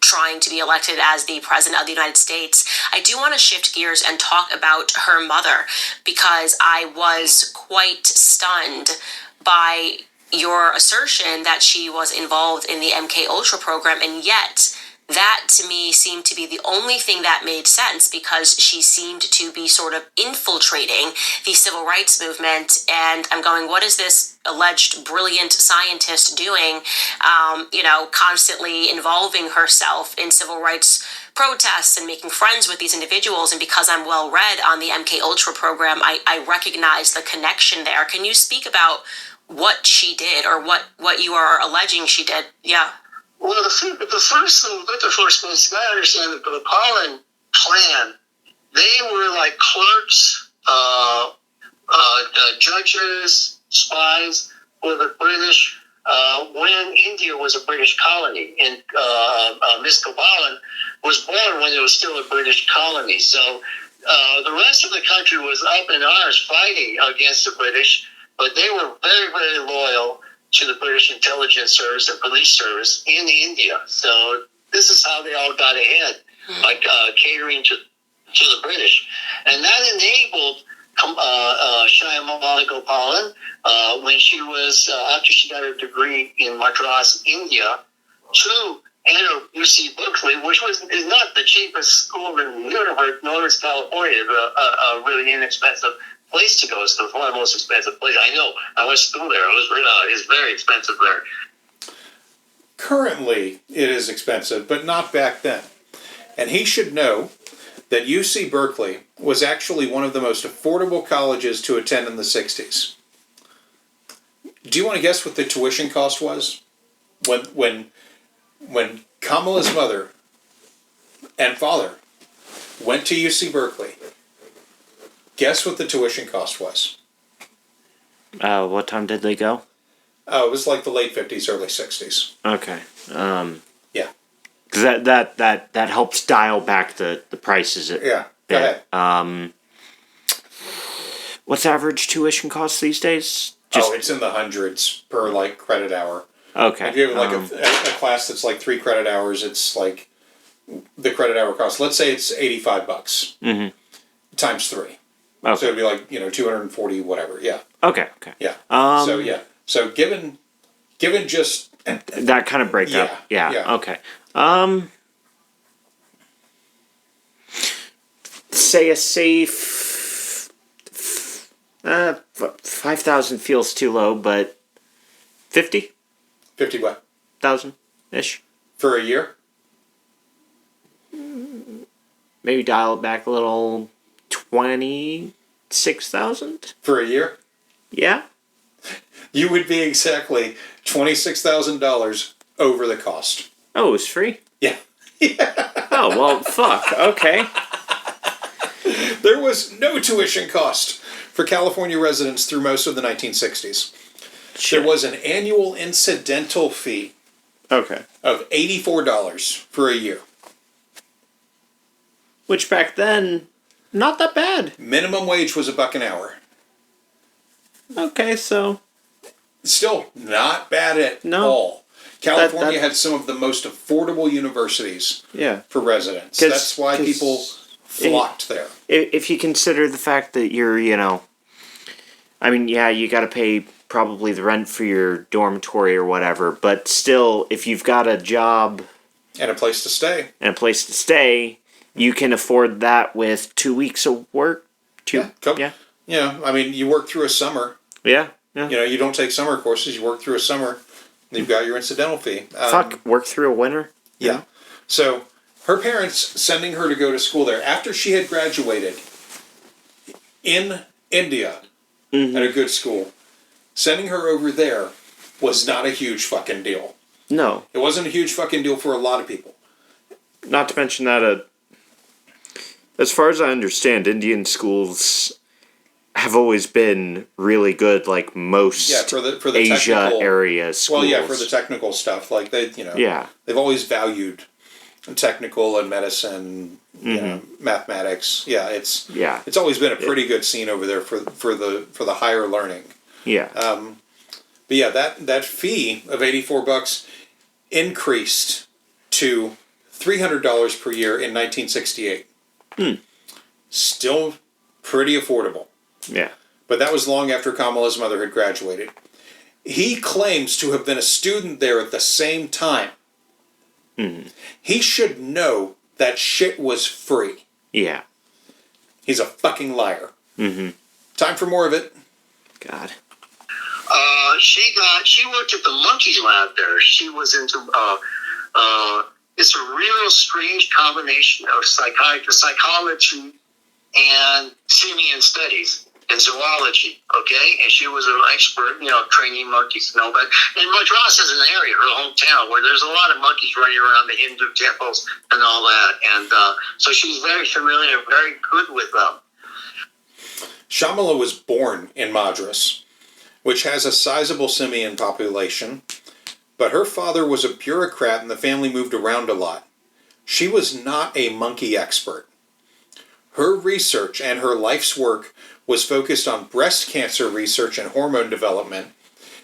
trying to be elected as the president of the United States. I do want to shift gears and talk about her mother, because I was quite stunned by your assertion that she was involved in the MK Ultra program, and yet that to me seemed to be the only thing that made sense, because she seemed to be sort of infiltrating the civil rights movement. And I'm going, what is this alleged brilliant scientist doing, constantly involving herself in civil rights protests and making friends with these individuals? And because I'm well read on the MK Ultra program, I recognize the connection there. Can you speak about what she did, or what you are alleging she did? Yeah. Well, the first thing, you got to understand that the Pollen clan, they were like clerks, judges, spies for the British when India was a British colony. And Miss Pollen was born when it was still a British colony. So the rest of the country was up in arms fighting against the British, but they were very, very loyal to the British intelligence service and police service in India. So this is how they all got ahead, by catering to the British. And that enabled Shimatsu Gopal, when she was, after she got her degree in Madras, India, to and UC Berkeley, which is not the cheapest school in the universe, Northern California, a really inexpensive place to go. It's one of the most expensive places. I know. I went to school there. It's very expensive there. Currently, it is expensive, but not back then. And he should know that UC Berkeley was actually one of the most affordable colleges to attend in the 60s. Do you want to guess what the tuition cost was? When Kamala's mother and father went to UC Berkeley, guess what the tuition cost was? What time did they go? Oh, it was like the late 50s, early 60s. Okay. Yeah. Because that helps dial back the prices. Yeah. Go ahead. What's average tuition cost these days? It's in the hundreds per like credit hour. Okay. If you have like a class that's like 3 credit hours, it's like the credit hour cost. Let's say it's $85 Mm-hmm. times 3. Okay. So it'd be like 240 whatever. Yeah. Okay. Yeah. So given just that kind of breakup. Yeah. Okay. Say a safe 5,000 feels too low, but 50 what? thousand ish For a year? Maybe dial it back a little. 26,000 for a year? Yeah. You would be exactly $26,000 over the cost. Oh, it was free? Yeah. Oh, well, fuck. Okay. There was no tuition cost for California residents through most of the 1960s. Shit. There was an annual incidental fee Okay. of $84 for a year. Which back then, not that bad. Minimum wage was $1 an hour. Okay, so Still not bad at all. California had some of the most affordable universities for residents. That's why people flocked there. If you consider the fact that you're, you got to pay probably the rent for your dormitory or whatever, but still, if you've got a job and a place to stay, you can afford that with 2 weeks of work. You work through a summer. Yeah. You don't take summer courses. You work through a summer. You've got your incidental fee. Work through a winter. Yeah. So her parents sending her to go to school there after she had graduated in India at a good school, sending her over there was not a huge fucking deal. No. It wasn't a huge fucking deal for a lot of people. Not to mention that, as far as I understand, Indian schools have always been really good, like most for the Asia technical, area schools. Well, yeah, for the technical stuff, like they've always valued technical and medicine, mathematics. Yeah, it's always been a pretty good scene over there for the higher learning. Yeah. But yeah, that fee of $84 increased to $300 per year in 1968. Still pretty affordable. Yeah. But that was long after Kamala's mother had graduated. He claims to have been a student there at the same time. He should know that shit was free. Yeah. He's a fucking liar. Time for more of it. God. She worked at the monkey lab there. She was into it's a real strange combination of psychology and simian studies and zoology, okay? And she was an expert, training monkeys and all that. And Madras is an area, her hometown, where there's a lot of monkeys running around the Hindu temples and all that. And so she's very familiar, very good with them. Shamala was born in Madras, which has a sizable simian population, but her father was a bureaucrat and the family moved around a lot. She was not a monkey expert. Her research and her life's work was focused on breast cancer research and hormone development,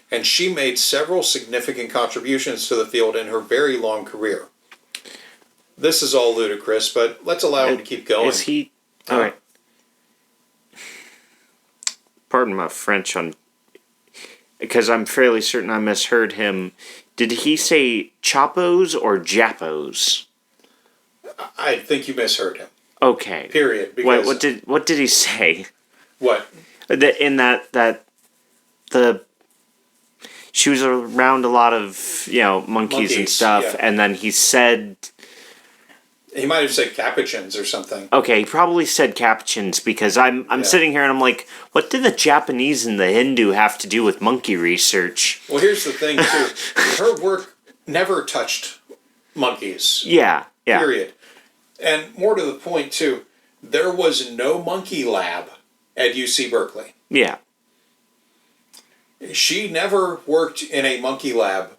and she made several significant contributions to the field in her very long career. This is all ludicrous, but let's allow him to keep going. Is he... All right. Pardon my French on... Because I'm fairly certain I misheard him. Did he say Chapos or Japos? I think you misheard him. Okay. Period. Because What did he say? what? In that she was around a lot of monkeys and stuff, yeah. and then he said. He might have said capuchins or something. Okay, he probably said capuchins because I'm sitting here and I'm like, what did the Japanese and the Hindu have to do with monkey research? Well, here's the thing too. Her work never touched monkeys. Yeah. Period. And more to the point too, there was no monkey lab at UC Berkeley. Yeah. She never worked in a monkey lab.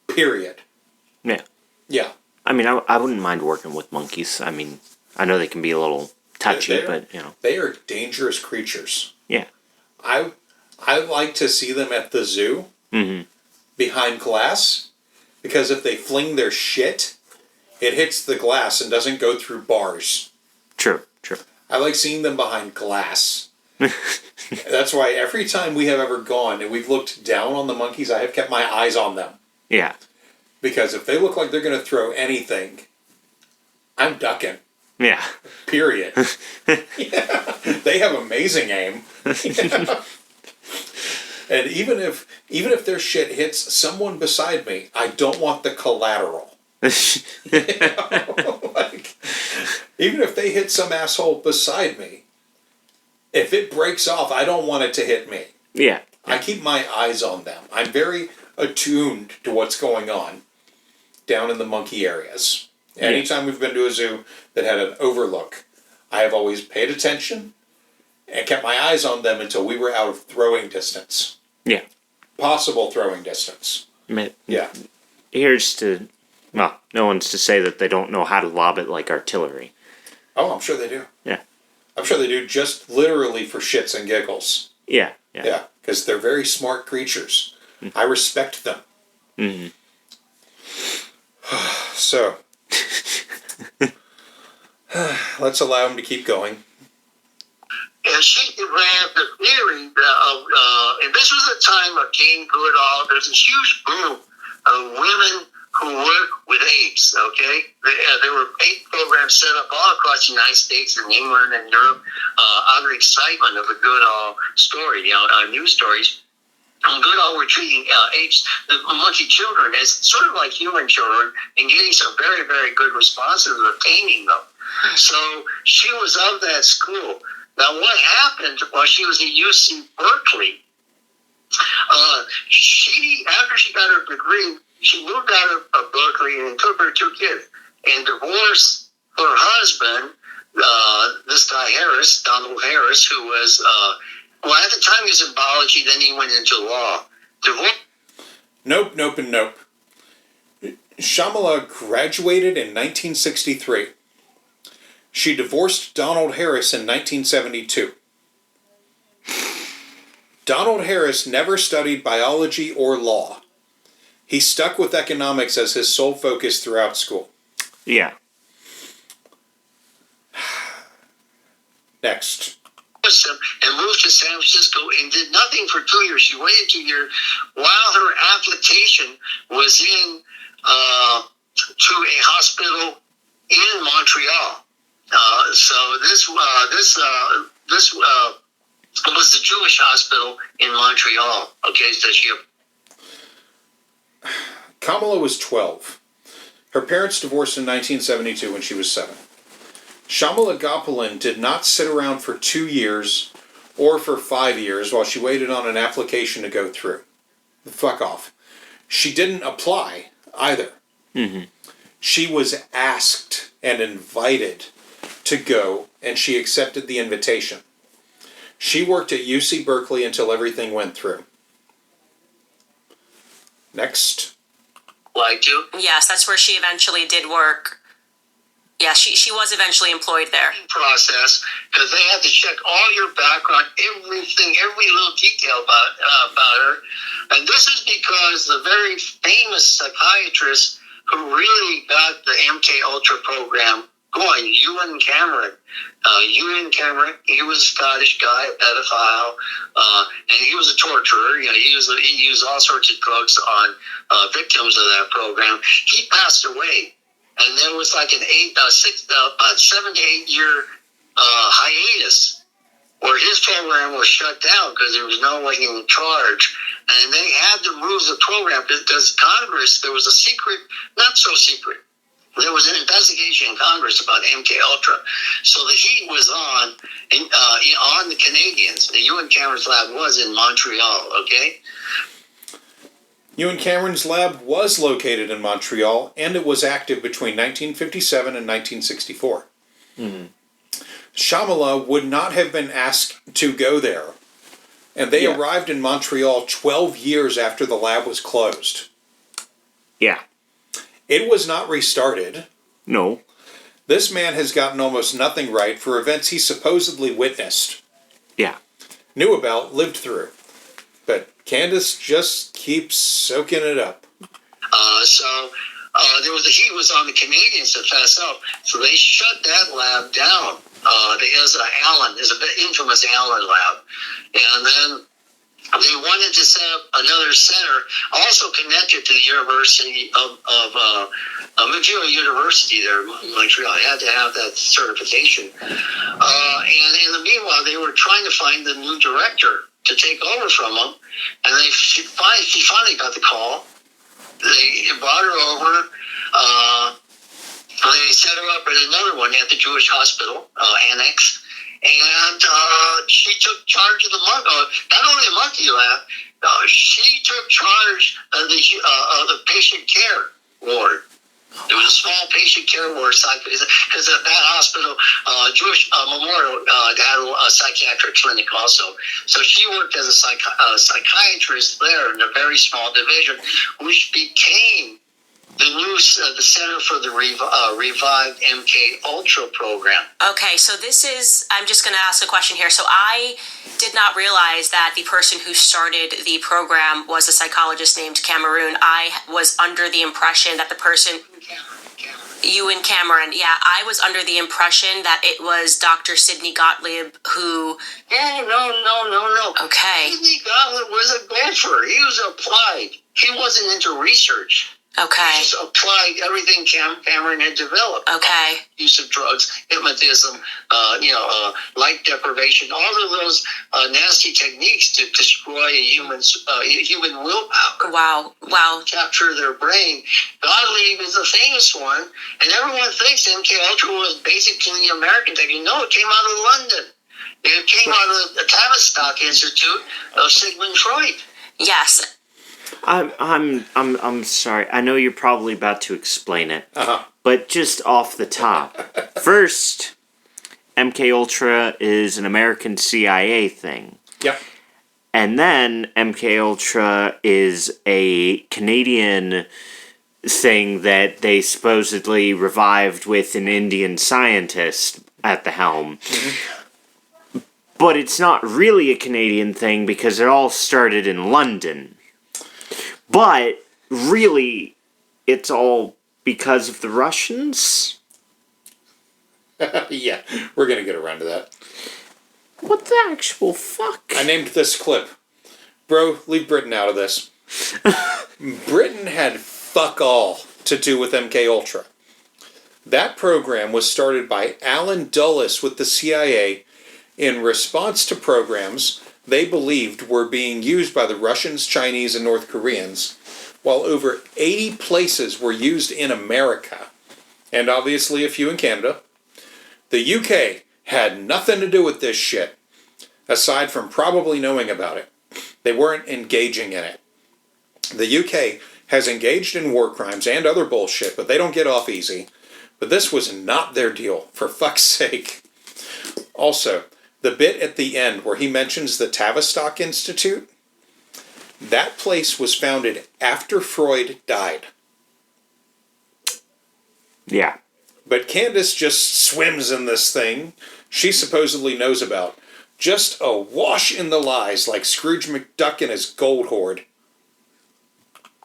Period. Yeah. Yeah. I mean, I wouldn't mind working with monkeys. I mean, I know they can be a little touchy, but they are dangerous creatures. Yeah. I like to see them at the zoo behind glass, because if they fling their shit, it hits the glass and doesn't go through bars. True. I like seeing them behind glass. That's why every time we have ever gone and we've looked down on the monkeys, I have kept my eyes on them. Yeah. Because if they look like they're going to throw anything, I'm ducking. Yeah. Period. Yeah. They have amazing aim. Yeah. And even if their shit hits someone beside me, I don't want the collateral. Like, even if they hit some asshole beside me, if it breaks off, I don't want it to hit me. Yeah. I keep my eyes on them. I'm very attuned to what's going on down in the monkey areas. Anytime we've been to a zoo that had an overlook, I have always paid attention and kept my eyes on them until we were out of throwing distance. Yeah. Possible throwing distance. Yeah. No one's to say that they don't know how to lob it like artillery. Oh, I'm sure they do. Yeah. I'm sure they do, just literally for shits and giggles. Yeah. Yeah, because they're very smart creatures. I respect them. Mm-hmm. So, let's allow him to keep going. And she ran the theory of, and this was a time of Jane Goodall. There's this huge boom of women who work with apes, okay? There were ape programs set up all across the United States and England and Europe out of excitement of the Goodall story, news stories. And Goodall were treating apes, the monkey children, as sort of like human children and getting some very, very good responses of taming them. So she was of that school. Now, what happened while she was at UC Berkeley, after she got her degree, she moved out of Berkeley and took her 2 kids and divorced her husband, this guy Harris, Donald Harris, who was, at the time he was in biology, then he went into law. Nope, and nope. Shamala graduated in 1963. She divorced Donald Harris in 1972. Donald Harris never studied biology or law. He stuck with economics as his sole focus throughout school. Yeah. Next. And moved to San Francisco and did nothing for 2 years. She waited 2 years while her application was in to a hospital in Montreal. So this was the Jewish hospital in Montreal. Okay, so Kamala was 12. Her parents divorced in 1972 when she was 7. Shamala Gopalin did not sit around for 2 years or for 5 years while she waited on an application to go through. Fuck off. She didn't apply either. Mm-hmm. She was asked and invited to go, and she accepted the invitation. She worked at UC Berkeley until everything went through. Next. like you? Yes, that's where she eventually did work. Yeah, she was eventually employed there. Process, because they have to check all your background, everything, every little detail about her. And this is because the very famous psychiatrist who really got the MK Ultra program going. Ewan Cameron, he was a Scottish guy, a pedophile, and he was a torturer. He used all sorts of drugs on victims of that program. He passed away, and there was like about 7 to 8 year hiatus where his program was shut down because there was no one in charge, and they had to move the program because Congress, there was a secret, not so secret. There was an investigation in Congress about MK Ultra, so the heat was on the Canadians. The Ewan Cameron's lab was in Montreal. Okay. Ewan Cameron's lab was located in Montreal, and it was active between 1957 and 1964. Mm-hmm. Shyamala would not have been asked to go there, and they arrived in Montreal 12 years after the lab was closed. Yeah. It was not restarted. No. This man has gotten almost nothing right for events he supposedly witnessed. Yeah. Knew about, lived through. But Candace just keeps soaking it up. The heat was on the Canadians to fess up, so they shut that lab down. There's an infamous Allen lab, and then they wanted to set up another center, also connected to the University of McGill University there in Montreal. They had to have that certification. And in the meanwhile, they were trying to find the new director to take over from them, and she finally got the call. They brought her over. They set her up at another one at the Jewish Hospital Annex. And she took charge of the not only the monkey lab, she took charge of the patient care ward. There was a small patient care ward because at that hospital, Jewish Memorial, had a psychiatric clinic also. So she worked as a psychiatrist there in a very small division, which became the Center for the Revived MK Ultra program. Okay, so I'm just going to ask a question here. So I did not realize that the person who started the program was a psychologist named Cameroon. I was under the impression that the person... Ewan Cameron, yeah, I was under the impression that it was Dr. Sidney Gottlieb who... No. Okay. Sidney Gottlieb was a golfer. He was applied. He wasn't into research. Okay. He just applied everything Cameron had developed. Okay. Use of drugs, hypnotism, light deprivation, all of those nasty techniques to destroy a human willpower. Wow. Capture their brain. Gottlieb is a famous one, and everyone thinks MK Ultra was basically American tech. You know, it came out of London. It came out of the Tavistock Institute of Sigmund Freud. Yes. I'm sorry. I know you're probably about to explain it, But just off the top, first, MK Ultra is an American CIA thing. Yep. And then MK Ultra is a Canadian thing that they supposedly revived with an Indian scientist at the helm. Mm-hmm. But it's not really a Canadian thing because it all started in London. But really, it's all because of the Russians? Yeah, we're going to get around to that. What the actual fuck? I named this clip. Bro, leave Britain out of this. Britain had fuck all to do with MK Ultra. That program was started by Alan Dulles with the CIA in response to programs they believed were being used by the Russians, Chinese, and North Koreans, while over 80 places were used in America, and obviously a few in Canada. The UK had nothing to do with this shit, aside from probably knowing about it. They weren't engaging in it. The UK has engaged in war crimes and other bullshit, but they don't get off easy. But this was not their deal, for fuck's sake. Also, the bit at the end where he mentions the Tavistock Institute, that place was founded after Freud died. Yeah. But Candace just swims in this thing she supposedly knows about. Just awash in the lies like Scrooge McDuck and his gold hoard.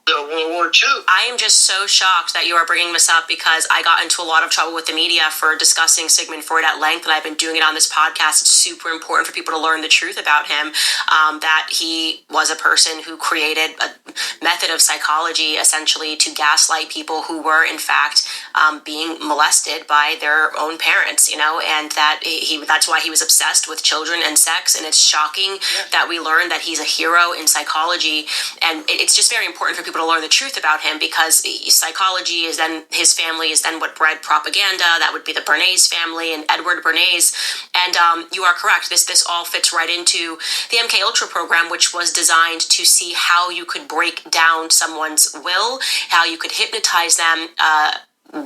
World War II. I am just so shocked that you are bringing this up because I got into a lot of trouble with the media for discussing Sigmund Freud at length, and I've been doing it on this podcast. It's super important for people to learn the truth about him, that he was a person who created a method of psychology essentially to gaslight people who were in fact being molested by their own parents, and that that's why he was obsessed with children and sex. And it's shocking that we learn that he's a hero in psychology, and it's just very important for people to learn the truth about him, because psychology is then, his family is then what bred propaganda. That would be the Bernays family and Edward Bernays. And you are correct. This all fits right into the MK Ultra program, which was designed to see how you could break down someone's will, how you could hypnotize them.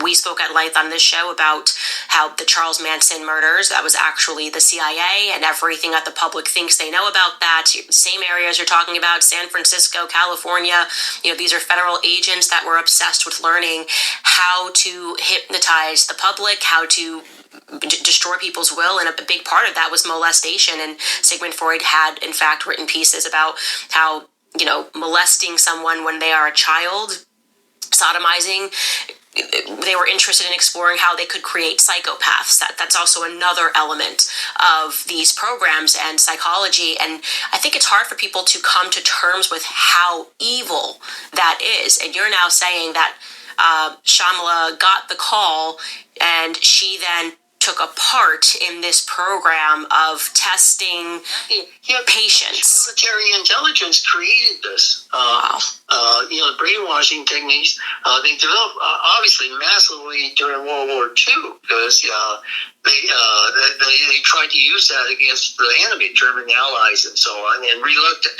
We spoke at length on this show about how the Charles Manson murders, that was actually the CIA, and everything that the public thinks they know about that. Same areas you're talking about, San Francisco, California. These are federal agents that were obsessed with learning how to hypnotize the public, how to destroy people's will, and a big part of that was molestation. And Sigmund Freud had, in fact, written pieces about how, molesting someone when they are a child, sodomizing, they were interested in exploring how they could create psychopaths. That's also another element of these programs and psychology. And I think it's hard for people to come to terms with how evil that is. And you're now saying that Shamala got the call and she then took a part in this program of testing patients. Military intelligence created this. Wow. Brainwashing techniques they developed obviously massively during World War II, because they tried to use that against the enemy, German allies and so on, and reluctant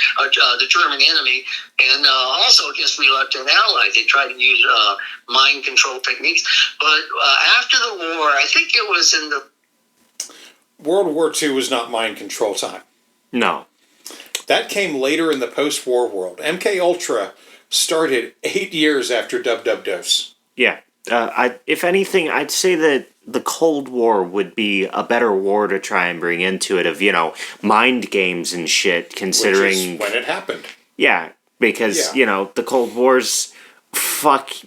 the German enemy, and also against reluctant allies. They tried to use mind control techniques. But after the war, I think it was in the World War II was not mind control time. No. That came later in the post-war world. MK Ultra started 8 years after Dub Dub Dose. Yeah. If anything, I'd say that the Cold War would be a better war to try and bring into it, of, mind games and shit, considering... Which is when it happened. Yeah, because, the Cold War's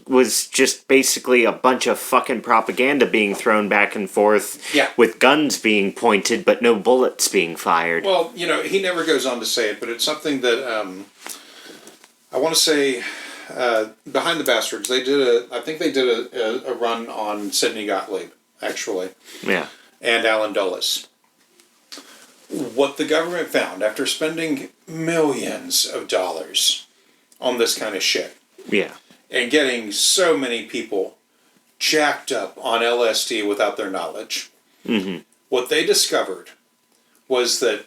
was just basically a bunch of fucking propaganda being thrown back and forth, with guns being pointed but no bullets being fired. Well, he never goes on to say it, but it's something that I want to say Behind the Bastards, I think they did a run on Sidney Gottlieb, actually. Yeah. And Alan Dulles. What the government found after spending millions of dollars on this kind of shit. Yeah. And getting so many people jacked up on LSD without their knowledge. Mm-hmm. What they discovered was that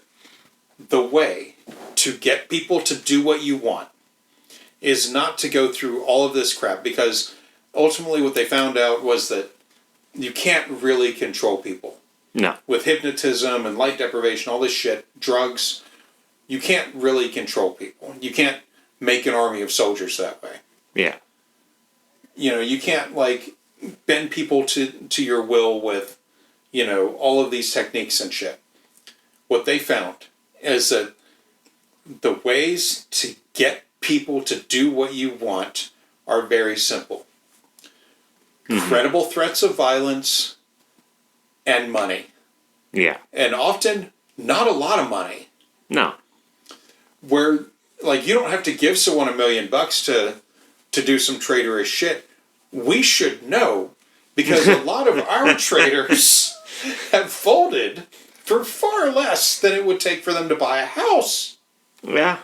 the way to get people to do what you want is not to go through all of this crap, because ultimately what they found out was that you can't really control people. No. With hypnotism and light deprivation, all this shit, drugs, you can't really control people. You can't make an army of soldiers that way. Yeah. You can't, bend people to your will with, all of these techniques and shit. What they found is that the ways to get people to do what you want are very simple. Mm-hmm. Credible threats of violence and money. Yeah. And often, not a lot of money. No. Where, you don't have to give someone $1 million to do some traitorous shit. We should know, because a lot of our traders have folded for far less than it would take for them to buy a house. Yeah.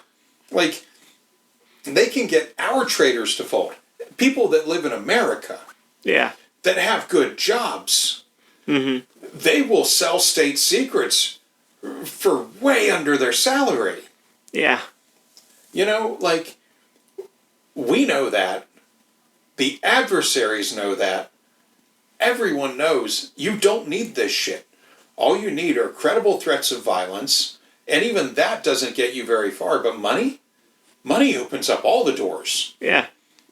They can get our traders to fold. People that live in America. Yeah. That have good jobs. Mm-hmm. They will sell state secrets for way under their salary. Yeah. We know that. The adversaries know that. Everyone knows you don't need this shit. All you need are credible threats of violence, and even that doesn't get you very far. But money? Money opens up all the doors. Yeah.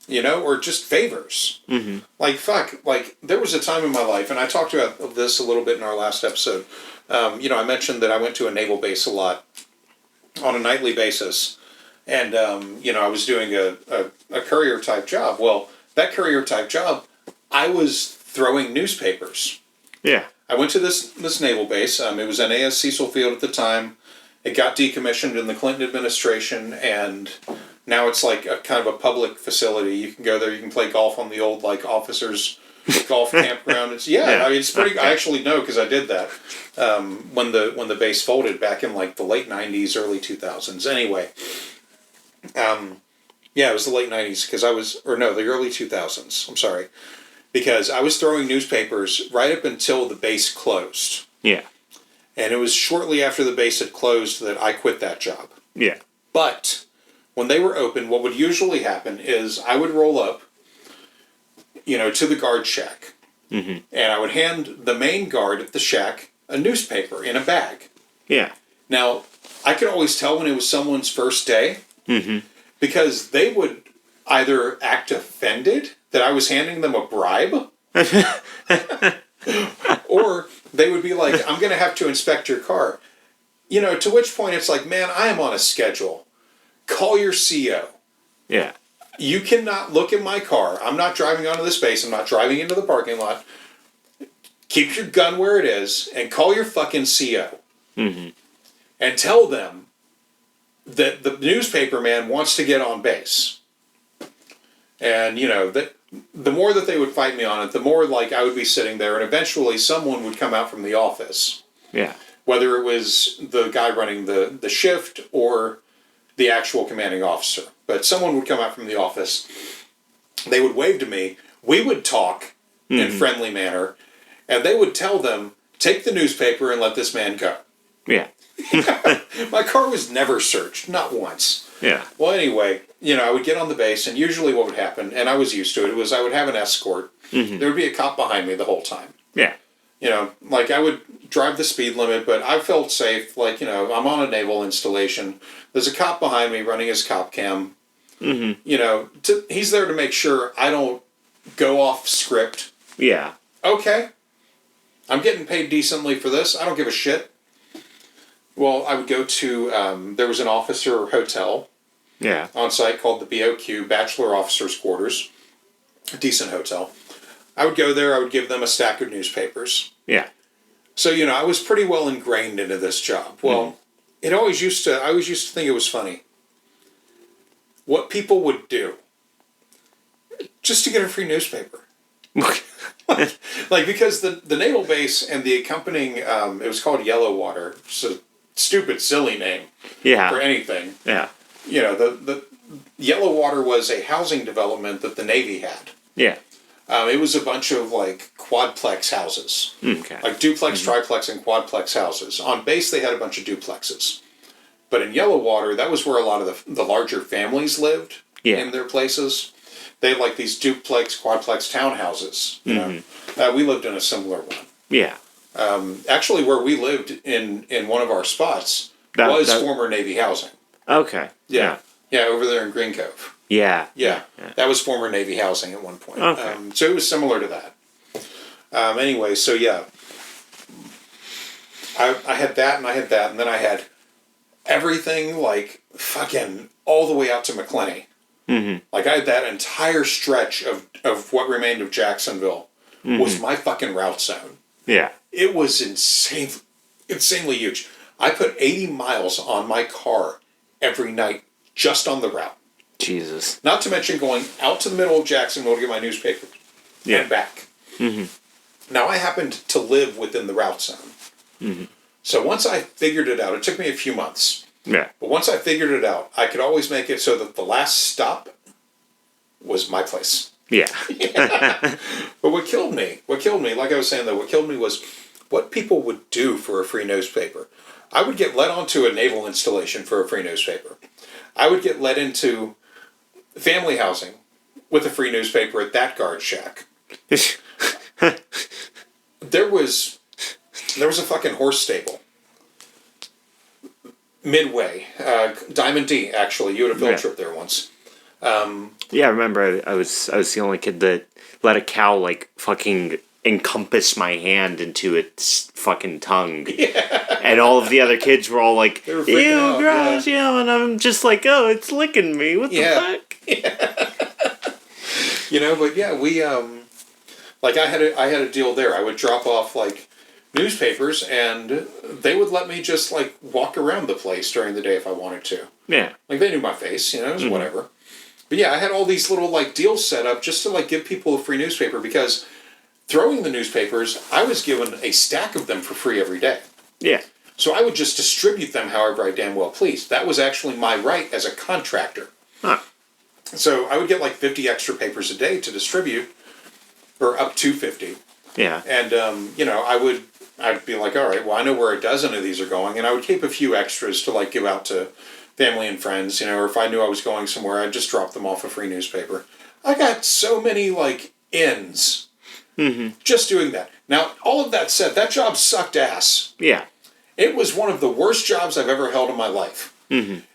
Or just favors. Mm-hmm. There was a time in my life, and I talked about this a little bit in our last episode. I mentioned that I went to a naval base a lot on a nightly basis. And, I was doing a courier type job. Well, that courier type job, I was throwing newspapers. Yeah. I went to this naval base. It was NAS Cecil Field at the time. It got decommissioned in the Clinton administration, and now it's like a kind of a public facility. You can go there. You can play golf on the old like officers' golf campground. It's I mean, it's pretty. I actually know because I did that when the base folded back in like the late '90s, early 2000s. Anyway, it was the late '90s because the early 2000s. I'm sorry, because I was throwing newspapers right up until the base closed. Yeah. And it was shortly after the base had closed that I quit that job. Yeah. But when they were open, what would usually happen is I would roll up, to the guard shack. Mm-hmm. And I would hand the main guard at the shack a newspaper in a bag. Yeah. Now, I could always tell when it was someone's first day. Mm-hmm. Because they would either act offended that I was handing them a bribe. Or they would be like, I'm going to have to inspect your car. To which point it's like, man, I am on a schedule. Call your CO. Yeah. You cannot look at my car. I'm not driving onto the space. I'm not driving into the parking lot. Keep your gun where it is and call your fucking CO. Mm-hmm. And tell them that the newspaper man wants to get on base. And, that the more that they would fight me on it, the more like I would be sitting there, and eventually someone would come out from the office. Yeah. Whether it was the guy running the shift or the actual commanding officer. But someone would come out from the office. They would wave to me. We would talk in friendly manner. And they would tell them, take the newspaper and let this man go. Yeah. My car was never searched. Not once. Yeah. Well, anyway, I would get on the base, and usually what would happen, and I was used to it, was I would have an escort. Mm-hmm. There would be a cop behind me the whole time. Yeah. Like I would drive the speed limit, but I felt safe. Like, I'm on a naval installation. There's a cop behind me running his cop cam. Mm-hmm. He's there to make sure I don't go off script. Yeah. Okay. I'm getting paid decently for this. I don't give a shit. Well, I would go to, there was an officer hotel. Yeah. On site called the BOQ, Bachelor Officers Quarters. A decent hotel. I would go there, I would give them a stack of newspapers. Yeah. So, I was pretty well ingrained into this job. Well, I always used to think it was funny what people would do just to get a free newspaper. like because the naval base and the accompanying, it was called Yellow Water. It's a stupid, silly name for anything. Yeah. The Yellow Water was a housing development that the Navy had. Yeah. It was a bunch of like quadplex houses. Okay. Like duplex, triplex, and quadplex houses. On base, they had a bunch of duplexes. But in Yellow Water, that was where a lot of the larger families lived in their places. They had like these duplex, quadplex townhouses. We lived in a similar one. Yeah. Actually, where we lived in one of our spots was former Navy housing. Okay. Yeah. Yeah, over there in Green Cove. Yeah. Yeah. That was former Navy housing at one point. Okay. So it was similar to that. Anyway, so yeah. I had that, and I had that, and then I had everything like fucking all the way out to McClenny. Mm-hmm. Like I had that entire stretch of what remained of Jacksonville was my fucking route zone. Yeah. It was insanely huge. I put 80 miles on my car every night just on the route. Jesus. Not to mention going out to the middle of Jacksonville to get my newspaper and back. Mm-hmm. Now, I happened to live within the route zone. Mm-hmm. So once I figured it out, it took me a few months. Yeah. But once I figured it out, I could always make it so that the last stop was my place. Yeah. But what killed me, like I was saying though, what killed me was what people would do for a free newspaper. I would get let onto a naval installation for a free newspaper. I would get let into family housing with a free newspaper at that guard shack. There was a fucking horse stable. Midway. Diamond D, actually. You had a field trip there once. Yeah, I remember I was the only kid that let a cow like fucking encompass my hand into its fucking tongue. Yeah. And all of the other kids were all like, They were ew, freaking out, gross, and I'm just like, oh, it's licking me. What the fuck? Yeah. But yeah, we, like I had a deal there. I would drop off, like, newspapers, and they would let me just, like, walk around the place during the day if I wanted to. Yeah. Like, they knew my face, it was whatever. But yeah, I had all these little, like, deals set up just to, like, give people a free newspaper, because throwing the newspapers, I was given a stack of them for free every day. Yeah. So I would just distribute them however I damn well pleased. That was actually my right as a contractor. Huh. So I would get like 50 extra papers a day to distribute, or up to 50. Yeah. And, I'd be like, all right, well, I know where a dozen of these are going, and I would keep a few extras to, like, give out to family and friends, or if I knew I was going somewhere, I'd just drop them off a free newspaper. I got so many, like, ins just doing that. Now, all of that said, that job sucked ass. Yeah. It was one of the worst jobs I've ever held in my life.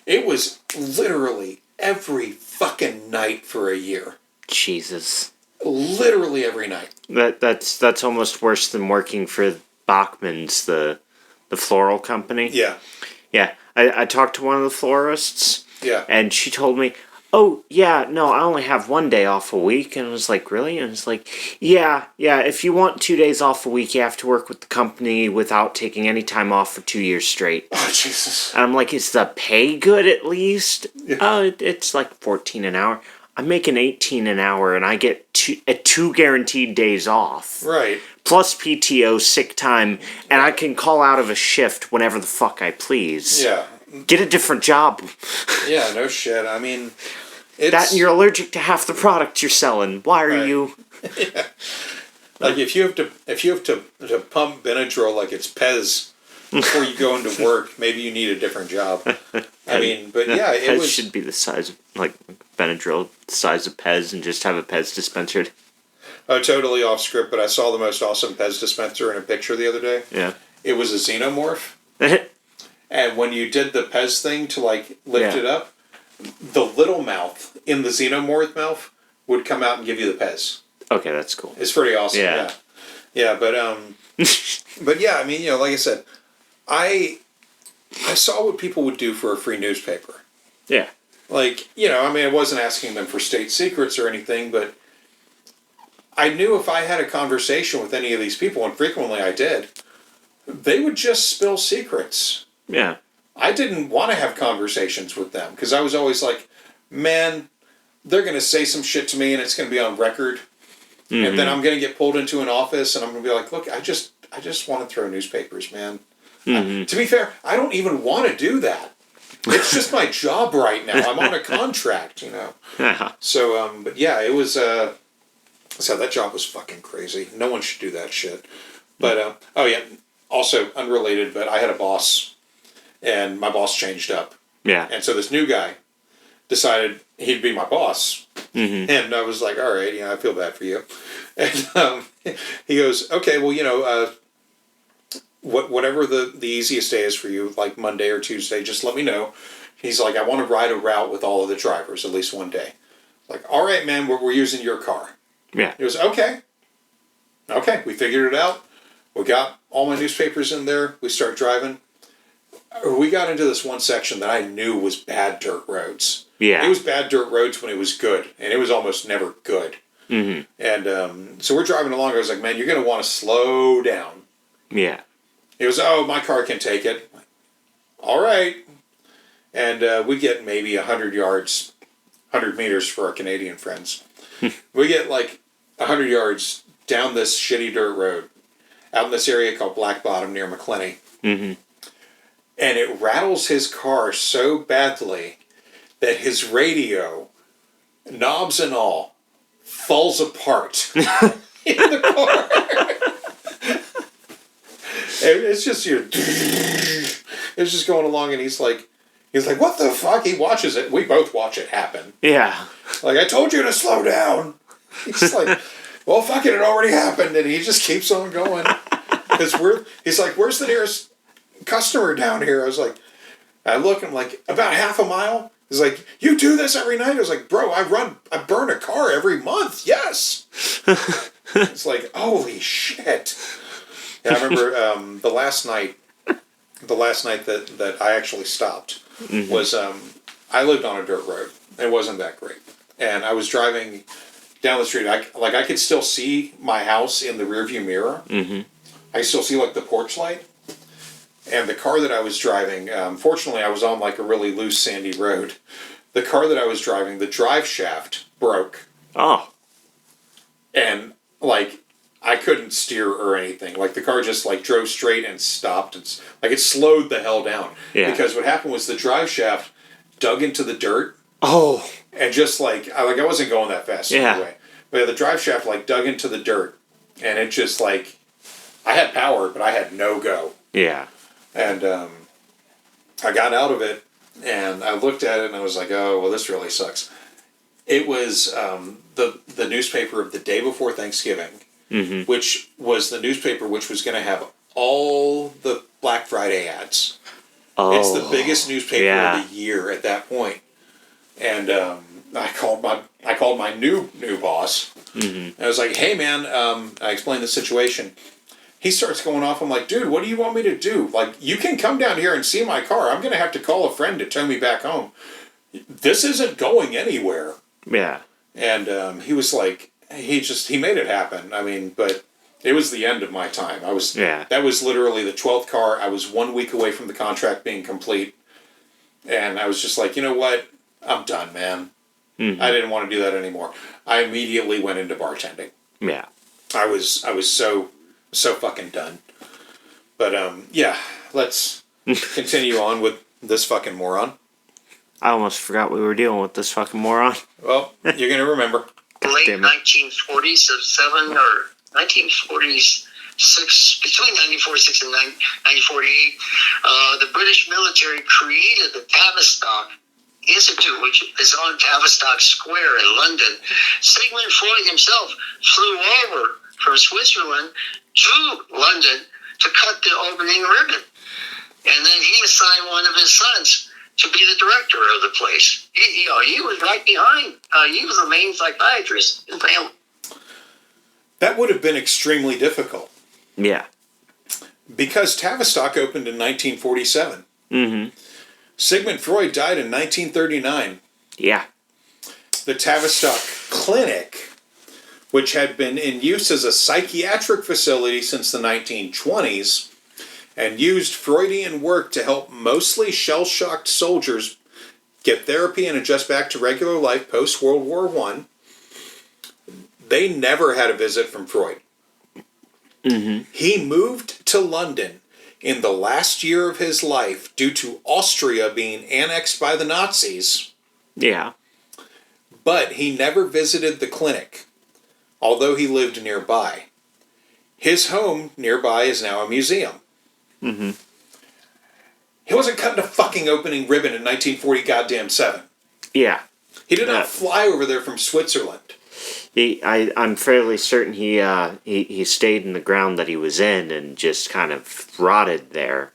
It was literally every fucking night for a year. Jesus. Literally every night. That's almost worse than working for Bachman's, the floral company. Yeah. Yeah. I talked to one of the florists. Yeah. And she told me, oh, yeah, no, I only have 1 day off a week. And I was like, really? And it's like, yeah, if you want 2 days off a week, you have to work with the company without taking any time off for 2 years straight. Oh, Jesus. And I'm like, is the pay good at least? Yeah. Oh, it's like 14 an hour. I'm making 18 an hour, and I get two guaranteed days off. Right. Plus PTO, sick time, and I can call out of a shift whenever the fuck I please. Yeah. Get a different job. Yeah, no shit. I mean, it's... That and you're allergic to half the product you're selling. Why are you? Yeah. Like, if you have to pump Benadryl like it's Pez before you go into work, maybe you need a different job. I mean, but yeah, it was... should be the size of, like, Benadryl, the size of Pez, and just have a Pez dispenser. Oh, totally off script, but I saw the most awesome Pez dispenser in a picture the other day. Yeah. It was a xenomorph. And when you did the Pez thing to, like, lift it up, the little mouth in the xenomorph mouth would come out and give you the Pez. Okay, that's cool. It's pretty awesome, Yeah. Yeah, but but yeah, I mean, like I said, I saw what people would do for a free newspaper. Yeah. Like, I mean, I wasn't asking them for state secrets or anything, but I knew if I had a conversation with any of these people, and frequently I did, they would just spill secrets. Yeah. I didn't want to have conversations with them, because I was always like, man, they're going to say some shit to me and it's going to be on record. And then I'm going to get pulled into an office and I'm going to be like, look, I just want to throw newspapers, man. To be fair, I don't even want to do that. It's just my job right now. I'm on a contract, Yeah. So, but yeah, it was, so that job was fucking crazy. No one should do that shit. But, oh yeah, also unrelated, but I had a boss, and my boss changed up. Yeah. And so this new guy decided he'd be my boss. And I was like, all right, I feel bad for you. And he goes, okay, well, whatever the easiest day is for you, like Monday or Tuesday, just let me know. He's like, I want to ride a route with all of the drivers at least one day. Like, all right, man, we're using your car. Yeah. He goes, okay. Okay, we figured it out. We got all my newspapers in there. We start driving. We got into this one section that I knew was bad dirt roads. Yeah. It was bad dirt roads when it was good, and it was almost never good. And so we're driving along. I was like, man, you're going to want to slow down. Yeah. He goes, oh, my car can take it. All right. And we get maybe 100 yards, 100 meters for our Canadian friends. We get like 100 yards down this shitty dirt road out in this area called Black Bottom near McClenny. And it rattles his car so badly that his radio, knobs and all, falls apart in the car. And it's just it's just going along, and he's like, what the fuck? He watches it. We both watch it happen. Yeah. Like, I told you to slow down. He's like, well, fuck it already happened, and he just keeps on going. He's like, where's the nearest customer down here? I was like, I look, I'm like, about half a mile. He's like, you do this every night? I was like, bro, I burn a car every month. Yes. It's like, holy shit. Yeah, I remember the last night that I actually stopped was I lived on a dirt road. It wasn't that great. And I was driving down the street. I could still see my house in the rearview mirror. Mm-hmm. I still see like the porch light. And the car that I was driving, fortunately I was on like a really loose sandy road. The car that I was driving, the drive shaft broke. Oh. And like I couldn't steer or anything. Like the car just like drove straight and stopped. It's like it slowed the hell down. Yeah. Because what happened was the drive shaft dug into the dirt. Oh. And just like I wasn't going that fast anyway. But the drive shaft like dug into the dirt, and it just like I had power, but I had no go. Yeah. And I got out of it, and I looked at it, and I was like, "Oh, well, this really sucks." It was the newspaper of the day before Thanksgiving, which was the newspaper which was going to have all the Black Friday ads. Oh. It's the biggest newspaper of the year at that point. And I called my new boss. And I was like, "Hey, man," I explained the situation. He starts going off. I'm like, "Dude, what do you want me to do? Like, you can come down here and see my car. I'm going to have to call a friend to tow me back home. This isn't going anywhere." Yeah. And he was like, he made it happen. I mean, but it was the end of my time. That was literally the 12th car. I was 1 week away from the contract being complete. And I was just like, you know what? I'm done, man. Mm-hmm. I didn't want to do that anymore. I immediately went into bartending. Yeah. I was so fucking done. But yeah, let's continue on with this fucking moron. I almost forgot we were dealing with this fucking moron. Well, you're gonna remember. Late 1940s of 7 or 1946, between 1946 and 1948, the British military created the Tavistock Institute, which is on Tavistock Square in London. Sigmund Freud himself flew over from Switzerland to London to cut the opening ribbon. And then he assigned one of his sons to be the director of the place. He was right behind. He was the main psychiatrist in the family. That would have been extremely difficult. Yeah. Because Tavistock opened in 1947. Mm-hmm. Sigmund Freud died in 1939. Yeah. The Tavistock Clinic, which had been in use as a psychiatric facility since the 1920s, and used Freudian work to help mostly shell-shocked soldiers get therapy and adjust back to regular life post-World War I. They never had a visit from Freud. Mm-hmm. He moved to London in the last year of his life due to Austria being annexed by the Nazis. Yeah. But he never visited the clinic, although he lived nearby. His home nearby is now a museum. Mm-hmm. He wasn't cutting a fucking opening ribbon in 1940 goddamn 7. Yeah. He did not fly over there from Switzerland. I'm fairly certain he stayed in the ground that he was in and just kind of rotted there.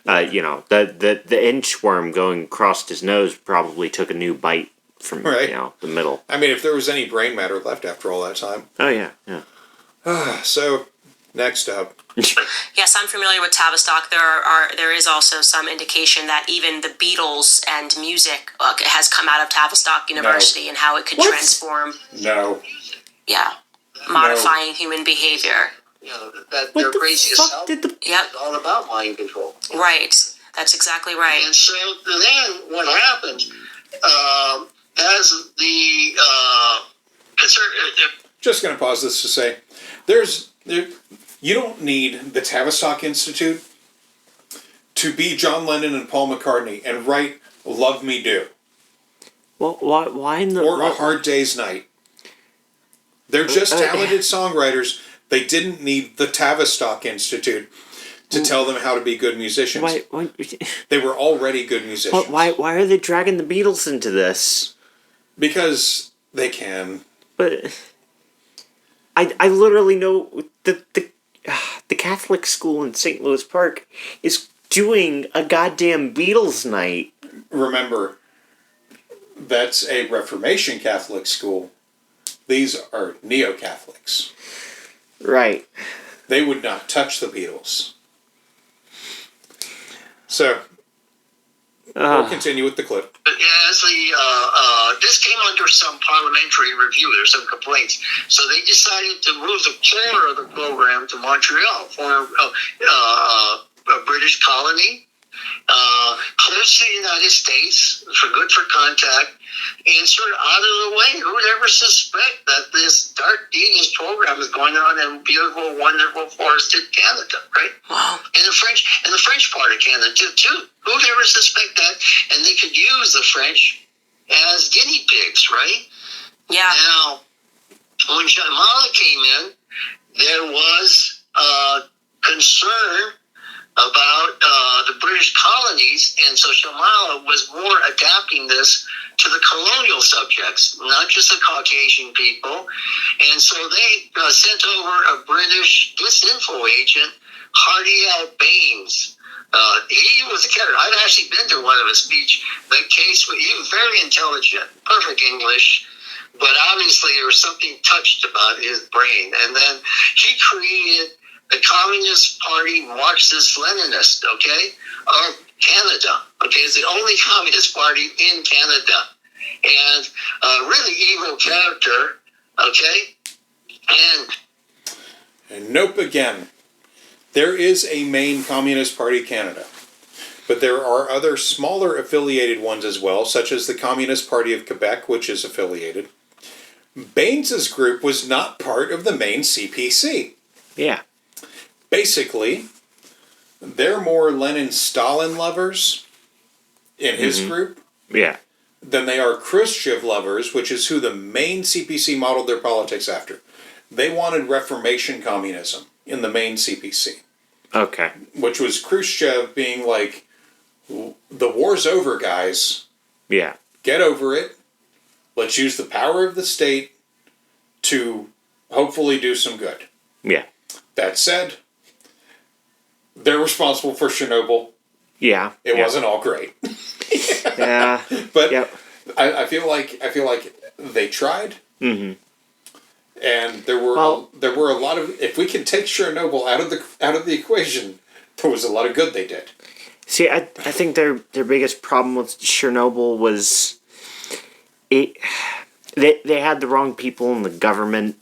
The inchworm going across his nose probably took a new bite from the middle. I mean, if there was any brain matter left after all that time. Oh yeah. So, next up. Yes, I'm familiar with Tavistock. There is also some indication that even the Beatles and music has come out of Tavistock University and how it could transform. No. Yeah, modifying human behavior. That their crazy assault is all about mind control. Right, that's exactly right. And so then what happened, as the Just going to pause this to say, you don't need the Tavistock Institute to be John Lennon and Paul McCartney and write "Love Me Do." Well, why in the or "A Hard Day's Night"? They're just talented songwriters. They didn't need the Tavistock Institute to tell them how to be good musicians. Why they were already good musicians. Why are they dragging the Beatles into this? Because they can. But I literally know the Catholic school in St. Louis Park is doing a goddamn Beatles night. Remember, that's a Reformation Catholic school. These are neo-Catholics. Right. They would not touch the Beatles. So, we'll continue with the clip. As this came under some parliamentary review, there's some complaints, so they decided to move the core of the program to Montreal, for a British colony, close to the United States, for contact, and sort of out of the way. Who would ever suspect that this dark genius program is going on in beautiful, wonderful, forested Canada, right? Wow. And the French part of Canada too. Who would ever suspect that? And they could use the French as guinea pigs, right? Yeah. Now, when Shyamala came in, there was concern about the British colonies, and so Shyamala was more adapting this to the colonial subjects, not just the Caucasian people. And so they sent over a British disinfo agent, Hardy L. Baines. He was a character. I've actually been to one of his speech. The case, he was very intelligent, perfect English, but obviously there was something touched about his brain. And then he created the Communist Party Marxist-Leninist, okay, of Canada. Okay, it's the only Communist Party in Canada. And really evil character, okay? And nope again. There is a main Communist Party Canada. But there are other smaller affiliated ones as well, such as the Communist Party of Quebec, which is affiliated. Baines's group was not part of the main CPC. Yeah. Basically, they're more Lenin-Stalin lovers in his group Yeah. than they are Khrushchev lovers, which is who the main CPC modeled their politics after. They wanted Reformation communism in the main CPC. Okay. Which was Khrushchev being like, the war's over, guys. Yeah. Get over it. Let's use the power of the state to hopefully do some good. Yeah. That said, they're responsible for Chernobyl. Yeah. It wasn't all great. Yeah. But Yep. I feel like they tried. Mm-hmm. And there were a lot of, if we can take Chernobyl out of the equation, there was a lot of good they did. See, I think their biggest problem with Chernobyl was they had the wrong people in the government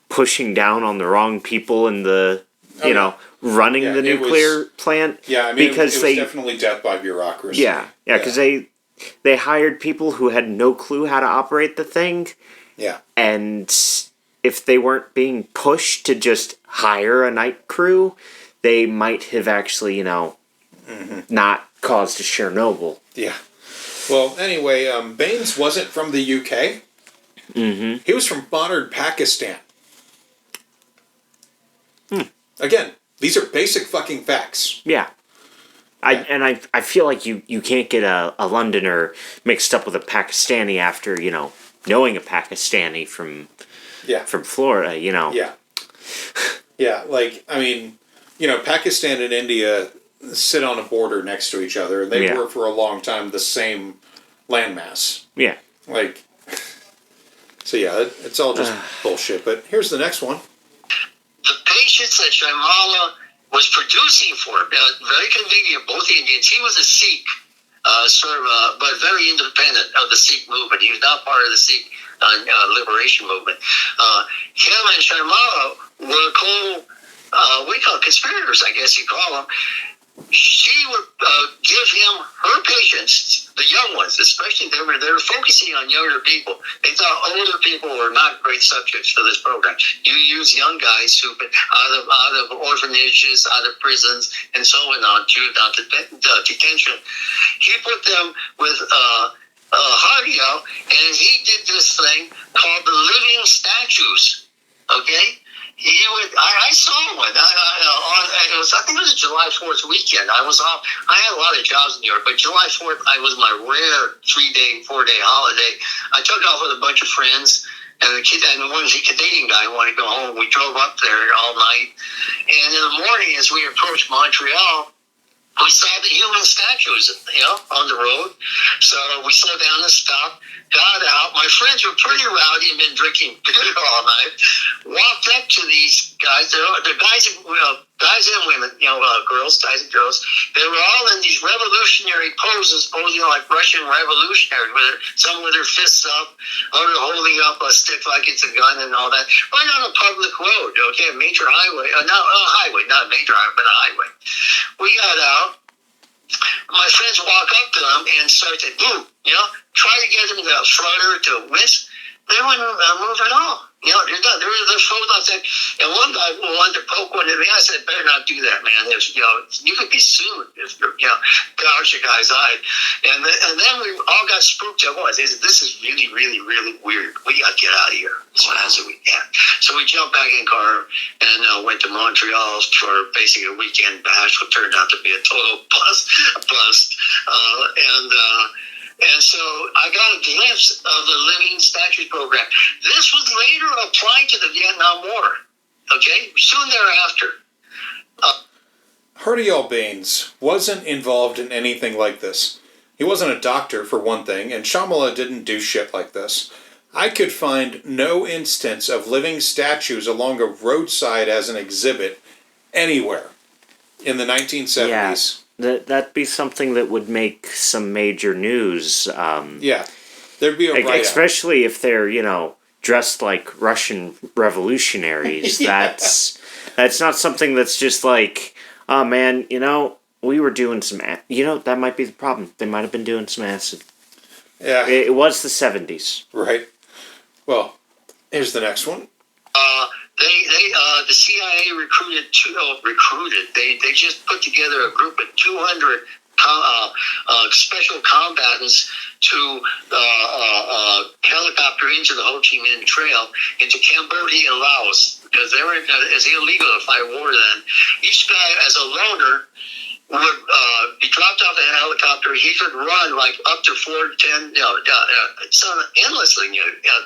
pushing down on the wrong people in the running the nuclear plant. Yeah, I mean, because it was definitely death by bureaucracy. Yeah, because they hired people who had no clue how to operate the thing. Yeah. And if they weren't being pushed to just hire a night crew, they might have actually, not caused a Chernobyl. Yeah. Well, anyway, Baines wasn't from the UK. Mm-hmm. He was from modern Pakistan. Again, these are basic fucking facts. Yeah. I feel like you can't get a Londoner mixed up with a Pakistani after, knowing a Pakistani from Florida, Yeah. Yeah, like, I mean, Pakistan and India sit on a border next to each other, and they were for a long time the same landmass. Yeah. Like, so yeah, it's all just bullshit. But here's the next one. The patients that Shyamala was producing for, very convenient, both Indians. He was a Sikh, but very independent of the Sikh movement. He was not part of the Sikh liberation movement. Him and Shyamala were we call conspirators, I guess you call them. She would give him her patients, the young ones, especially they were focusing on younger people. They thought older people were not great subjects for this program. You use young guys who've been out of orphanages, out of prisons, and so on, to detention. He put them with Hardio, and he did this thing called the living statues. Okay. I saw one. I think it was a July 4th weekend. I was off. I had a lot of jobs in New York, but July 4th, I was my rare 3-day, 4-day holiday. I took off with a bunch of friends, and one Canadian guy wanted to go home. We drove up there all night, and in the morning, as we approached Montreal, we saw the human statues, on the road. So we slowed down and stopped, got out. My my friends were pretty rowdy and been drinking beer all night. Walked up to these guys. They're guys, guys and women, girls, guys and girls. They were all in these revolutionary poses, posing like Russian revolutionaries, some with their fists up, other holding up a stick like it's a gun and all that, right on a public road, okay, a major highway, not a major highway, but a highway. We got out. My friends walk up to them and start to try to get them to flutter, to wince. They wouldn't move at all. They're done. They're frozen on that. And one guy wanted to poke one at me. I said, better not do that, man. You could be sued if gouge a guy's eye. And then we all got spooked at once. They said, this is really, really, really weird. We got to get out of here as fast as we can. So we jumped back in the car and went to Montreal for basically a weekend bash, what turned out to be a total bust. And so I got a glimpse of the Living Statues program. This was later applied to the Vietnam War, okay, soon thereafter. Hardy Albanes wasn't involved in anything like this. He wasn't a doctor, for one thing, and Shyamala didn't do shit like this. I could find no instance of living statues along a roadside as an exhibit anywhere in the 1970s. Yeah. That'd be something that would make some major news. Yeah, there'd be a write-up. Especially if they're, dressed like Russian revolutionaries. Yeah. That's not something that's just like, oh man, we were doing some, that might be the problem. They might have been doing some acid. Yeah. It was the 70s. Right. Well, here's the next one. The CIA recruited. They just put together a group of 200 special combatants to helicopter into the Ho Chi Minh Trail into Cambodia and Laos because it's illegal to fight war then. Each guy, as a loner, would be dropped off the helicopter. He could run like up to 410, endlessly.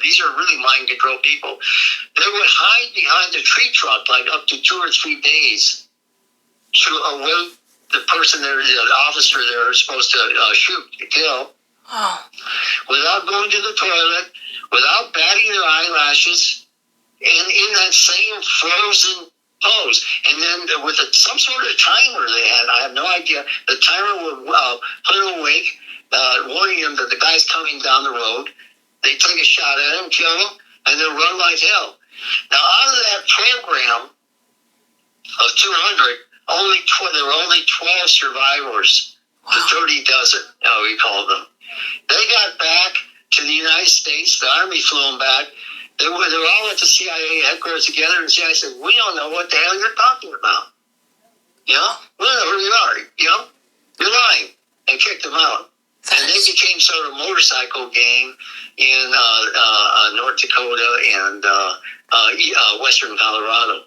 These are really mind-controlled people. They would hide behind a tree trunk like up to 2 or 3 days to await the person there, the officer they're supposed to shoot, to kill, without going to the toilet, without batting their eyelashes, and in that same frozen pose. And then with some sort of timer they had, I have no idea, the timer would put them awake, warning them that the guy's coming down the road. They take a shot at him, kill him, and then run like hell. Now, out of that program of 200, there were only 12 survivors. Wow. The Dirty Dozen, we called them. They got back to the United States. The Army flew them back. They were all at the CIA headquarters together, and the CIA said, we don't know what the hell you're talking about. We don't know who you are. You're lying. And kicked them out. And they became sort of a motorcycle gang in North Dakota and western Colorado.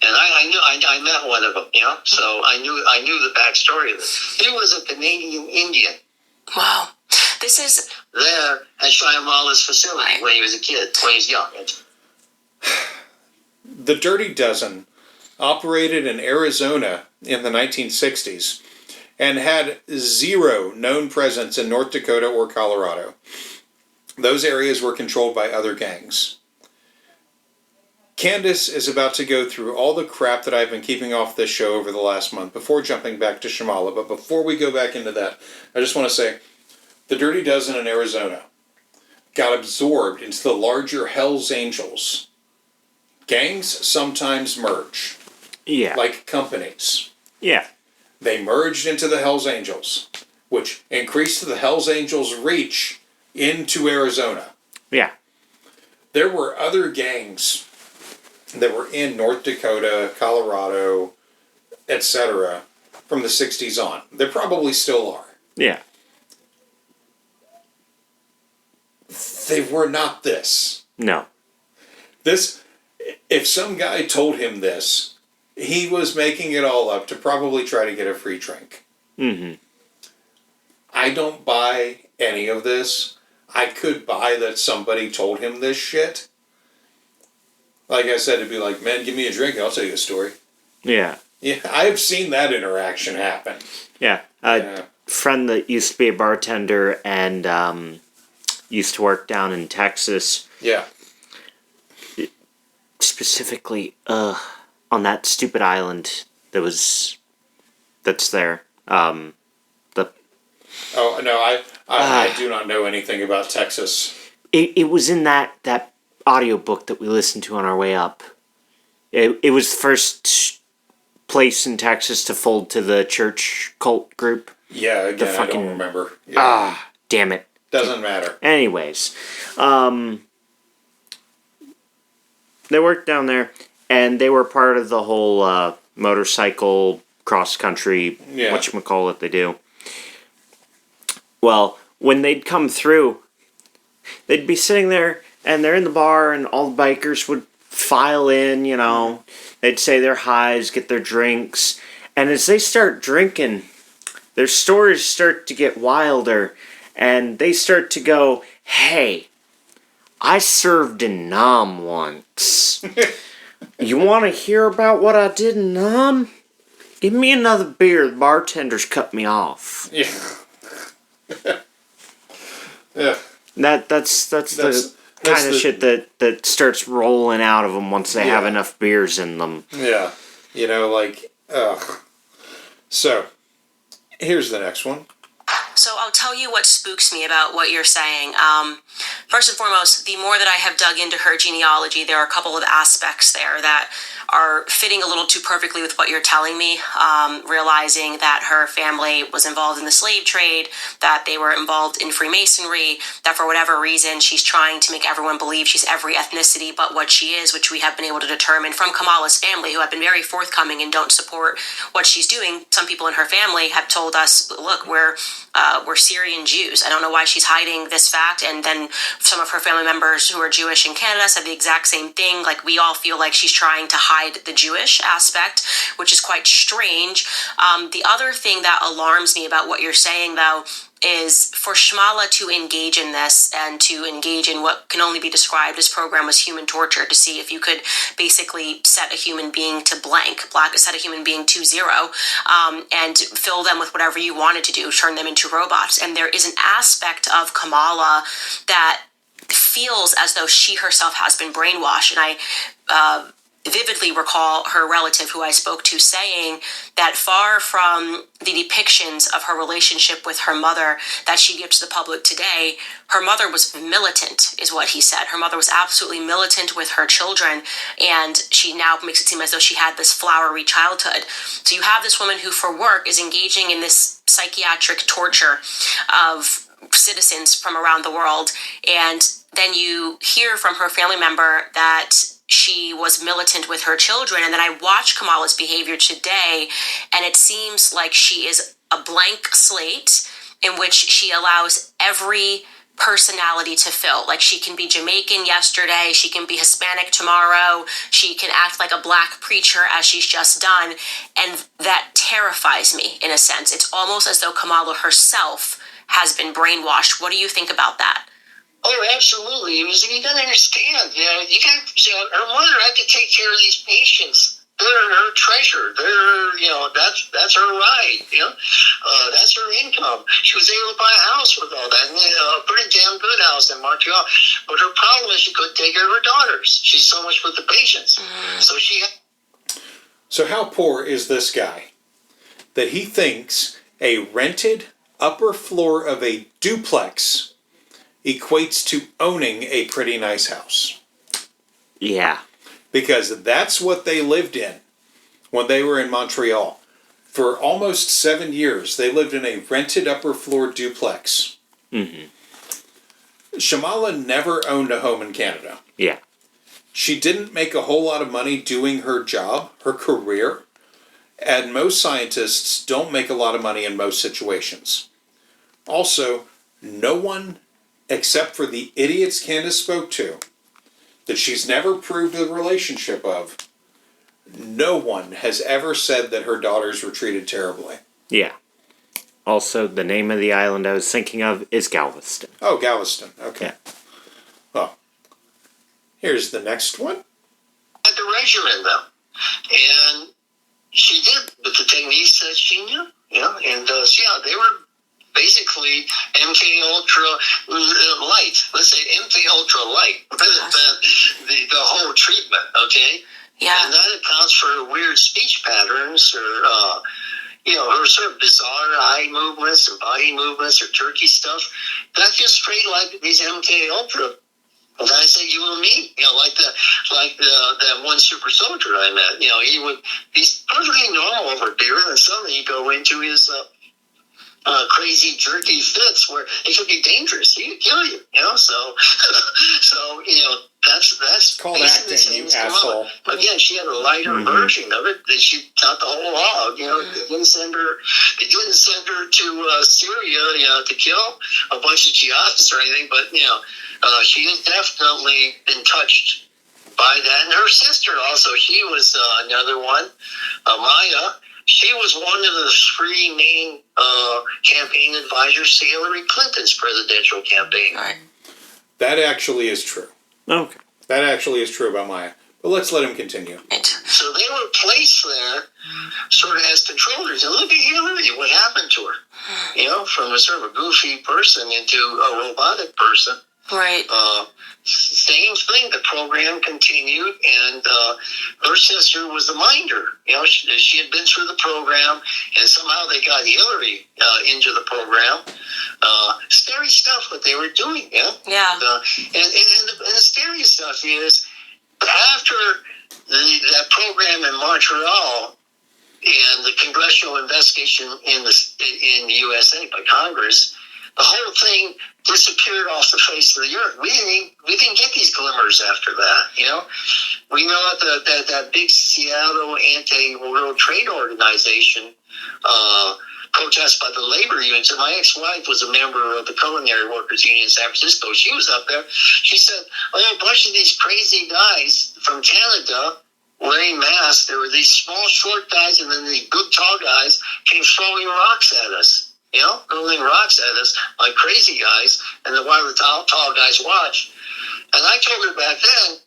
And I met one of them, so I knew the backstory of it. He was a Canadian Indian. Wow. This is there at Shyamala's facility when he was a kid, when he was young. The Dirty Dozen operated in Arizona in the 1960s and had zero known presence in North Dakota or Colorado. Those areas were controlled by other gangs. Candace is about to go through all the crap that I've been keeping off this show over the last month before jumping back to Shyamala. But before we go back into that, I just want to say, the Dirty Dozen in Arizona got absorbed into the larger Hells Angels. Gangs sometimes merge. Yeah. Like companies. Yeah. They merged into the Hells Angels, which increased the Hells Angels' reach into Arizona. Yeah. There were other gangs that were in North Dakota, Colorado, etc. from the 60s on. There probably still are. Yeah. They were not this. No. This, if some guy told him this, he was making it all up to probably try to get a free drink. Mm-hmm. I don't buy any of this. I could buy that somebody told him this shit. Like I said, it'd be like, man, give me a drink, I'll tell you a story. Yeah. Yeah, I've seen that interaction happen. Yeah. A friend that used to be a bartender and used to work down in Texas. Yeah. Specifically, on that stupid island that's there. Oh no, I do not know anything about Texas. It was in that audiobook that we listened to on our way up. It was the first place in Texas to fold to the church cult group. Yeah, again, I don't remember. Yeah. Damn it. Doesn't matter. Anyways, they worked down there, and they were part of the whole motorcycle cross-country, whatchamacallit they do. Well, when they'd come through, they'd be sitting there, and they're in the bar, and all the bikers would file in, you know. They'd say their highs, get their drinks, and as they start drinking, their stories start to get wilder, and they start to go, hey, I served in Nam once. You want to hear about what I did in Nam? Give me another beer. The bartender's cut me off. Yeah. Yeah. That's the kind of shit that starts rolling out of them once they have enough beers in them. Yeah. You know, like, ugh. So, here's the next one. So I'll tell you what spooks me about what you're saying. First and foremost, the more that I have dug into her genealogy, there are a couple of aspects there that are fitting a little too perfectly with what you're telling me. Realizing that her family was involved in the slave trade, that they were involved in Freemasonry, that for whatever reason she's trying to make everyone believe she's every ethnicity but what she is, which we have been able to determine from Kamala's family, who have been very forthcoming and don't support what she's doing. Some people in her family have told us, look, we're Syrian Jews. I don't know why she's hiding this fact. And then some of her family members who are Jewish in Canada said the exact same thing. Like, we all feel like she's trying to hide the Jewish aspect, which is quite strange. The other thing that alarms me about what you're saying, though, is for Shmala to engage in this and to engage in what can only be described as program as human torture, to see if you could basically set a human being to blank, set a human being to zero, and fill them with whatever you wanted to do, turn them into robots. And there is an aspect of Kamala that feels as though she herself has been brainwashed. And I vividly recall her relative who I spoke to saying that far from the depictions of her relationship with her mother that she gives to the public today, her mother was militant, is what he said. Her mother was absolutely militant with her children, and she now makes it seem as though she had this flowery childhood. So you have this woman who, for work, is engaging in this psychiatric torture of citizens from around the world, and then you hear from her family member that she was militant with her children. And then I watch Kamala's behavior today, and it seems like she is a blank slate in which she allows every personality to fill. Like, she can be Jamaican yesterday, she can be Hispanic tomorrow, she can act like a black preacher as she's just done, and that terrifies me in a sense. It's almost as though Kamala herself has been brainwashed. What do you think about that? Oh, absolutely. You got to understand, her mother had to take care of these patients. They're her treasure. That's her right. That's her income. She was able to buy a house with all that, and a pretty damn good house in Montreal. But her problem is she couldn't take care of her daughters. She's so much with the patients. So how poor is this guy that he thinks a rented upper floor of a duplex equates to owning a pretty nice house? Yeah. Because that's what they lived in when they were in Montreal. For almost 7 years, they lived in a rented upper floor duplex. Mm-hmm. Shamala never owned a home in Canada. Yeah. She didn't make a whole lot of money doing her job, her career, and most scientists don't make a lot of money in most situations. Also, no one, except for the idiots Candace spoke to, that she's never proved the relationship of, no one has ever said that her daughters were treated terribly. Yeah. Also, the name of the island I was thinking of is Galveston. Oh, Galveston. Okay. Yeah. Well, here's the next one. At the regimen, though. And she did with the techniques that she knew, and they were basically MK Ultra light. Let's say MK Ultra light, the whole treatment. Okay. Yeah. And that accounts for weird speech patterns or, her sort of bizarre eye movements and body movements or jerky stuff. That's just straight like these MK Ultra. And I say you and me, like that one super soldier I met. He's perfectly normal over beer, and suddenly you go into his crazy jerky fits where it could be dangerous. He could kill you. So that's Called basically acting, the you same as asshole. Mama. Again, she had a lighter version of it. She got the whole log. They didn't send her to Syria, to kill a bunch of jihadists or anything. But she has definitely been touched by that. And her sister also, she was another one, Maya. She was one of the three main campaign advisors to Hillary Clinton's presidential campaign. Right. That actually is true. Okay. That actually is true about Maya. But let's let him continue. So they were placed there sort of as controllers. And look at Hillary, what happened to her? From a sort of a goofy person into a robotic person. Right. Same thing. The program continued, and her sister was the minder. She had been through the program, and somehow they got Hillary into the program. Scary stuff what they were doing. Yeah. And the scary stuff is after that program in Montreal and the congressional investigation in the USA by Congress. The whole thing disappeared off the face of the earth. We didn't get these glimmers after that. We know that big Seattle anti-World Trade Organization protest by the labor unions. And my ex-wife was a member of the Culinary Workers Union in San Francisco. She was up there. She said, a bunch of these crazy guys from Canada wearing masks. There were these small, short guys, and then the big, tall guys came throwing rocks at us. Hurling rocks at us like crazy guys, and then while the tall guys watch. And I told her back then,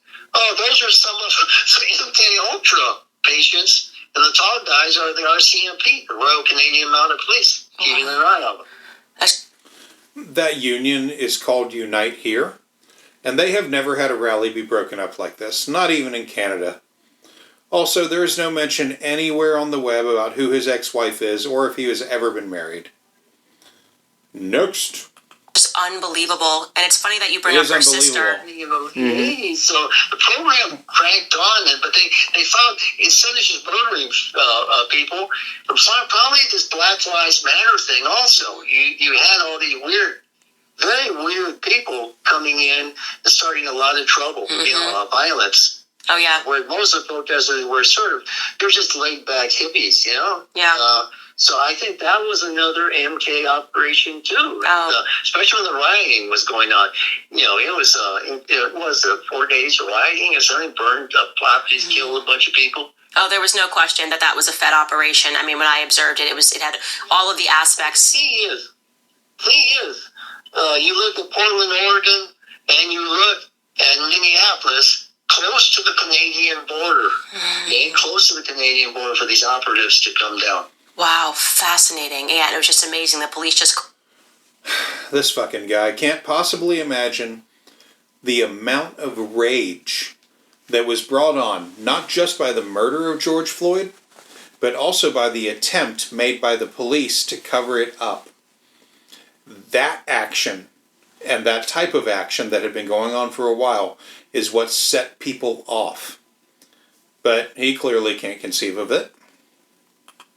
those are some of the MK Ultra patients, and the tall guys are the RCMP, the Royal Canadian Mounted Police, keeping an eye on them. That union is called Unite Here, and they have never had a rally be broken up like this, not even in Canada. Also, there is no mention anywhere on the web about who his ex-wife is or if he has ever been married. Next. Just unbelievable. And it's funny that you bring up her sister. Mm-hmm. So the program cranked on, but they found, instead of just murdering people, probably this Black Lives Matter thing also. You had all these very weird people coming in and starting a lot of trouble, violence. Oh, yeah. Where most of the protesters were they're just laid back hippies, Yeah. So I think that was another MK operation too, especially when the rioting was going on. It was 4 days of rioting or something, burned up properties, killed a bunch of people. Oh, there was no question that was a Fed operation. I mean, when I observed it, it had all of the aspects. He is. You look at Portland, Oregon, and you look at Minneapolis, close to the Canadian border. Okay, close to the Canadian border for these operatives to come down. Wow, fascinating. Yeah, it was just amazing. The police just... This fucking guy can't possibly imagine the amount of rage that was brought on, not just by the murder of George Floyd, but also by the attempt made by the police to cover it up. That action, and that type of action that had been going on for a while, is what set people off. But he clearly can't conceive of it.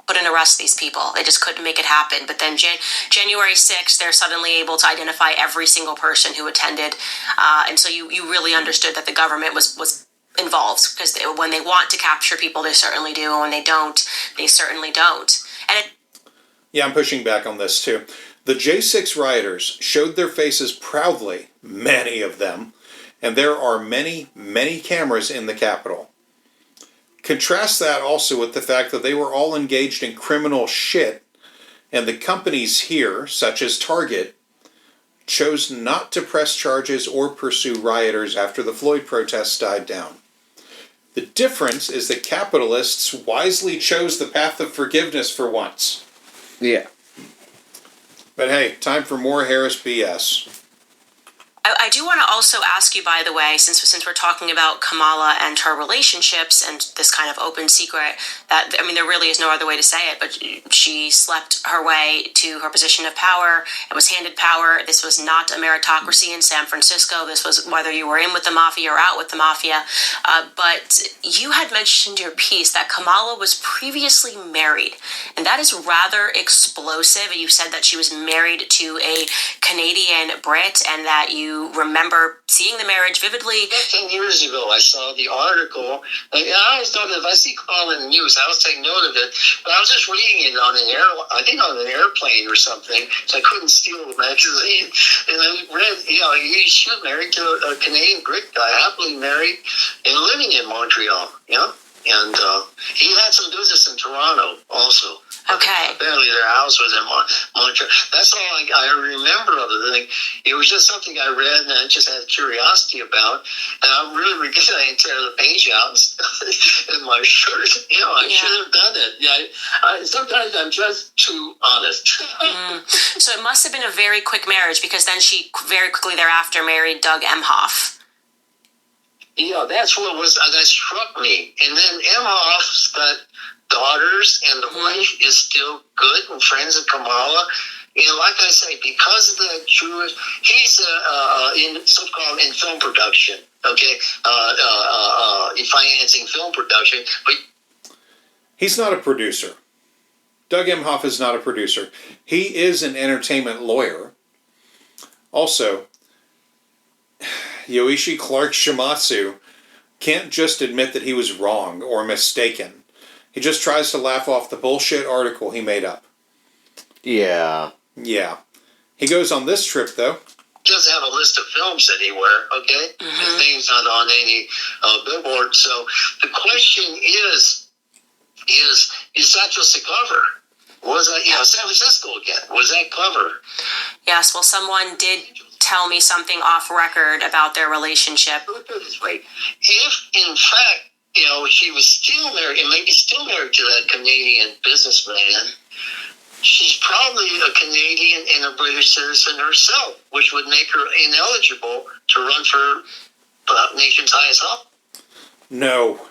Couldn't arrest these people. They just couldn't make it happen. But then January 6th, they're suddenly able to identify every single person who attended. And so you really understood that the government was involved. Because when they want to capture people, they certainly do. And when they don't, they certainly don't. And yeah, I'm pushing back on this too. The J6 rioters showed their faces proudly, many of them. And there are many, many cameras in the Capitol. Contrast that also with the fact that they were all engaged in criminal shit, and the companies here, such as Target, chose not to press charges or pursue rioters after the Floyd protests died down. The difference is that capitalists wisely chose the path of forgiveness for once. Yeah. But hey, time for more Harris BS. I do want to also ask you, by the way, since we're talking about Kamala and her relationships and this kind of open secret, that, I mean, there really is no other way to say it, but she slept her way to her position of power and was handed power. This was not a meritocracy in San Francisco. This was whether you were in with the mafia or out with the mafia. But you had mentioned in your piece that Kamala was previously married, and that is rather explosive. You said that she was married to a Canadian Brit and that you remember seeing the marriage vividly. 10 years ago, I saw the article. I always thought that if I see Kamala in the news, I always take note of it. But I was just reading it on on an airplane or something, so I couldn't steal the magazine. And I read, she was married to a Canadian Brit guy, happily married and living in Montreal, And he had some business in Toronto also. Okay. Apparently their house was in Montreal. That's all I remember of the thing. It was just something I read and I just had curiosity about. And I'm really regretting I didn't tear the page out and stuff in my shirt. I should have done it. Yeah, sometimes I'm just too honest. So it must have been a very quick marriage, because then she very quickly thereafter married Doug Emhoff. Yeah, that's what that struck me. And then Emhoff's got daughters, and the wife is still good and friends with Kamala. And like I say, because of the Jewish, he's in so-called in film production, okay, financing film production. But he's not a producer. Doug Emhoff is not a producer. He is an entertainment lawyer. Also, Yoichi Clark Shimatsu can't just admit that he was wrong or mistaken. He just tries to laugh off the bullshit article he made up. Yeah. Yeah. He goes on this trip, though. He doesn't have a list of films anywhere, okay? His name's not on any billboard. So the question is that just a cover? Was that, San Francisco again? Was that cover? Yes, well, someone did tell me something off record about their relationship. Put it this way. If, in fact, she was still married, and maybe still married to that Canadian businessman, she's probably a Canadian and a British citizen herself, which would make her ineligible to run for the nation's highest office. No.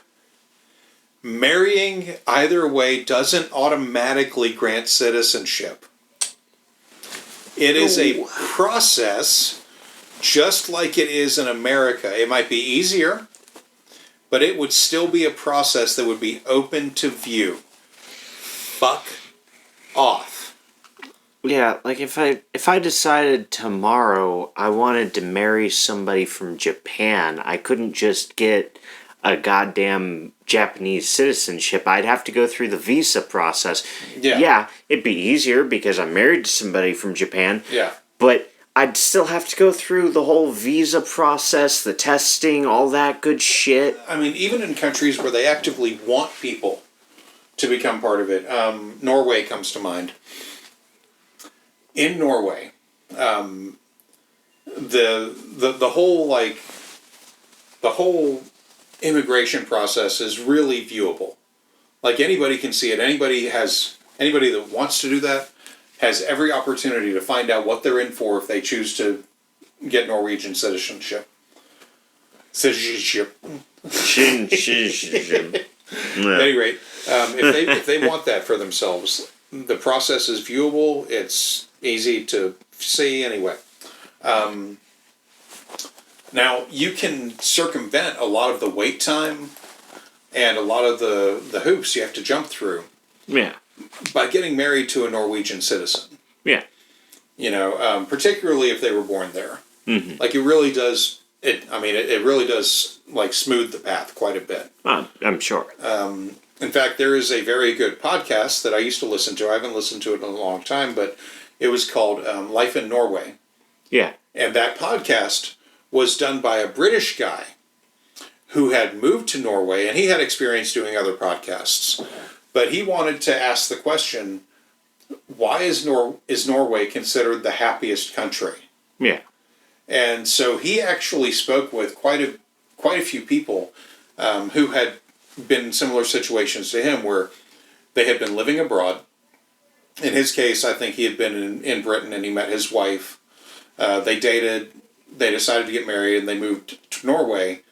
Marrying either way doesn't automatically grant citizenship. It is a process, just like it is in America. It might be easier, but it would still be a process that would be open to view. Fuck off. Yeah, like if I decided tomorrow I wanted to marry somebody from Japan, I couldn't just get a goddamn Japanese citizenship. I'd have to go through the visa process. Yeah, it'd be easier because I'm married to somebody from Japan. Yeah. But I'd still have to go through the whole visa process, the testing, all that good shit. I mean, even in countries where they actively want people to become part of it, Norway comes to mind. In Norway, the whole immigration process is really viewable. Like, anybody can see it. Anybody that wants to do that has every opportunity to find out what they're in for if they choose to get Norwegian citizenship. At any rate, if they want that for themselves, the process is viewable. It's easy to see anyway. Now, you can circumvent a lot of the wait time and a lot of the hoops you have to jump through. Yeah. By getting married to a Norwegian citizen. Yeah. Particularly if they were born there. Mm-hmm. Like, it really does, it really does, like, smooth the path quite a bit. I'm sure. In fact, there is a very good podcast that I used to listen to. I haven't listened to it in a long time, but it was called Life in Norway. Yeah. And that podcast was done by a British guy who had moved to Norway, and he had experience doing other podcasts. But he wanted to ask the question, why is Norway considered the happiest country? Yeah. And so he actually spoke with quite a few people who had been in similar situations to him, where they had been living abroad, in his case, I think he had been in Britain and he met his wife. They dated. They decided to get married and they moved to Norway.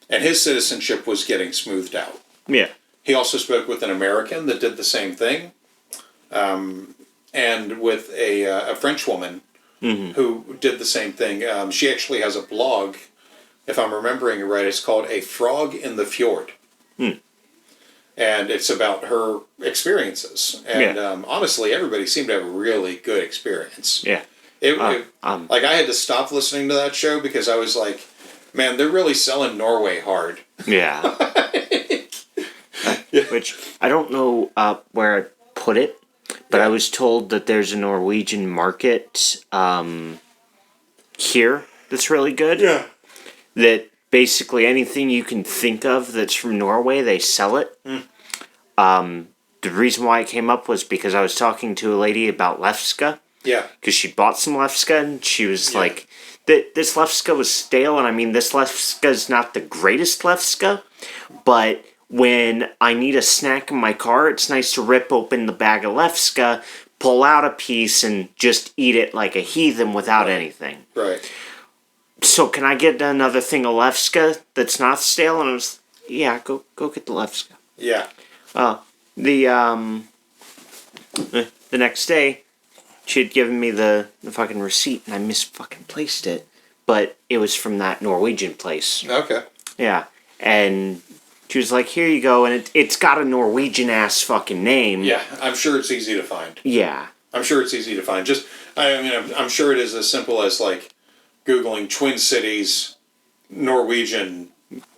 And his citizenship was getting smoothed out. Yeah. He also spoke with an American that did the same thing. And with a French woman who did the same thing. She actually has a blog, if I'm remembering it right. It's called A Frog in the Fjord. And it's about her experiences. And honestly, everybody seemed to have a really good experience. Yeah. Like, I had to stop listening to that show because I was like, man, they're really selling Norway hard. Yeah. Which, I don't know where I put it, but I was told that there's a Norwegian market here that's really good. Yeah. That basically anything you can think of that's from Norway, they sell it. The reason why I came up was because I was talking to a lady about Lefska. Yeah. Because she bought some Lefska, and she was like, this Lefska was stale, and I mean, this Lefska is not the greatest Lefska, but when I need a snack in my car, it's nice to rip open the bag of Lefska, pull out a piece, and just eat it like a heathen without anything. Right. So can I get another thing of Lefska that's not stale? And I was, yeah, go get the Lefska. Yeah. The next day, she had given me the fucking receipt, and I misfucking placed it. But it was from that Norwegian place. Okay. Yeah. And she was like, here you go, and it's got a Norwegian-ass fucking name. Yeah, I'm sure it's easy to find. Yeah. I'm sure it's easy to find. I'm sure it is as simple as, like, Googling Twin Cities Norwegian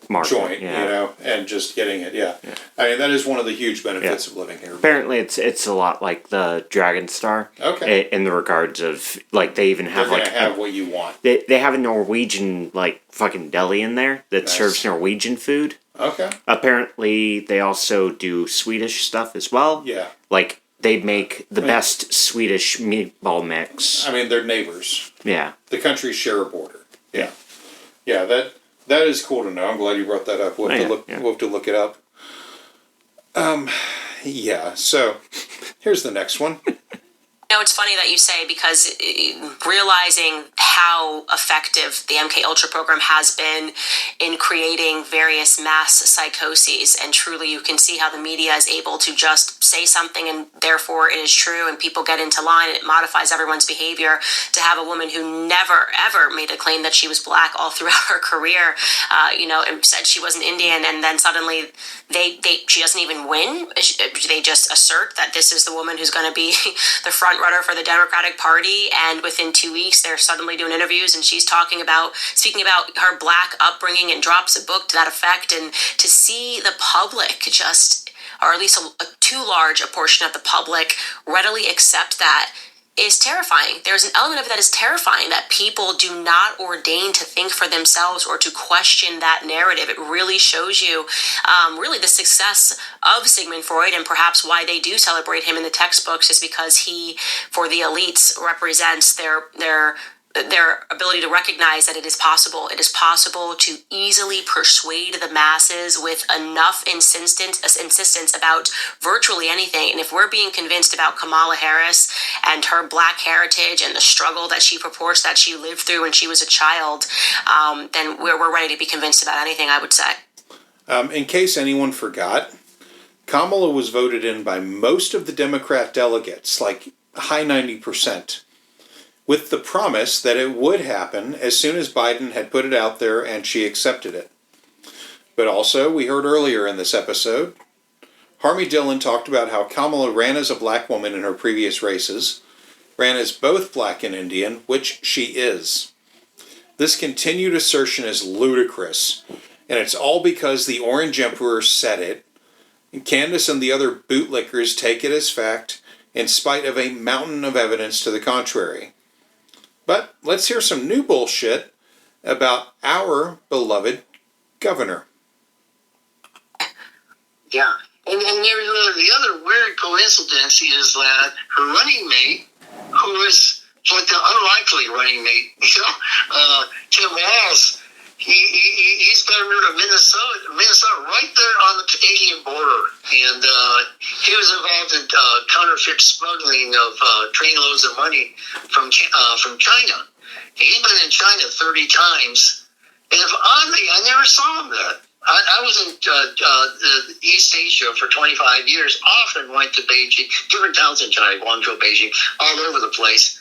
Market, joint, yeah. and just getting it, yeah. I mean, that is one of the huge benefits of living here. Apparently, it's a lot like the Dragon Star. Okay. In the regards of, like, they even have, They're like... gonna have what you want. They have a Norwegian, like, fucking deli in there that Nice. serves Norwegian food. Okay. Apparently, they also do Swedish stuff as well. Yeah. Like, they make the best Swedish meatball mix. I mean, they're neighbors. Yeah. The countries share a border. Yeah. Yeah, that is cool to know. I'm glad you brought that up. We'll have to look it up. Yeah, so here's the next one. It's funny that you say, because realizing how effective the MK Ultra program has been in creating various mass psychoses, and truly you can see how the media is able to just say something and therefore it is true, and people get into line and it modifies everyone's behavior. To have a woman who never ever made a claim that she was black all throughout her career, and said she was an Indian, and then suddenly she doesn't even win. They just assert that this is the woman who's going to be the front runner for the Democratic Party, and within 2 weeks they're suddenly doing interviews and she's speaking about her black upbringing and drops a book to that effect. And to see the public just, or at least a too large a portion of the public, readily accept that is terrifying. There's an element of it that is terrifying, that people do not ordain to think for themselves or to question that narrative. It really shows you really the success of Sigmund Freud, and perhaps why they do celebrate him in the textbooks is because he, for the elites, represents their ability to recognize that it is possible. It is possible to easily persuade the masses with enough insistence about virtually anything. And if we're being convinced about Kamala Harris and her black heritage and the struggle that she purports that she lived through when she was a child, then we're ready to be convinced about anything, I would say. In case anyone forgot, Kamala was voted in by most of the Democrat delegates, like high 90%. With the promise that it would happen as soon as Biden had put it out there and she accepted it. But also, we heard earlier in this episode, Harmy Dillon talked about how Kamala ran as a black woman in her previous races, ran as both black and Indian, which she is. This continued assertion is ludicrous, and it's all because the Orange Emperor said it, and Candace and the other bootlickers take it as fact, in spite of a mountain of evidence to the contrary. But let's hear some new bullshit about our beloved governor. Yeah. And the other weird coincidence is that her running mate, who is like the unlikely running mate, Tim Walz, he's governor of Minnesota right there on the Canadian border. And he was involved in counterfeit smuggling of trainloads of money from China. He'd been in China 30 times, and oddly, I never saw him there. I was in East Asia for 25 years, often went to Beijing, different towns in China, Guangzhou, Beijing, all over the place.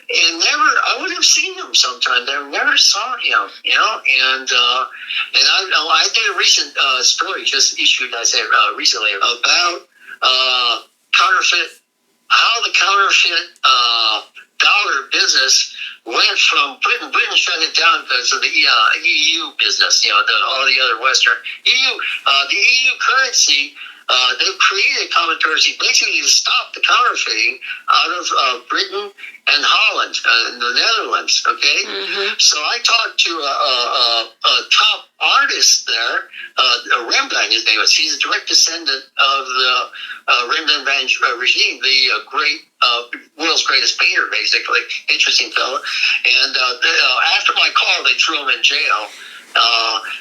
And I would have seen him sometime. I never saw him, and I did a recent story just issued, I said recently, about counterfeit, how the counterfeit dollar business went from Britain. Britain shut it down because of the EU business, all the other Western EU, the EU currency. They created a common currency basically to stop the counterfeiting out of Britain and Holland, the Netherlands. Okay, so I talked to a top artist there, Rembrandt. His name was. He's a direct descendant of the Rembrandt regime, the great world's greatest painter, basically. Interesting fellow. And after my call, they threw him in jail.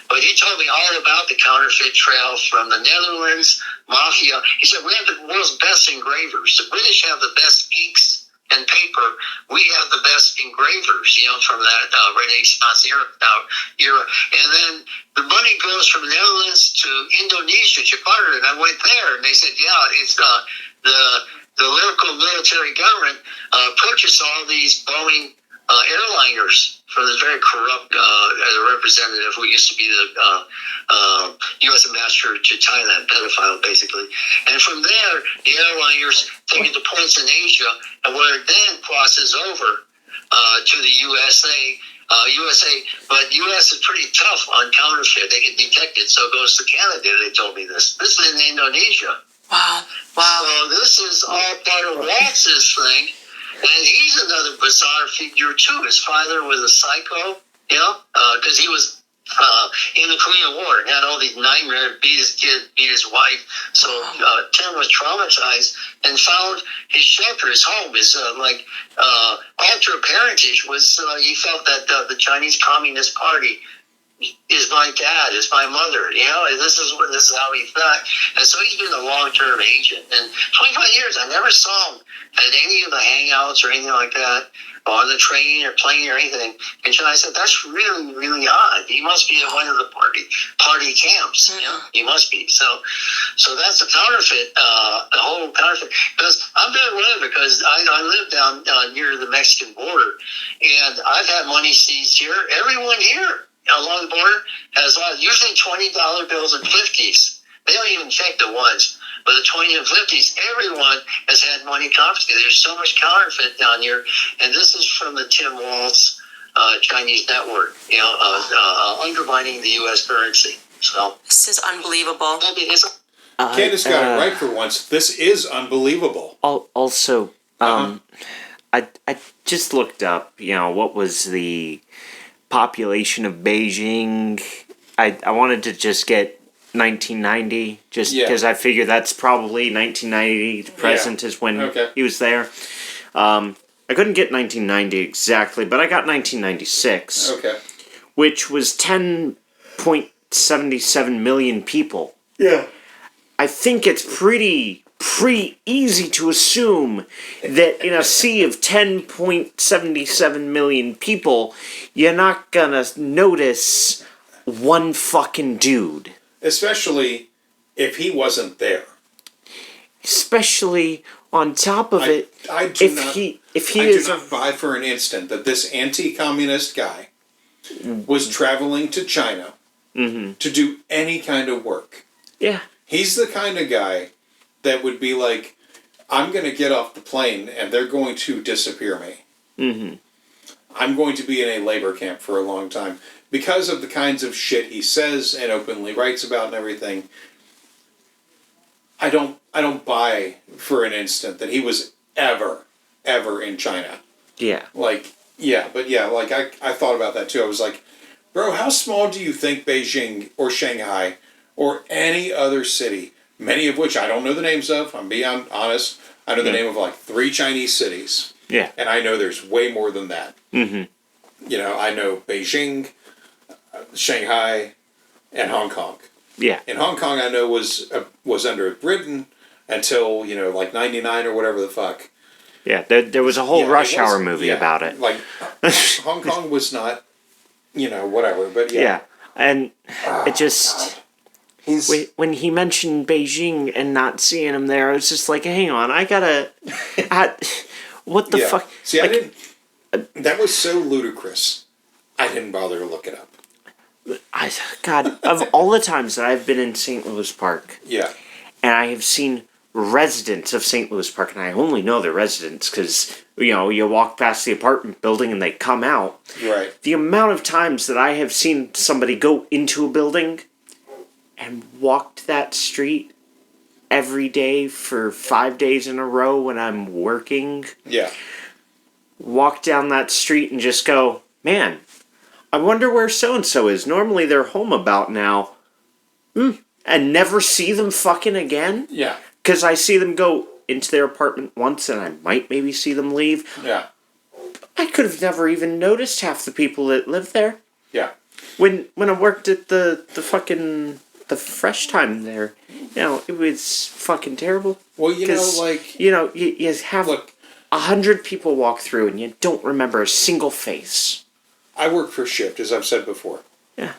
But he told me all about the counterfeit trail from the Netherlands, mafia. He said, we have the world's best engravers. The British have the best inks and paper. We have the best engravers, from that Renaissance era. And then the money goes from the Netherlands to Indonesia, Jakarta, and I went there, and they said, it's the local military government purchased all these Boeing airliners from this very corrupt representative who used to be the U.S. ambassador to Thailand, pedophile, basically. And from there, the airliners take it to points in Asia, and where it then crosses over to the USA. But U.S. is pretty tough on counterfeit. They can detect it, so it goes to Canada. They told me this. This is in Indonesia. Wow. So this is all part of Waltz's thing. And he's another bizarre figure, too. His father was a psycho, because he was in the Korean War and had all these nightmares, beat his kid, beat his wife. So Tim was traumatized and found his shelter, his home, his altered parentage was, he felt that the Chinese Communist Party is my dad, is my mother, this is how he thought. And so he's been a long-term agent. And 25 years, I never saw him at any of the hangouts or anything like that, or on the train or plane or anything. And I said, that's really, really odd. He must be at one of the party camps. He must be. So that's a counterfeit, the whole counterfeit. Because I'm very aware because I live down near the Mexican border, and I've had money seized here. Everyone here along the border has usually $20 bills and 50s. They don't even check the ones. But the 20 and 50s, everyone has had money confiscated. There's so much counterfeit down here. And this is from the Tim Waltz Chinese network, undermining the U.S. currency. So This is unbelievable. Candace got it right for once. This is unbelievable. Also, I just looked up, what was the population of Beijing. I wanted to just get 1990, just because I figure that's probably 1990 to present is when he was there. I couldn't get 1990 exactly, but I got 1996, which was 10.77 million people. Yeah. I think it's pretty easy to assume that in a sea of 10.77 million people, you're not gonna notice one fucking dude. Especially if he wasn't there. Especially on top of it, I do not buy for an instant that this anti-communist guy was traveling to China to do any kind of work. Yeah. He's the kind of guy that would be like, I'm going to get off the plane and they're going to disappear me. I'm going to be in a labor camp for a long time. Because of the kinds of shit he says and openly writes about and everything, I don't buy for an instant that he was ever in China. Yeah. I thought about that too. I was like, bro, how small do you think Beijing or Shanghai or any other city, many of which I don't know the names of, I'm being honest, I know the name of like 3 Chinese cities. Yeah. And I know there's way more than that. I know Beijing, Shanghai, and Hong Kong. Yeah. And Hong Kong I know was under Britain until, like 99 or whatever the fuck. Yeah, there was a whole Rush Hour movie about it. Like, Hong Kong was not, whatever, but yeah. Yeah, and it just... He's... When he mentioned Beijing and not seeing him there, I was just like, hang on, what the fuck? See, like, I didn't... That was so ludicrous. I didn't bother to look it up. God, of all the times that I've been in St. Louis Park... Yeah. And I have seen residents of St. Louis Park, and I only know the residents because, you walk past the apartment building and they come out. Right. The amount of times that I have seen somebody go into a building and walked that street every day for 5 days in a row when I'm working. Yeah. Walk down that street and just go, man, I wonder where so-and-so is. Normally they're home about now. And never see them fucking again? Yeah. Because I see them go into their apartment once and I might maybe see them leave. Yeah. I could have never even noticed half the people that live there. Yeah. When I worked at the fresh time there, it was fucking terrible. Well, you have 100 people walk through and you don't remember a single face. I work for Shift, as I've said before. Yeah.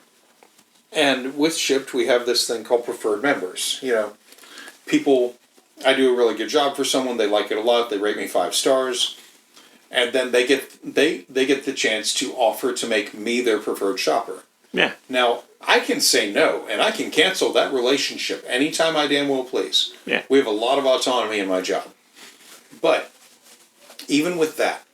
And with Shift, we have this thing called preferred members. People, I do a really good job for someone, they like it a lot, they rate me 5 stars, and then they get the chance to offer to make me their preferred shopper. Yeah. Now, I can say no, and I can cancel that relationship anytime I damn well please. Yeah. We have a lot of autonomy in my job. But, even with that,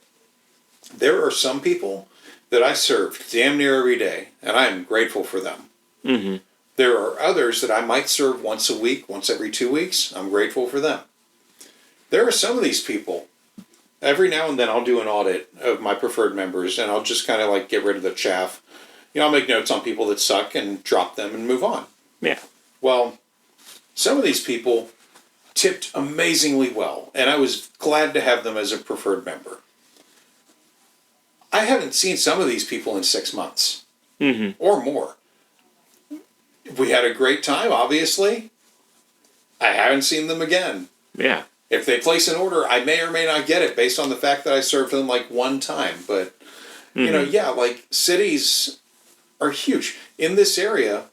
there are some people that I serve damn near every day, and I am grateful for them. Mm-hmm. There are others that I might serve once a week, once every 2 weeks. I'm grateful for them. There are some of these people, every now and then I'll do an audit of my preferred members, and I'll just kind of like get rid of the chaff. I'll make notes on people that suck and drop them and move on. Yeah. Well, some of these people tipped amazingly well, and I was glad to have them as a preferred member. I haven't seen some of these people in 6 months. Mm-hmm. Or more. We had a great time, obviously. I haven't seen them again. Yeah. If they place an order, I may or may not get it based on the fact that I served them like one time. But, cities are huge. In this area,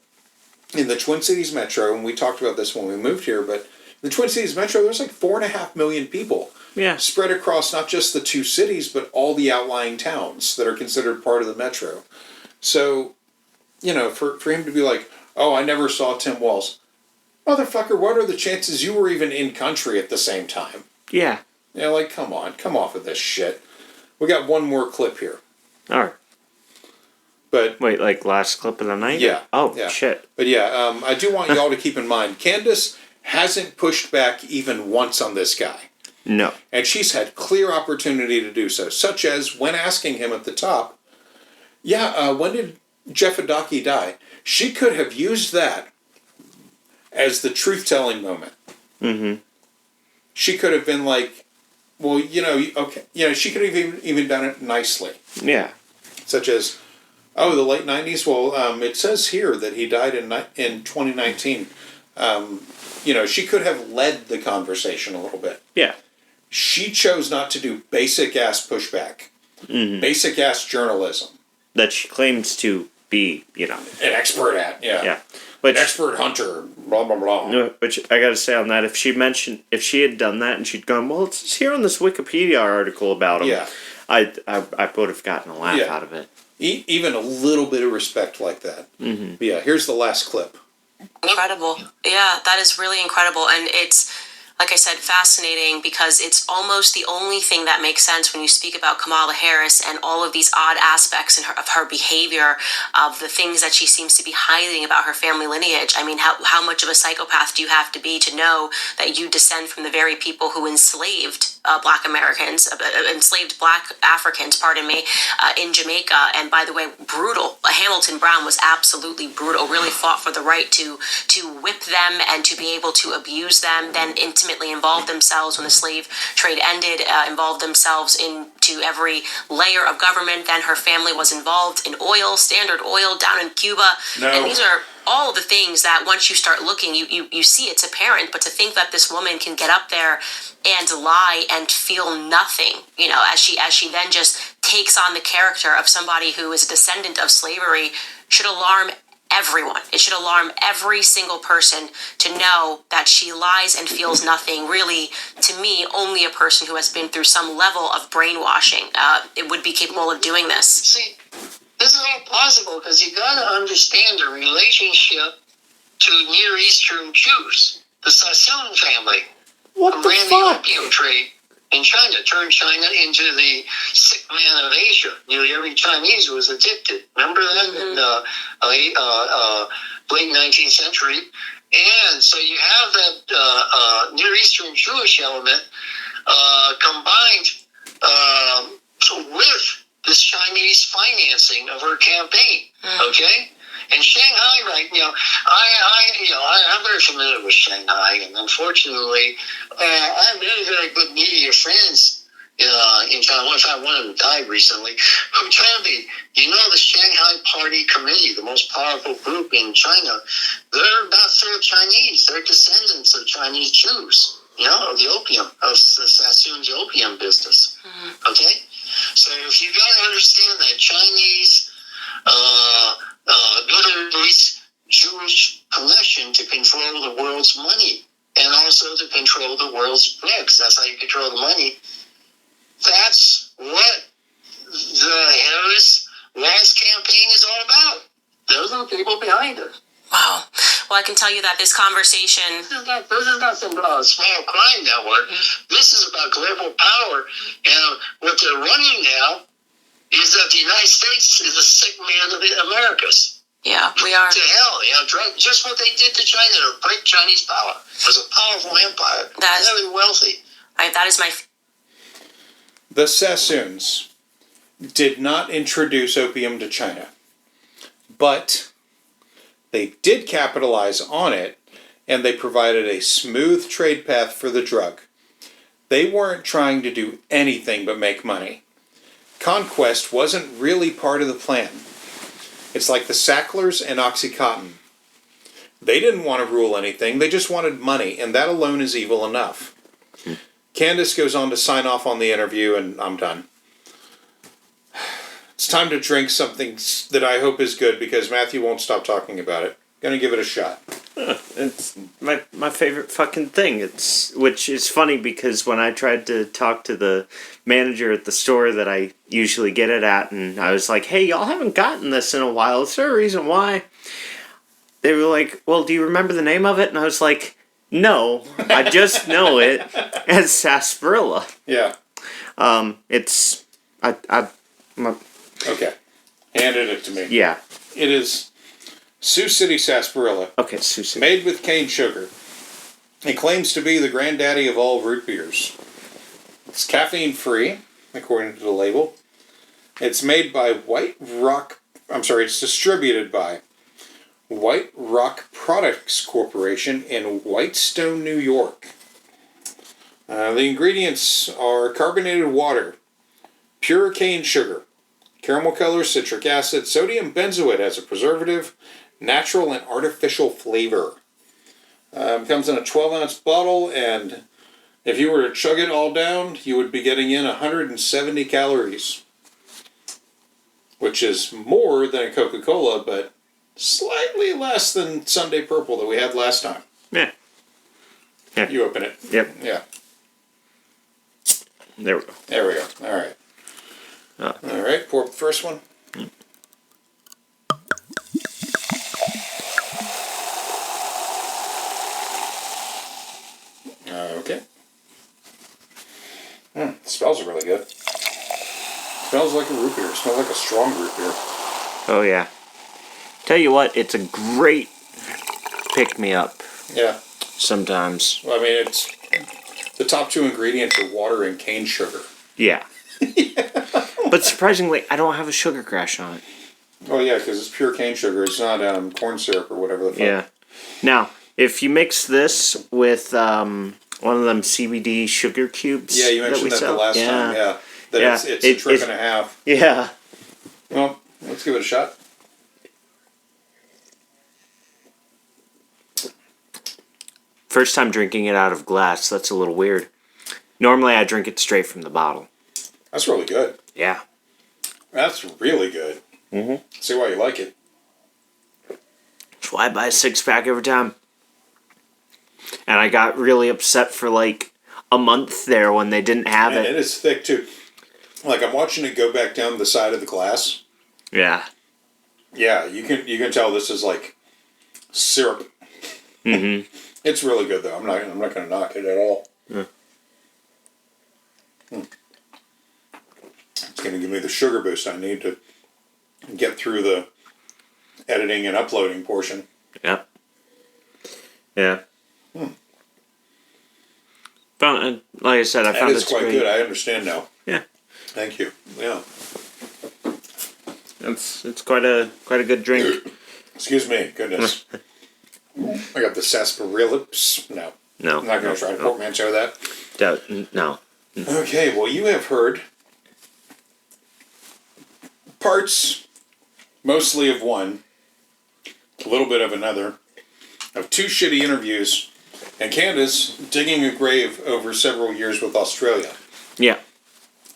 in the Twin Cities Metro, and we talked about this when we moved here, but the Twin Cities Metro, there's like 4.5 million people. Yeah. Spread across not just the 2 cities, but all the outlying towns that are considered part of the metro. So, for him to be like, oh, I never saw Tim Walz. Motherfucker, what are the chances you were even in country at the same time? Yeah. Come on, come off of this shit. We got one more clip here. All right. But wait, like last clip of the night? Yeah. Oh, yeah. Shit. But yeah, I do want y'all to keep in mind, Candace hasn't pushed back even once on this guy. No. And she's had clear opportunity to do so, such as when asking him at the top, when did Jeff Adaki die? She could have used that as the truth-telling moment. Mm-hmm. She could have been like, well, okay. She could have even done it nicely. Yeah. Such as, oh, the late 90s? Well, it says here that he died in 2019. She could have led the conversation a little bit. Yeah. She chose not to do basic-ass pushback. Mm-hmm. Basic-ass journalism. That she claims to be, An expert at, yeah. Yeah. An expert hunter, blah, blah, blah. Which I gotta say on that, if she had done that and she'd gone, well, it's here on this Wikipedia article about him, yeah. I would have gotten a laugh out of it. Even a little bit of respect like that. Mm-hmm. But yeah, here's the last clip. Incredible. Yeah, that is really incredible. And it's, like I said, fascinating because it's almost the only thing that makes sense when you speak about Kamala Harris and all of these odd aspects of her behavior, of the things that she seems to be hiding about her family lineage. I mean, how much of a psychopath do you have to be to know that you descend from the very people who enslaved Black Americans, enslaved Black Africans, in Jamaica? And by the way, brutal. Hamilton Brown was absolutely brutal, really fought for the right to whip them and to be able to abuse them, then intimately involved themselves when the slave trade ended, involved themselves in to every layer of government. Then her family was involved in oil, Standard Oil down in Cuba. No. And these are all the things that once you start looking, you see it's apparent. But to think that this woman can get up there and lie and feel nothing, as she then just takes on the character of somebody who is a descendant of slavery, should alarm everyone. It should alarm every single person to know that she lies and feels nothing. Really, to me, only a person who has been through some level of brainwashing it would be capable of doing this. See, this is all possible because you got to understand the relationship to Near Eastern Jews, the Sassoon family, What who the ran fuck? the opium trade in China, turned China into the sick man of Asia. Nearly every Chinese was addicted. Remember that in late 19th century? And so you have that Near Eastern Jewish element combined with this Chinese financing of her campaign. Okay? And Shanghai right now, I'm very familiar with Shanghai, and unfortunately, I have very, very good media friends in China. In fact, one of them died recently, who told me, the Shanghai Party Committee, the most powerful group in China, they're not full Chinese. They're descendants of Chinese Jews, of the opium, of the Sassoon's opium business. Okay? So if you got to understand that Chinese Middle East Jewish connection to control the world's money and also to control the world's drugs. That's how you control the money. That's what the Harris Walz campaign is all about. Those are the people behind it. Wow. Well, I can tell you that this conversation... This is not some small crime network. This is about global power. And what they're running now is that the United States is the sick man of the Americas. Yeah, we are. To hell, just what they did to China to break Chinese power. It was a powerful empire, very wealthy. That is my... The Sassoons did not introduce opium to China, but they did capitalize on it, and they provided a smooth trade path for the drug. They weren't trying to do anything but make money. Conquest wasn't really part of the plan. It's like the Sacklers and OxyContin. They didn't want to rule anything, they just wanted money, and that alone is evil enough. Candace goes on to sign off on the interview, and I'm done. It's time to drink something that I hope is good, because Matthew won't stop talking about it. Gonna give it a shot. It's my favorite fucking thing. Which is funny because when I tried to talk to the manager at the store that I usually get it at, and I was like, "Hey, y'all haven't gotten this in a while. Is there a reason why?" They were like, "Well, do you remember the name of it?" And I was like, "No, I just know it as sarsaparilla." Yeah. It's Okay. Handed it to me. Yeah. It is Sioux City sarsaparilla. Okay, Sioux City. Made with cane sugar. It claims to be the granddaddy of all root beers. It's caffeine free, according to the label. It's made by it's distributed by White Rock Products Corporation in Whitestone, New York. The ingredients are carbonated water, pure cane sugar, caramel color, citric acid, sodium benzoate as a preservative, natural and artificial flavor. Comes in a 12-ounce bottle, and if you were to chug it all down, you would be getting in 170 calories. Which is more than a Coca-Cola, but slightly less than Sunday Purple that we had last time. Yeah. You open it. Yep. Yeah. There we go. There we go. All right. All right, pour up the first one. Okay. It smells really good. Smells like a root beer. It smells like a strong root beer. Oh, yeah. Tell you what, it's a great pick-me-up. Yeah. Sometimes. Well, I mean, it's the top two ingredients are water and cane sugar. Yeah. But surprisingly, I don't have a sugar crash on it. Oh, yeah, because it's pure cane sugar. It's not corn syrup or whatever the fuck. Yeah. Now, if you mix this with one of them CBD sugar cubes... Yeah, you mentioned that the last time, yeah. that Yeah, it's a trick and a half. Yeah. Well, let's give it a shot. First time drinking it out of glass. That's a little weird. Normally, I drink it straight from the bottle. That's really good. Yeah. That's really good. Mm-hmm. See why you like it. That's why I buy a 6-pack every time. And I got really upset for like a month there when they didn't have And it. it is thick too. Like I'm watching it go back down the side of the glass. Yeah. Yeah, you can tell this is like syrup. Mm-hmm. It's really good though. I'm not going to knock it at all. Yeah. It's going to give me the sugar boost I need to get through the editing and uploading portion. Yep. Yeah. Found, like I said, I found it's it's quite great. good. I understand now. Yeah. Thank you. Yeah. It's quite a good drink. Excuse me. Goodness. I got the sarsaparilla. No. No. I'm not going to try to portmanteau that. No. Okay, well, you have heard parts, mostly of one, a little bit of another, of 2 shitty interviews, and Candace digging a grave over several years with Australia. Yeah.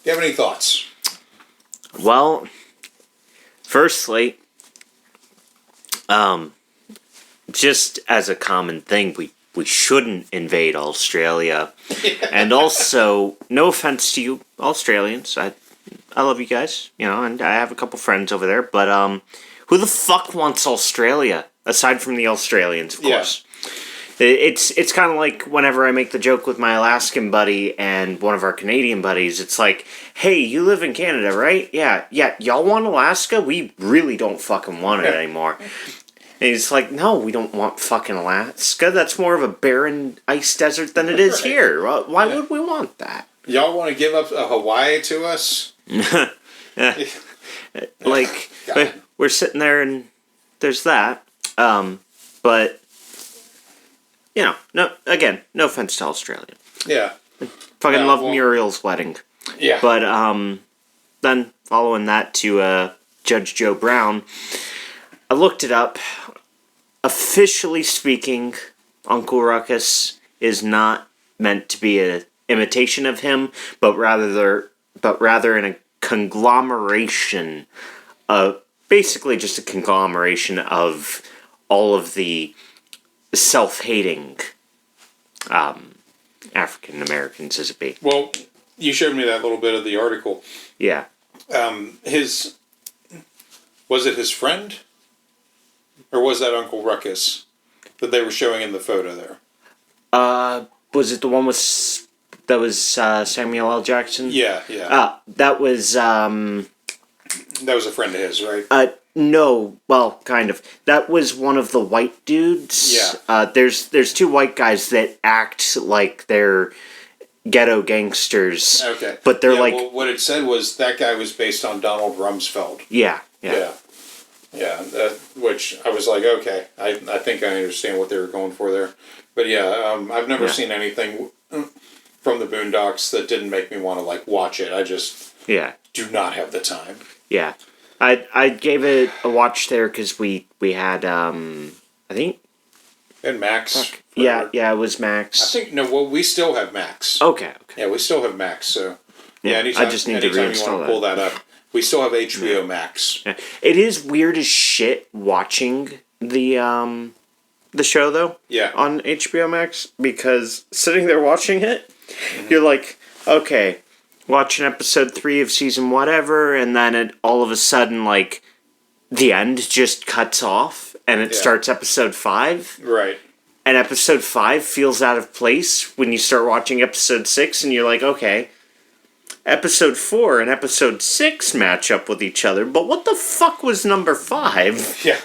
Do you have any thoughts? Well, firstly, just as a common thing, we shouldn't invade Australia. And also, no offense to you Australians, I love you guys, and I have a couple friends over there, but who the fuck wants Australia aside from the Australians, of course. It's kind of like whenever I make the joke with my Alaskan buddy and one of our Canadian buddies, it's like, hey, you live in Canada, right? Yeah, y'all want Alaska? We really don't fucking want it anymore. And he's like, no, we don't want fucking Alaska. That's more of a barren ice desert than it is here. Why would we want that? Y'all want to give up Hawaii to us? Like, we're sitting there and there's that. But, no offense to Australia. Yeah. Fucking love Muriel's wedding. Yeah. But, then following that to, Judge Joe Brown, I looked it up. Officially speaking, Uncle Ruckus is not meant to be an imitation of him, but rather in a conglomeration of, basically just a conglomeration of all of the self-hating African Americans, as it be. Well, you showed me that little bit of the article. Yeah. Was it his friend? Or was that Uncle Ruckus that they were showing in the photo there? Was it the one that was Samuel L. Jackson? Yeah. That was That was a friend of his, right? No, well, kind of. That was one of the white dudes. Yeah. There's 2 white guys that act like they're ghetto gangsters. Okay. But they're like... Well, what it said was that guy was based on Donald Rumsfeld. Yeah. Which I was like, okay, I think I understand what they were going for there. But I've never seen anything from the Boondocks that didn't make me want to watch it. I just do not have the time. Yeah. I gave it a watch there because we had, I think... And Max. Yeah, it was Max. I think, we still have Max. Okay. Yeah, we still have Max, so... Yeah, anytime, I just need to anytime reinstall you want to pull that up. We still have HBO Max. Yeah. It is weird as shit watching the show, though. Yeah. On HBO Max, because sitting there watching it, you're like, okay, watching episode 3 of season whatever, and then it all of a sudden, the end just cuts off, and it starts episode 5. Right. And episode 5 feels out of place when you start watching episode 6, and you're like, okay, episode 4 and episode 6 match up with each other, but what the fuck was number 5? Yeah.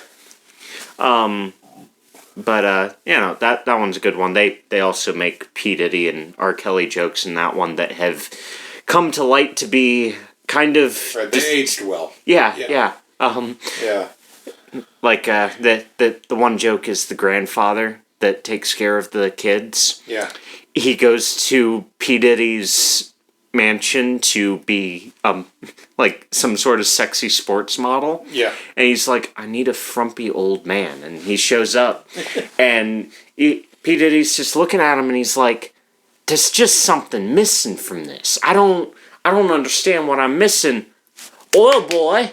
But that one's a good one. They also make P. Diddy and R. Kelly jokes in that one that have come to light to be kind of... Right, they aged well. Yeah. Yeah. Like, the one joke is the grandfather that takes care of the kids. Yeah. He goes to P. Diddy's mansion to be like some sort of sexy sports model. Yeah. And he's like, I need a frumpy old man. And he shows up and P. Diddy's just looking at him and he's like, there's just something missing from this. I don't understand what I'm missing. Oil boy.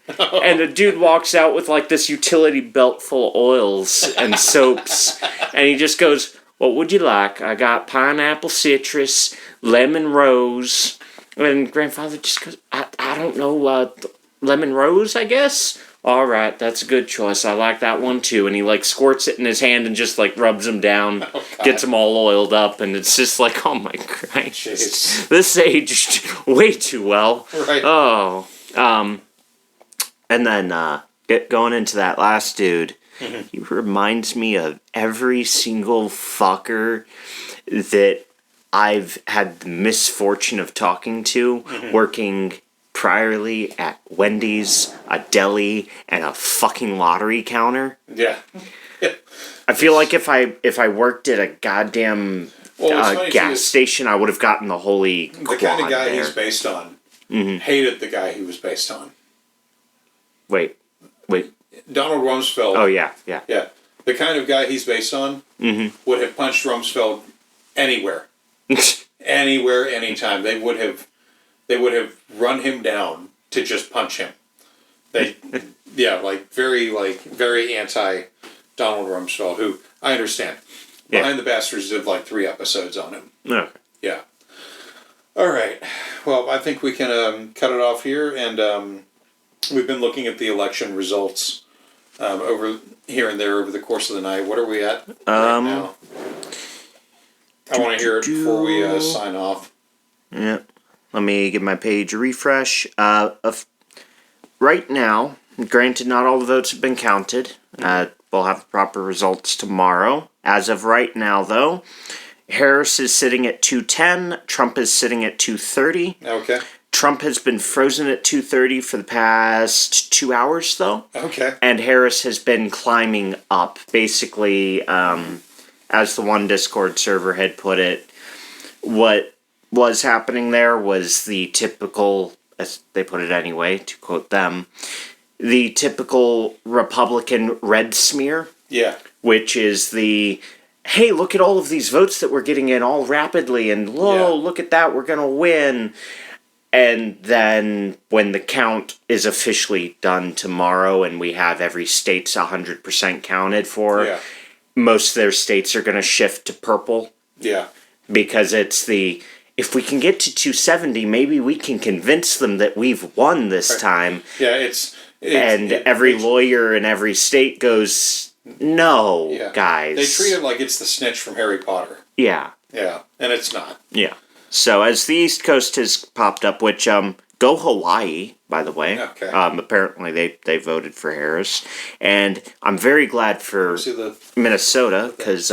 And the dude walks out with like this utility belt full of oils and soaps. And he just goes, what would you like? I got pineapple citrus, lemon rose. And grandfather just goes, I don't know, lemon rose, I guess? All right, that's a good choice. I like that one too. And he like squirts it in his hand and just like rubs them down, gets them all oiled up. And it's just like, oh my Christ. Jeez. This aged way too well. Right. Oh. And then going into that last dude, he reminds me of every single fucker that I've had the misfortune of talking to, working priorly at Wendy's, a deli, and a fucking lottery counter. Yeah. I feel like if I worked at a goddamn gas station, I would have gotten the holy quad The kind of guy there. he's based on hated the guy he was based on. Wait. Donald Rumsfeld. Oh, yeah. Yeah. The kind of guy he's based on would have punched Rumsfeld anywhere. Anywhere, anytime. They would have run him down to just punch him. Very anti Donald Rumsfeld, who I understand. Behind the Bastards did like 3 episodes on him. Okay. Yeah. All right. Well, I think we can cut it off here, and we've been looking at the election results over here and there over the course of the night. What are we at right now? I want to hear it before we sign off. Yeah. Let me give my page a refresh. Right now, granted, not all the votes have been counted. We'll have the proper results tomorrow. As of right now, though, Harris is sitting at 210. Trump is sitting at 230. Okay. Trump has been frozen at 230 for the past 2 hours, though. Okay. And Harris has been climbing up. Basically, as the one Discord server had put it, what was happening there was the typical, as they put it anyway, to quote them, the typical Republican red smear. Yeah. Which is the, hey, look at all of these votes that we're getting in all rapidly, and look at that, we're going to win. And then when the count is officially done tomorrow and we have every state's 100% counted for, most of their states are going to shift to purple. Yeah. Because it's the, if we can get to 270, maybe we can convince them that we've won this time. Yeah, every lawyer in every state goes, no, guys. They treat it like it's the snitch from Harry Potter. Yeah. Yeah, and it's not. Yeah. So as the East Coast has popped up, which, go Hawaii, by the way. Okay. Apparently they voted for Harris. And I'm very glad for Minnesota, because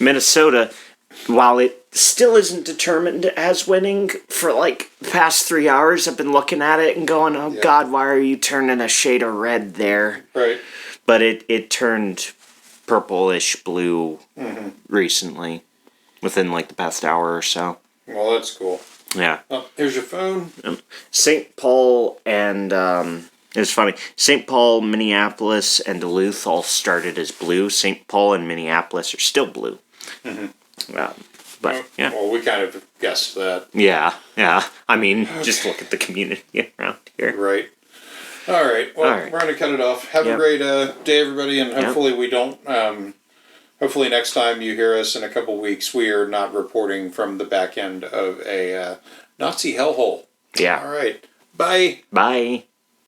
Minnesota, while it still isn't determined as winning, for like the past 3 hours I've been looking at it and going, oh God, why are you turning a shade of red there? Right. But it turned purplish blue recently. Within like the past hour or so. Well, that's cool. Yeah. Oh, here's your phone. St. Paul and it's funny. St. Paul, Minneapolis, and Duluth all started as blue. St. Paul and Minneapolis are still blue. But yeah. Well, we kind of guessed that. Yeah. I mean, just look at the community around here. Right. All right. Well, we're going to cut it off. Have a great day, everybody, and hopefully we don't. Hopefully next time you hear us in a couple weeks, we are not reporting from the back end of a Nazi hellhole. Yeah. All right. Bye. Bye.